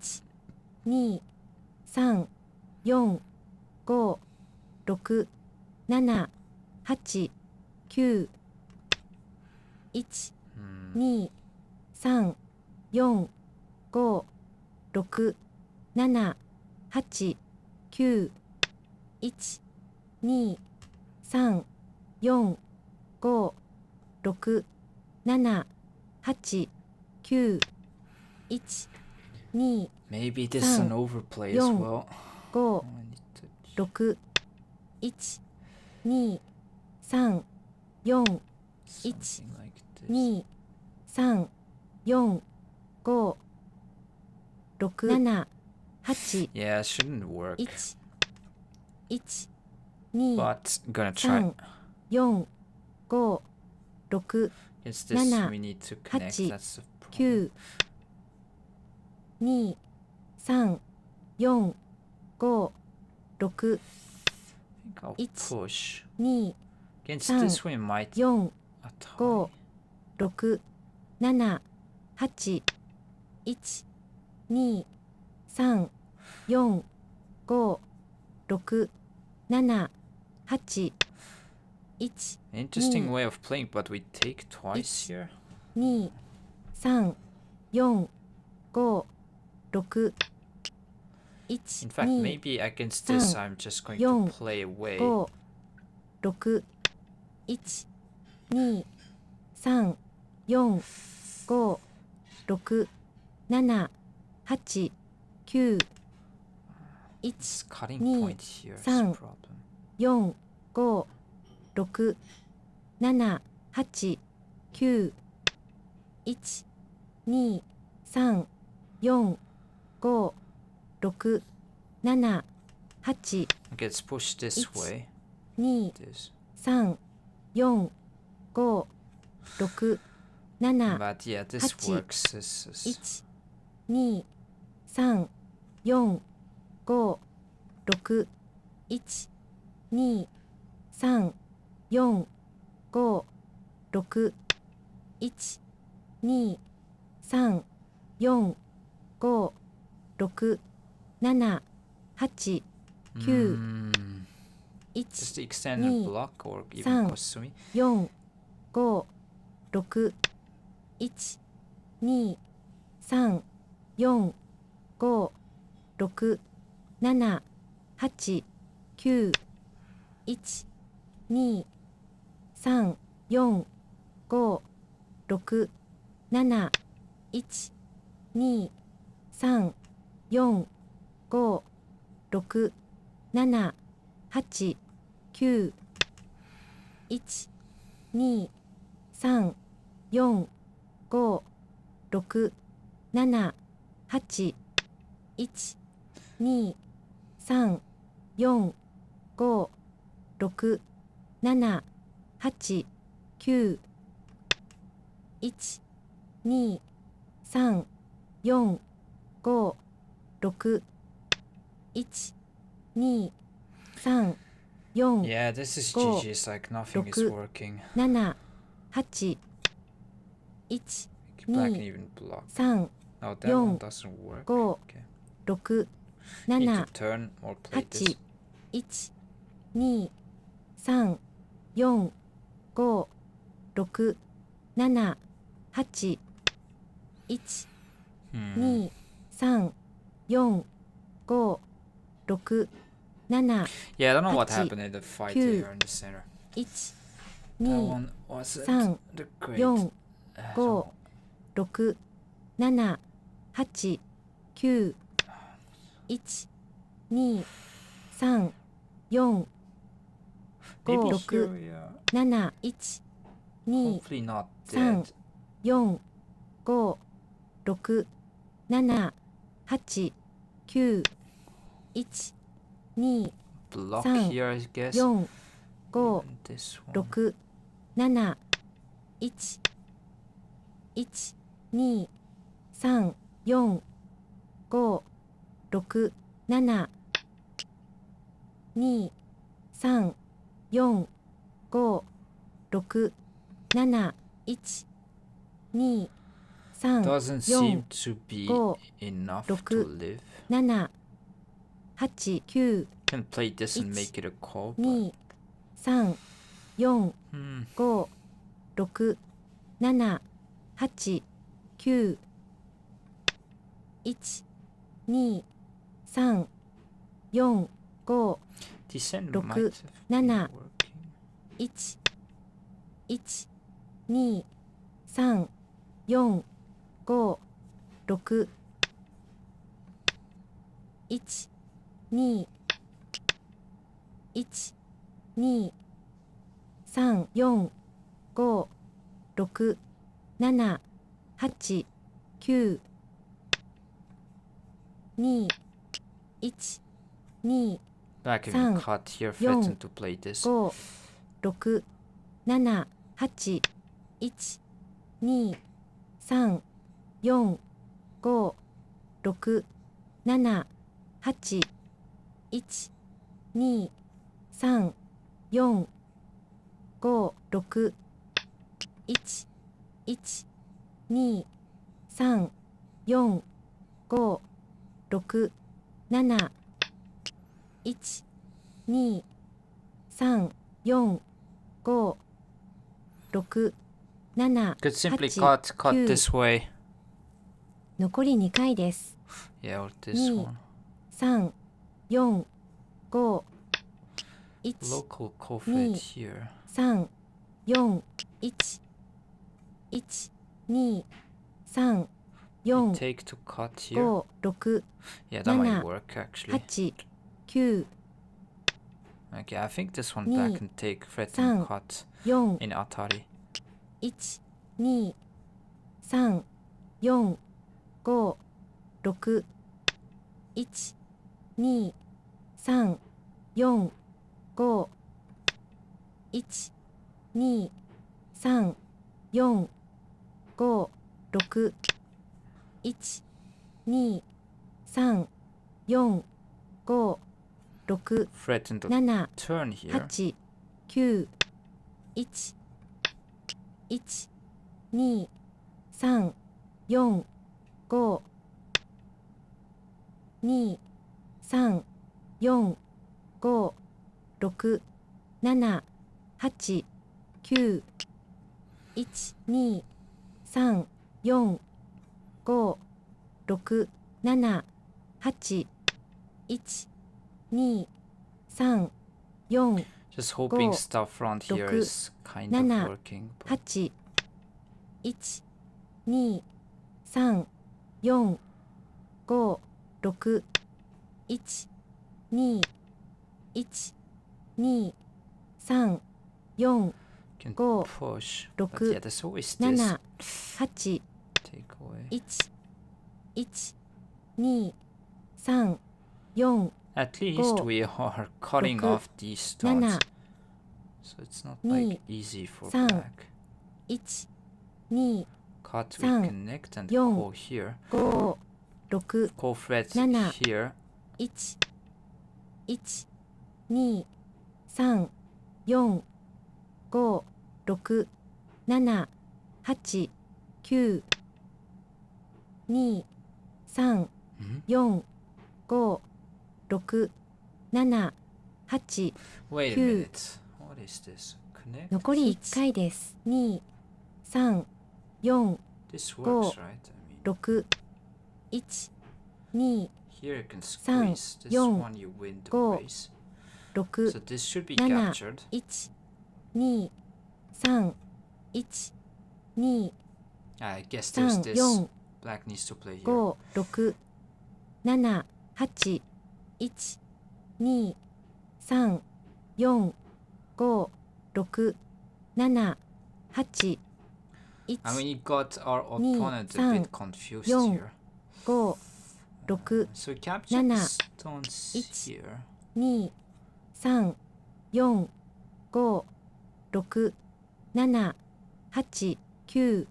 3 4 5 6 7 8 9 1 2 3 4 5 6 7 8 9 1 2 3 4 5 6 7 8 9 1 2 Maybe this is an overplay as Yo. well. 5 Oh, I need to 6 1 2 3 4 something like this. 2 3 4 5 6 7 8 Yeah, it shouldn't work. 1 1 2 But gonna try. 3 4 5 6 It's this 7 we need to connect. 8 That's the problem. 9 2 3 4 5 6 I think I'll It's- push. 2 Against 3 this we might 4 attack. 5 6 7 8 1 2 3 4 5 6 7 8 1 Interesting way of playing, but we take twice here. 2 3 4 5 6 1 In fact, 2 maybe against this 3 I'm just going 4 to play away. 5 6 1 2 3 4 5 6 7 8 9 It's 1 cutting 2 point here is the 3 problem. 4 5 6 7 8 9 1 2 3 4 5 6 7 8 Okay, let's push this It's- way. 2 This. 3 4 5 6 7 But yeah, this 8 works. This is 1 2 3 4 5 6 1 2 3 4 5、6、1、2、3、4、5、6、7、8、9、Just the 1、extended 2、 block or even 3、Kosumi. 4、5、6、1、2、3、4、5、6、7、8、9、1、2、3、4、5、6、7、1、2、3、4、5、6、7、8、9、1、2、3、4、5、6、7、8、1、2、3、4、5、6、7、8、9、1、2、3、4、5、6、1、2、3、4、 Yeah, this is Go. GG's, like nothing is Look. working. 7、8、1、Black can 2、 even block. 3、 No, that 4 one doesn't work. Go. Okay. 6、Need 7、 to turn or play 8、 this. 1、2、3、4、5、6、7、8、1、2、3、4、5、6、7、 Yeah, I don't know what 8 happened in the fight 9 here in the center. 1、 That 2、 one wasn't 3、 the great. 4、 so- 5、6、7、8、9、1、2、3、4、 Maybe 5、 here 6、 we are. 7、1、2、 Hopefully not 3、 dead. 4、5、6、7、8、9、1、2、 Block 3、 here, I guess. 4、5、 Even this one. 6、7、1、1、2、3、4、5、6、7、2、3、4、5、6、7、1、2、3、 Doesn't 4、 seem to be 5、 enough 6 to live. 7、8、9、 Can play this and make it a call. But... 2、3、4、 5、6、7、8、9、1、2、3、4、5、 Descend 6 might have been 7 working. 1、1、2、3、4、5、6、1、2、1、2、3、4、5、6、7、8、9、2、1、2、 Like if you 3 cut here, 4 threaten to play this. 5、6、7、8、1、2、3、4、5、6、7、8、1、2、3、4、5、6、1、1、2、3、4、5、6、7、1、2、3、4、5、6、7、 Could simply 8、 cut 9 this way. 残り2回です。 Yeah, or this 2 one. 3、4、5、1、 Local cofret 2 here. 3、4、1、1、2、3、 You 4、 take to cut here. 5、6、 Yeah, that might 7 work actually. 8、9、 Okay, I think this one 2 back can take threaten 3 cut 4、 in Atari. 1、2、3、4、5、6、1、2、3、4、5、1、2、3、4、5、6、1、2、3、4、5、6、 Threaten to 7、 turn here. 8、9、1、1、2、3、4、5、2、3、4、5、6、7、8、9、1、2、3、4、5、6、7、8、1、2、3、4、 Just hoping Go. stuff around here 6 is kind of 7 working. But 8、1、2、3、4、5、6、1、2、1、2、3、4、can Go. push. 6 But yeah, there's always 7 this 8、 take away. 1、1、2、3、4、 At least Go. we are cutting 6 off these 7 dots. So it's not 2 like easy for 3 black. 1、2、 Cut, 3 reconnect and 4 go here. 5、6、 Go red 7 here. 1、1、2、3、4、5、6、7、8、9、2、3、 4、5、6、7、8、 Wait a 9 minute. What is this? Connect? 残り1回です。2、3、4、 This Go. works, right? I mean, 6、1、2、 here you can San, squeeze. This Yon, one you win the Go. race. 6、 So this should be 7、 captured. 1、2、3、1、2、 I guess there's 3、 this. 4、 Black needs to play here. 5、6、7、8、1、2、3、4、5、6、7、8、 I mean, 1、 you got our Ni, opponent a San, bit confused Yon, here. 5、6、 So capture Nana, the stones Ich. here. 2、3、4、5、6、7、8、9、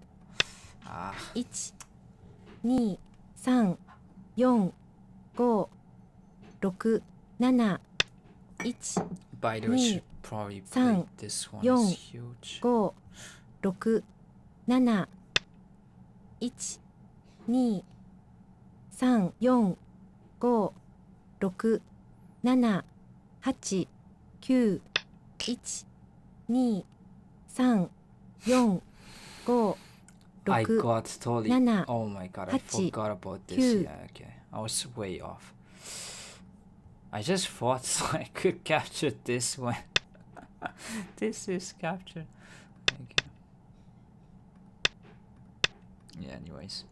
Ah, 1、2、3、4、5、6、7、1、 by the way, Ni, should probably play San, this one. Yon, It's huge. 5、6、7、1、2、3、4、5、6、7、8、9、1、2、3、4、5、 I 6、 got totally. 7、 Oh my god, I 8、 forgot about this. 9 Yeah, okay. I was way off. I just thought I could capture this one. This is captured. Okay. Yeah, anyways.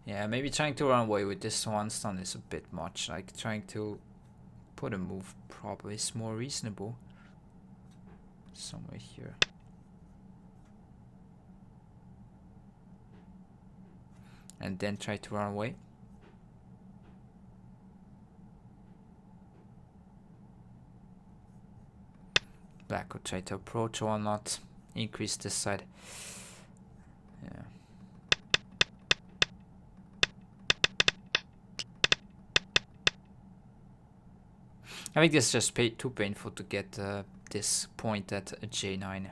Yeah, maybe trying to run away with this one stun is a bit much. Like trying to put a move probably is more reasonable. Somewhere here. And then try to run away. Black could try to approach or not. Increase this side. Yeah. I think this is just too painful to get this point at a J9.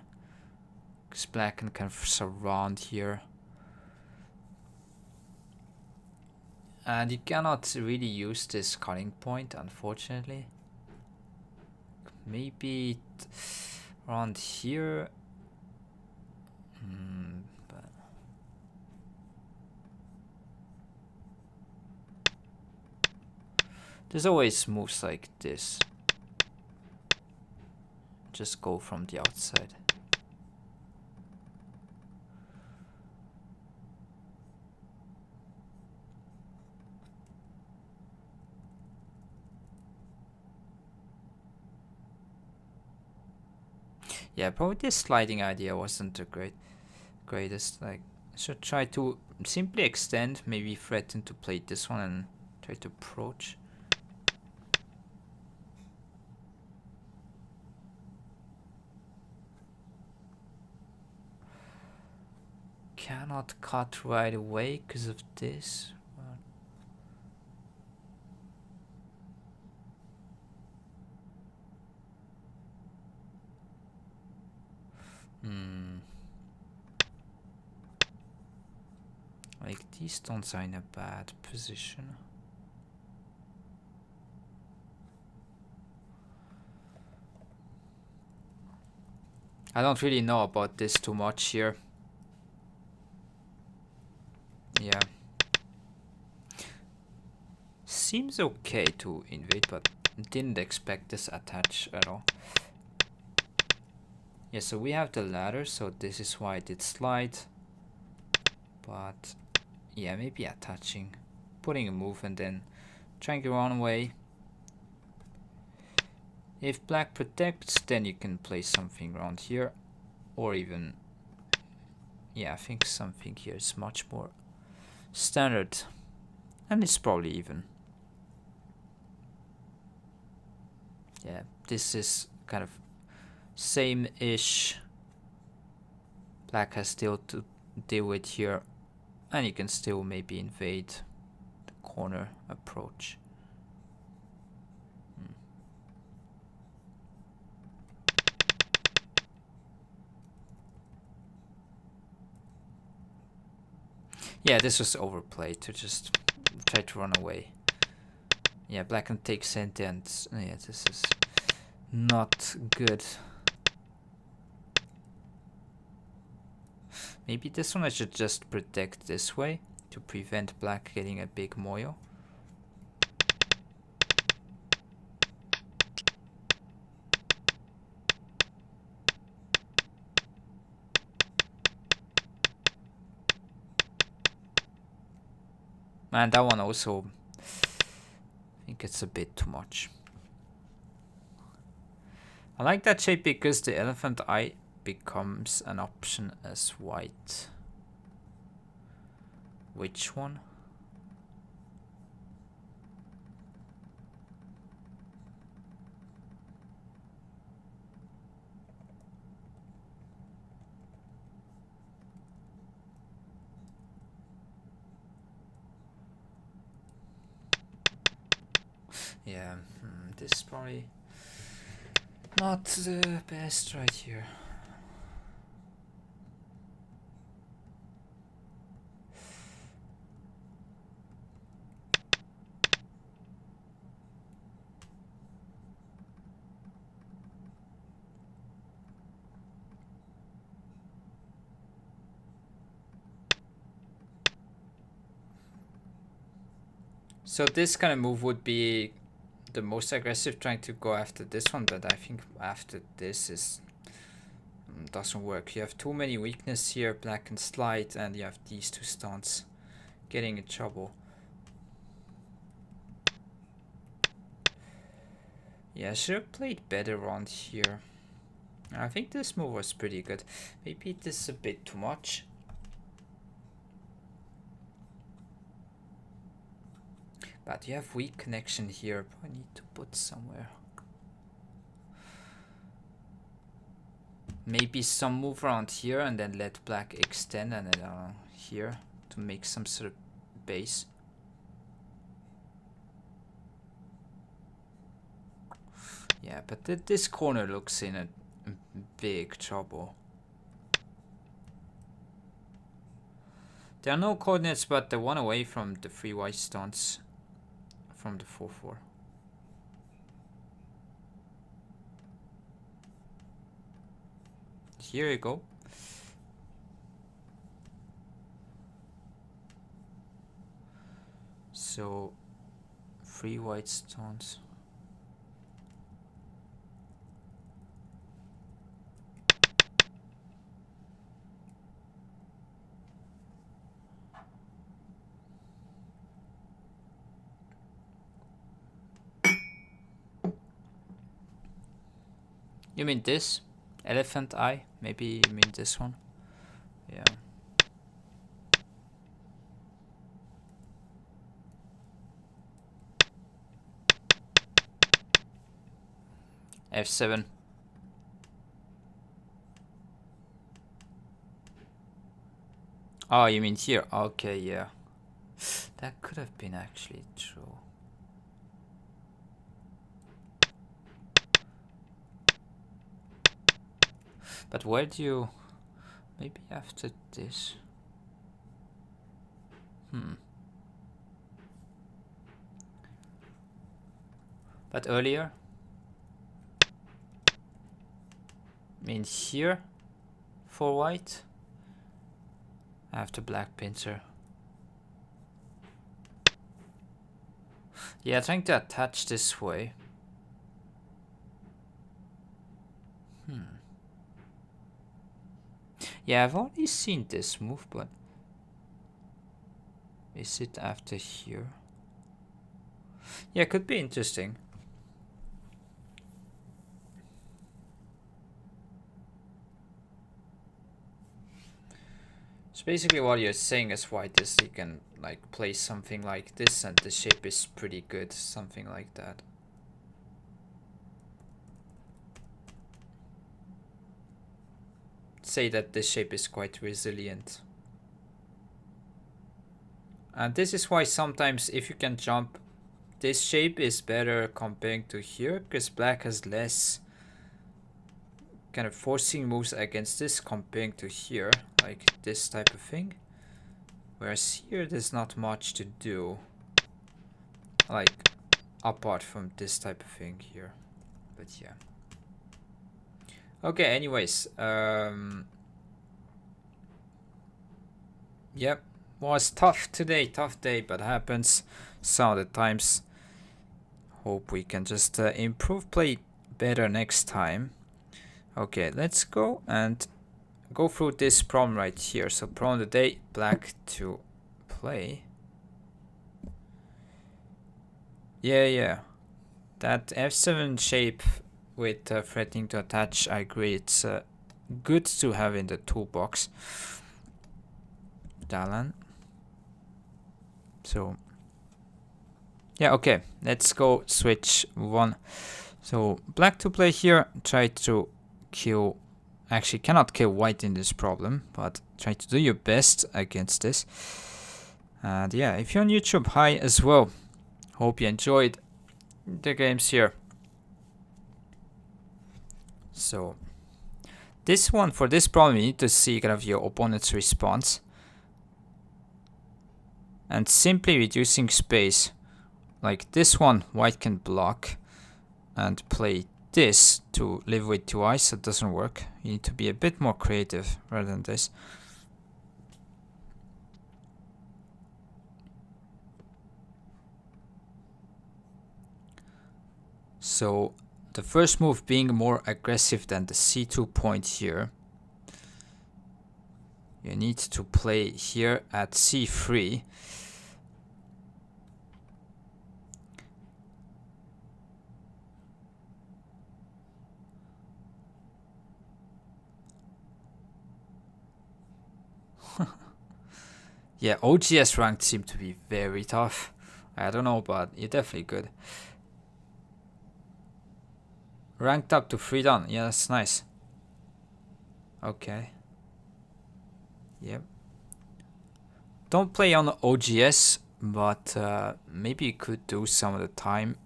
Because black can kind of surround here. And you cannot really use this cutting point, unfortunately. Maybe around here. But there's always moves like this. Just go from the outside. Yeah, probably this sliding idea wasn't the greatest. Like, I should try to simply extend, maybe threaten to play this one and try to approach. Cannot cut right away because of this. Like these stones are in a bad position. I don't really know about this too much here. Yeah. Seems okay to invade, but didn't expect this attach at all. Yeah, so we have the ladder, so this is why I did slide. But yeah, maybe attaching, putting a move and then trying to run away. If black protects, then you can play something around here, or even, yeah, I think something here is much more standard, and it's probably even. Yeah, this is kind of same-ish. Black has still to deal with here, and you can still maybe invade the corner approach. Yeah, this was overplayed to just try to run away. Yeah, black can take sentient. Yeah, this is not good. Maybe this one I should just protect this way to prevent black getting a big moyo. And that one also, I think it's a bit too much. I like that shape because the elephant eye becomes an option as white. Which one? Yeah, this is probably not the best right here. So this kind of move would be the most aggressive, trying to go after this one, but I think after this is doesn't work. You have too many weaknesses here, black can slide, and you have these two stones getting in trouble. Yeah, I should have played better around here. I think this move was pretty good. Maybe this is a bit too much. But you have weak connection here. I need to put somewhere. Maybe some move around here and then let black extend and then here to make some sort of base. Yeah, but this corner looks in a big trouble. There are no coordinates, but the one away from the 3 white stones from the 4-4. Here you go. So 3 white stones. You mean this? Elephant eye? Maybe you mean this one? Yeah. F7. Oh, you mean here? Okay, yeah. That could have been actually true. But where do you... Maybe after this. But earlier? I mean here? For white? After black pincer. Yeah, trying to attach this way. Yeah, I've already seen this move, but is it after here? Yeah, could be interesting. So basically what you're saying as white is you can like play something like this and the shape is pretty good, something like that. Say that this shape is quite resilient. And this is why sometimes if you can jump, this shape is better comparing to here, because black has less kind of forcing moves against this comparing to here, like this type of thing. Whereas here there's not much to do, like apart from this type of thing here. But yeah. Okay, anyways, yep, was tough today, tough day, but happens some of the times. Hope we can just improve, play better next time. Okay, let's go and go through this problem right here. So problem of the day, black to play. Yeah, that f7 shape with threatening to attach, I agree, it's good to have in the toolbox. Dalan. So yeah, okay, let's go switch one. So black to play here, try to kill, actually cannot kill white in this problem, but try to do your best against this. And yeah, if you're on YouTube, hi as well. Hope you enjoyed the games here. So this one, for this problem, you need to see kind of your opponent's response. And simply reducing space, like this one, white can block and play this to live with 2 eyes. That doesn't work. You need to be a bit more creative rather than this. So the first move being more aggressive than the c2 point here. You need to play here at c3. Yeah, OGS ranked seem to be very tough. I don't know, but you're definitely good. Ranked up to 3 done. Yeah, that's nice. Okay. Yep. Don't play on OGS, but maybe you could do some of the time.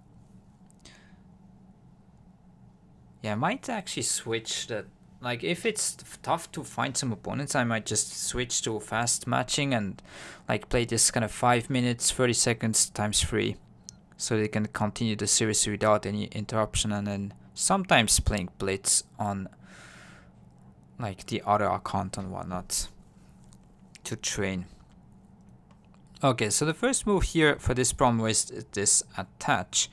Yeah, I might actually switch that. Like, if it's tough to find some opponents, I might just switch to fast matching and like play this kind of 5 minutes, 30 seconds times 3. So they can continue the series without any interruption, and then sometimes playing blitz on like the other account and whatnot to train. Okay, so the first move here for this problem is this attach.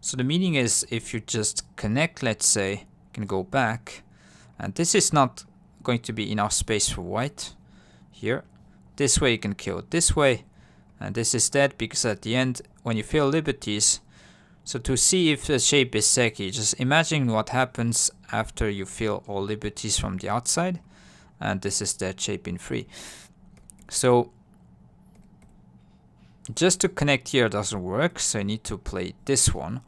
So the meaning is if you just connect, let's say, you can go back. And this is not going to be enough space for white here. This way you can kill this way. And this is dead because at the end, when you feel liberties, so to see if the shape is seki, just imagine what happens after you feel all liberties from the outside. And this is dead shape in 3. So just to connect here doesn't work, so I need to play this one.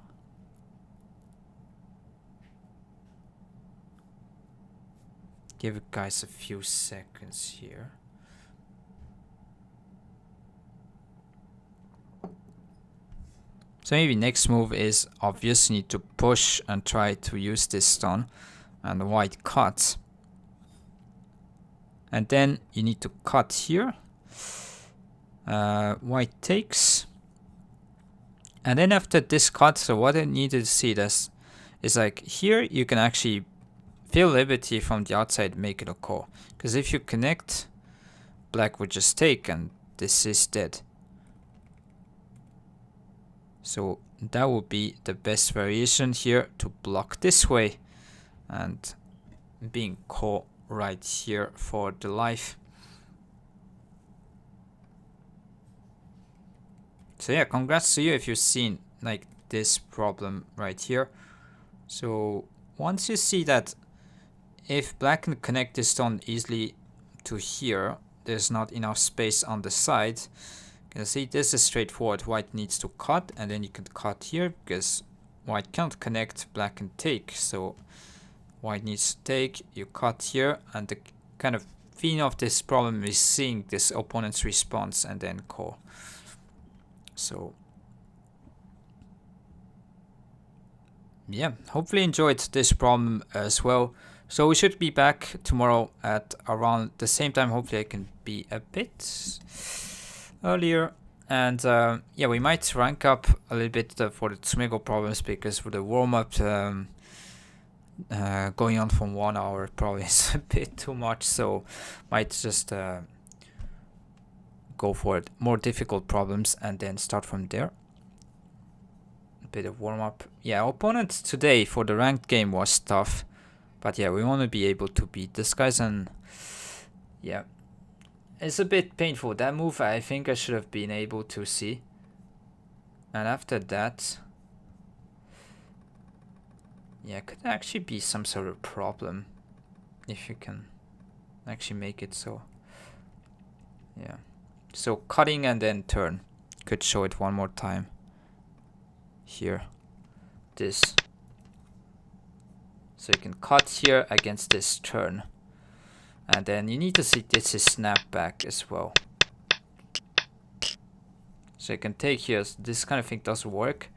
Give you guys a few seconds here. So maybe next move is obvious. You need to push and try to use this stone. And white cuts. And then you need to cut here. White takes. And then after this cut, so what I needed to see this is like here you can actually feel liberty from the outside, make it a call. Because if you connect, black would just take and this is dead. So that would be the best variation here to block this way and being call right here for the life. So yeah, congrats to you if you've seen like this problem right here. So once you see that if black can connect this stone easily to here, there's not enough space on the side. You can see this is straightforward. White needs to cut and then you can cut here because white can't connect, black can take. So white needs to take, you cut here, and the kind of theme of this problem is seeing this opponent's response and then call. So yeah, hopefully enjoyed this problem as well. So we should be back tomorrow at around the same time. Hopefully I can be a bit earlier. And yeah, we might rank up a little bit for the Tsumego problems, because for the warm-up going on for 1 hour probably is a bit too much. So might just go for it, more difficult problems, and then start from there. A bit of warm-up. Yeah, opponent today for the ranked game was tough, but yeah, we want to be able to beat this guys. And yeah, it's a bit painful. That move I think I should have been able to see, and after that, yeah, it could actually be some sort of problem if you can actually make it so. Yeah, so cutting and then turn. Could show it one more time here, this. So you can cut here against this turn, and then you need to see this is snap back as well. So you can take here. This kind of thing doesn't work.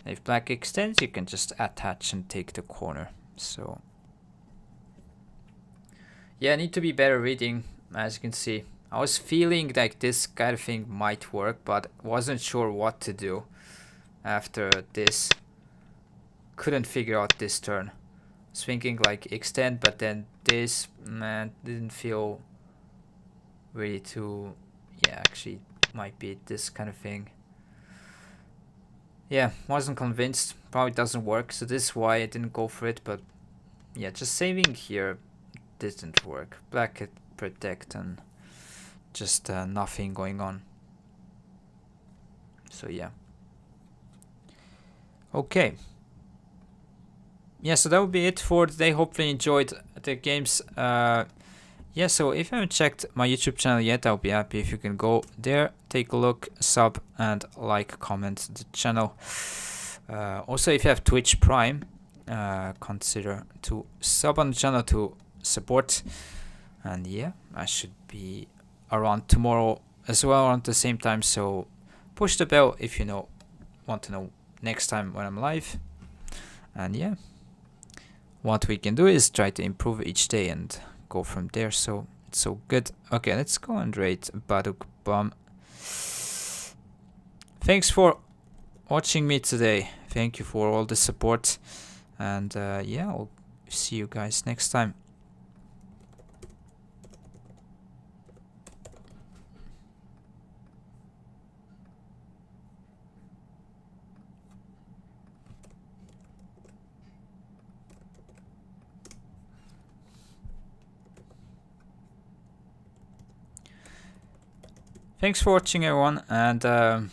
If black extends, you can just attach and take the corner. So yeah, I need to be better reading. As you can see, I was feeling like this kind of thing might work, but wasn't sure what to do after this. Couldn't figure out this turn. I was thinking like extend, but then this, man, didn't feel really too. Yeah, actually might be this kind of thing. Yeah, wasn't convinced. Probably doesn't work, so this is why I didn't go for it. But yeah, just saving here didn't work. Black could protect and just nothing going on. So yeah. Okay. Yeah, so that would be it for today. Hopefully you enjoyed the games. Yeah, so if you haven't checked my YouTube channel yet, I'll be happy if you can go there, take a look, sub, and like, comment the channel. Also, if you have Twitch Prime, consider to sub on the channel to support. And yeah, I should be around tomorrow as well around the same time. So push the bell if you want to know next time when I'm live. And yeah, what we can do is try to improve each day and go from there. So it's so good. Okay, let's go and rate Baduk Bomb. Thanks for watching me today. Thank you for all the support. And yeah, I'll see you guys next time. Thanks for watching, everyone, and